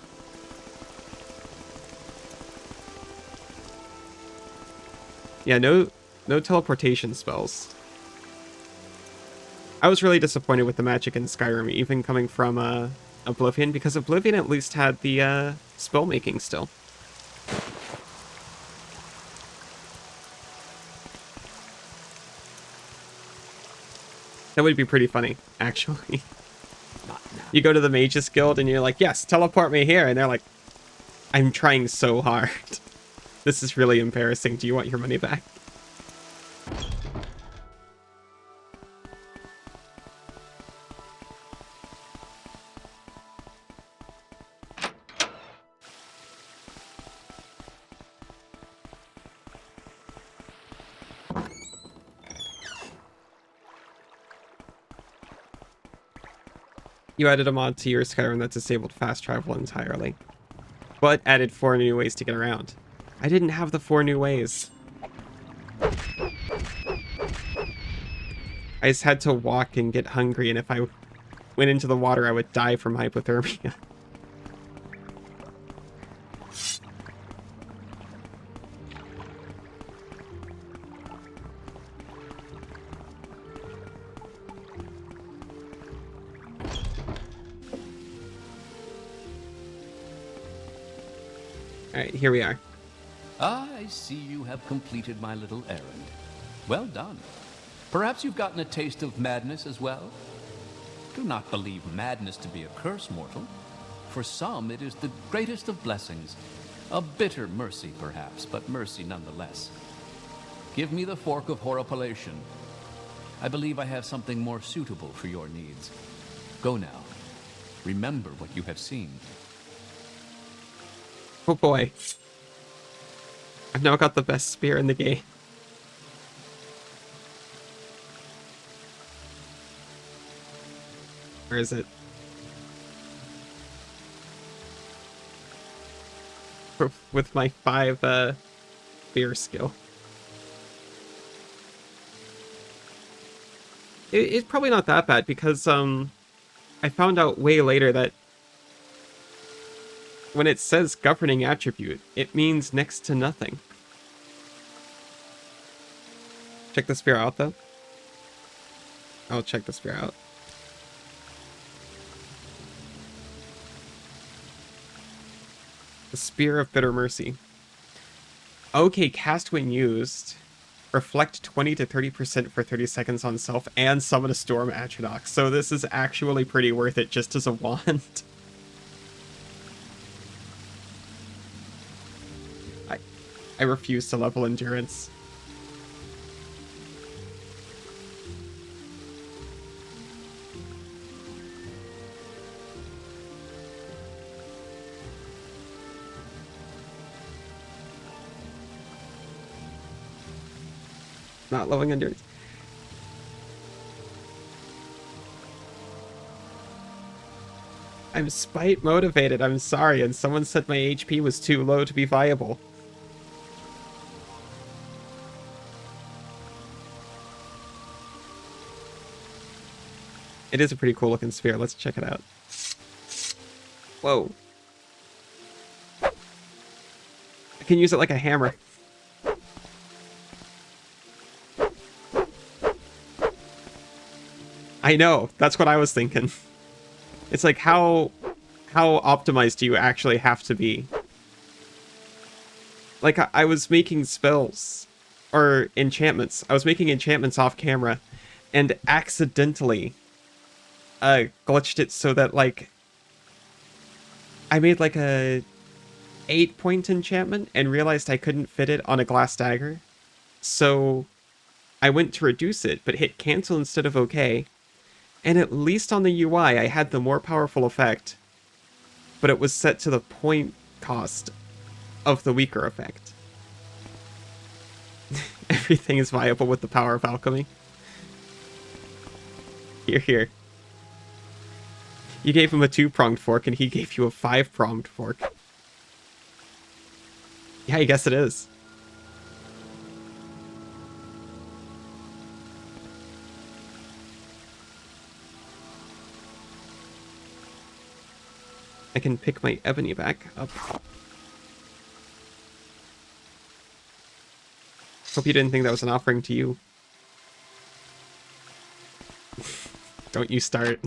Yeah, no teleportation spells. I was really disappointed with the magic in Skyrim, even coming from Oblivion, because Oblivion at least had the spell making still. That would be pretty funny, actually. You go to the Mages Guild and you're like, yes, teleport me here. And they're like, I'm trying so hard. This is really embarrassing. Do you want your money back? You added a mod to your Skyrim that disabled fast travel entirely, but added 4 new ways to get around. I didn't have the 4 new ways. I just had to walk and get hungry, and if I went into the water, I would die from hypothermia. Alright, here we are. I see you have completed my little errand. Well done. Perhaps you've gotten a taste of madness as well? Do not believe madness to be a curse, mortal. For some, it is the greatest of blessings. A bitter mercy, perhaps, but mercy nonetheless. Give me the fork of horripilation. I believe I have something more suitable for your needs. Go now. Remember what you have seen. Oh boy. I've now got the best spear in the game. Where is it? With my 5 spear skill. It's probably not that bad because I found out way later that when it says governing attribute, it means next to nothing. Check the spear out, though. I'll check the spear out. The Spear of Bitter Mercy. Okay, cast when used. Reflect 20 to 30% for 30 seconds on self and summon a Storm Atronach. So this is actually pretty worth it just as a wand. I refuse to level endurance. Not low endurance. I'm spite motivated, I'm sorry, and someone said my HP was too low to be viable. It is a pretty cool looking sphere, let's check it out. Whoa. I can use it like a hammer. I know, that's what I was thinking. It's like, how optimized do you actually have to be? Like, I was making spells, or enchantments. I was making enchantments off camera, and accidentally glitched it so that, like, I made like a 8-point enchantment and realized I couldn't fit it on a glass dagger. So I went to reduce it, but hit cancel instead of OK. And at least on the UI, I had the more powerful effect, but it was set to the point cost of the weaker effect. Everything is viable with the power of alchemy. Here. You gave him a 2-pronged fork, and he gave you a 5-pronged fork. Yeah, I guess it is. I can pick my ebony back up. Hope you didn't think that was an offering to you. Don't you start.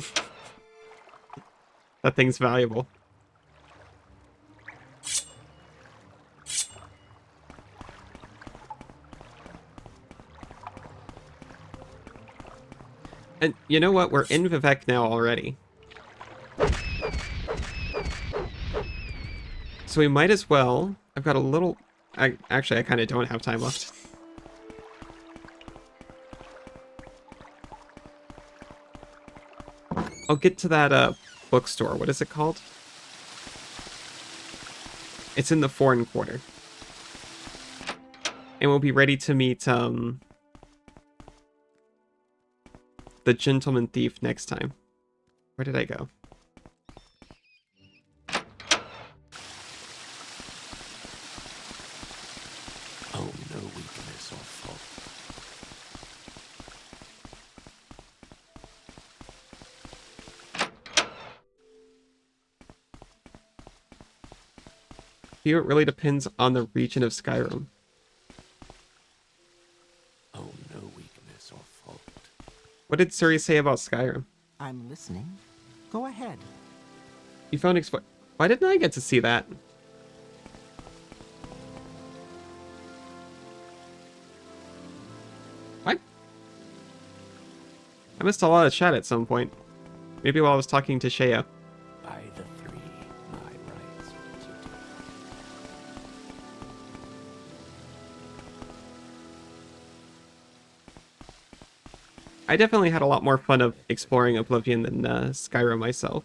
That thing's valuable. And you know what? We're in Vivec now already. So we might as well... I've got a little... Actually, I kind of don't have time left. I'll get to that bookstore. What is it called? It's in the foreign quarter. And we'll be ready to meet the gentleman thief next time. Where did I go? Oh, no weakness or fault. Here it really depends on the region of Skyrim. Oh, no weakness or fault. What did Suri say about Skyrim? I'm listening. Go ahead. You found Why didn't I get to see that? What? I missed a lot of chat at some point. Maybe while I was talking to Shea. By the three, my rights to do. I definitely had a lot more fun of exploring Oblivion than Skyrim myself.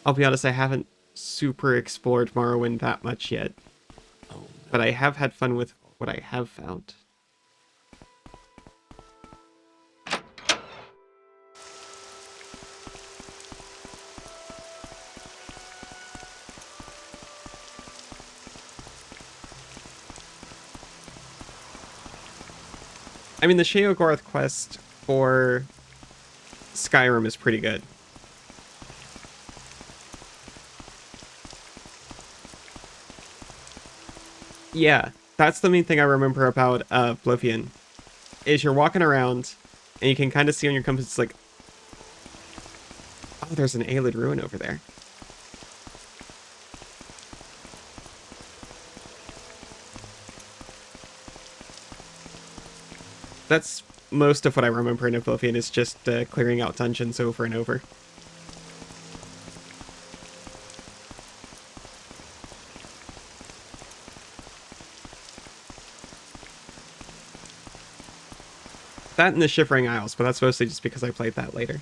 I'll be honest, I haven't super explored Morrowind that much yet. Oh, no. But I have had fun with what I have found. I mean, the Sheogorath quest for Skyrim is pretty good. Yeah, that's the main thing I remember about Oblivion, is you're walking around, and you can kind of see on your compass, it's like, oh, there's an Aelid ruin over there. That's most of what I remember in Oblivion, is just clearing out dungeons over and over. That and the Shivering Isles, but that's mostly just because I played that later.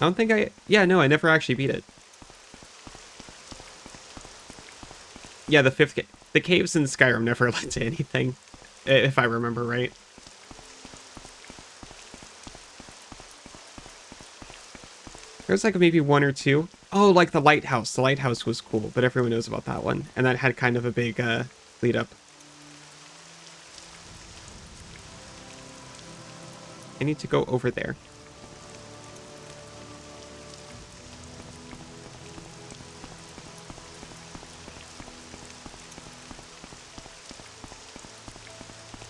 I don't think I... Yeah, no, I never actually beat it. Yeah, the caves in Skyrim never led to anything, if I remember right. There's like maybe one or two. Oh, like the lighthouse. The lighthouse was cool, but everyone knows about that one. And that had kind of a big lead up. I need to go over there.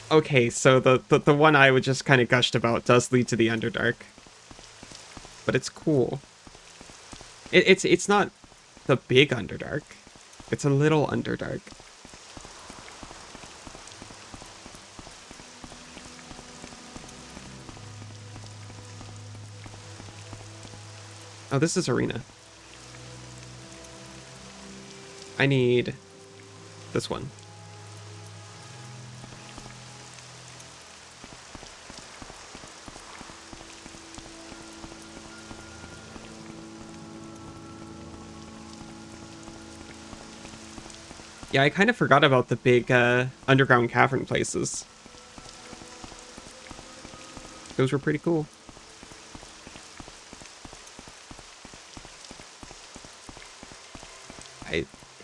Okay, so the one I would just kind of gushed about does lead to the Underdark. But it's cool. It's not the big Underdark. It's a little Underdark. Oh, this is Arena. I need this one. Yeah, I kind of forgot about the big underground cavern places. Those were pretty cool.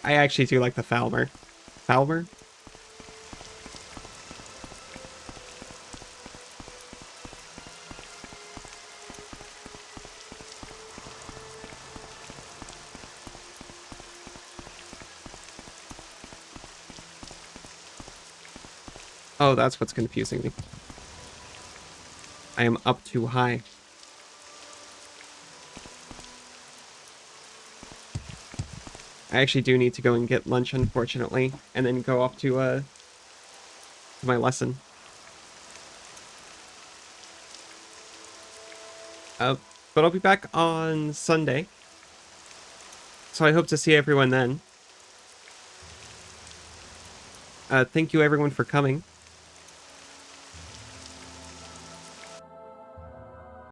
I actually do like the Falmer. Falmer? Oh, that's what's confusing me. I am up too high. I actually do need to go and get lunch, unfortunately, and then go off to my lesson. But I'll be back on Sunday. So I hope to see everyone then. Thank you everyone for coming.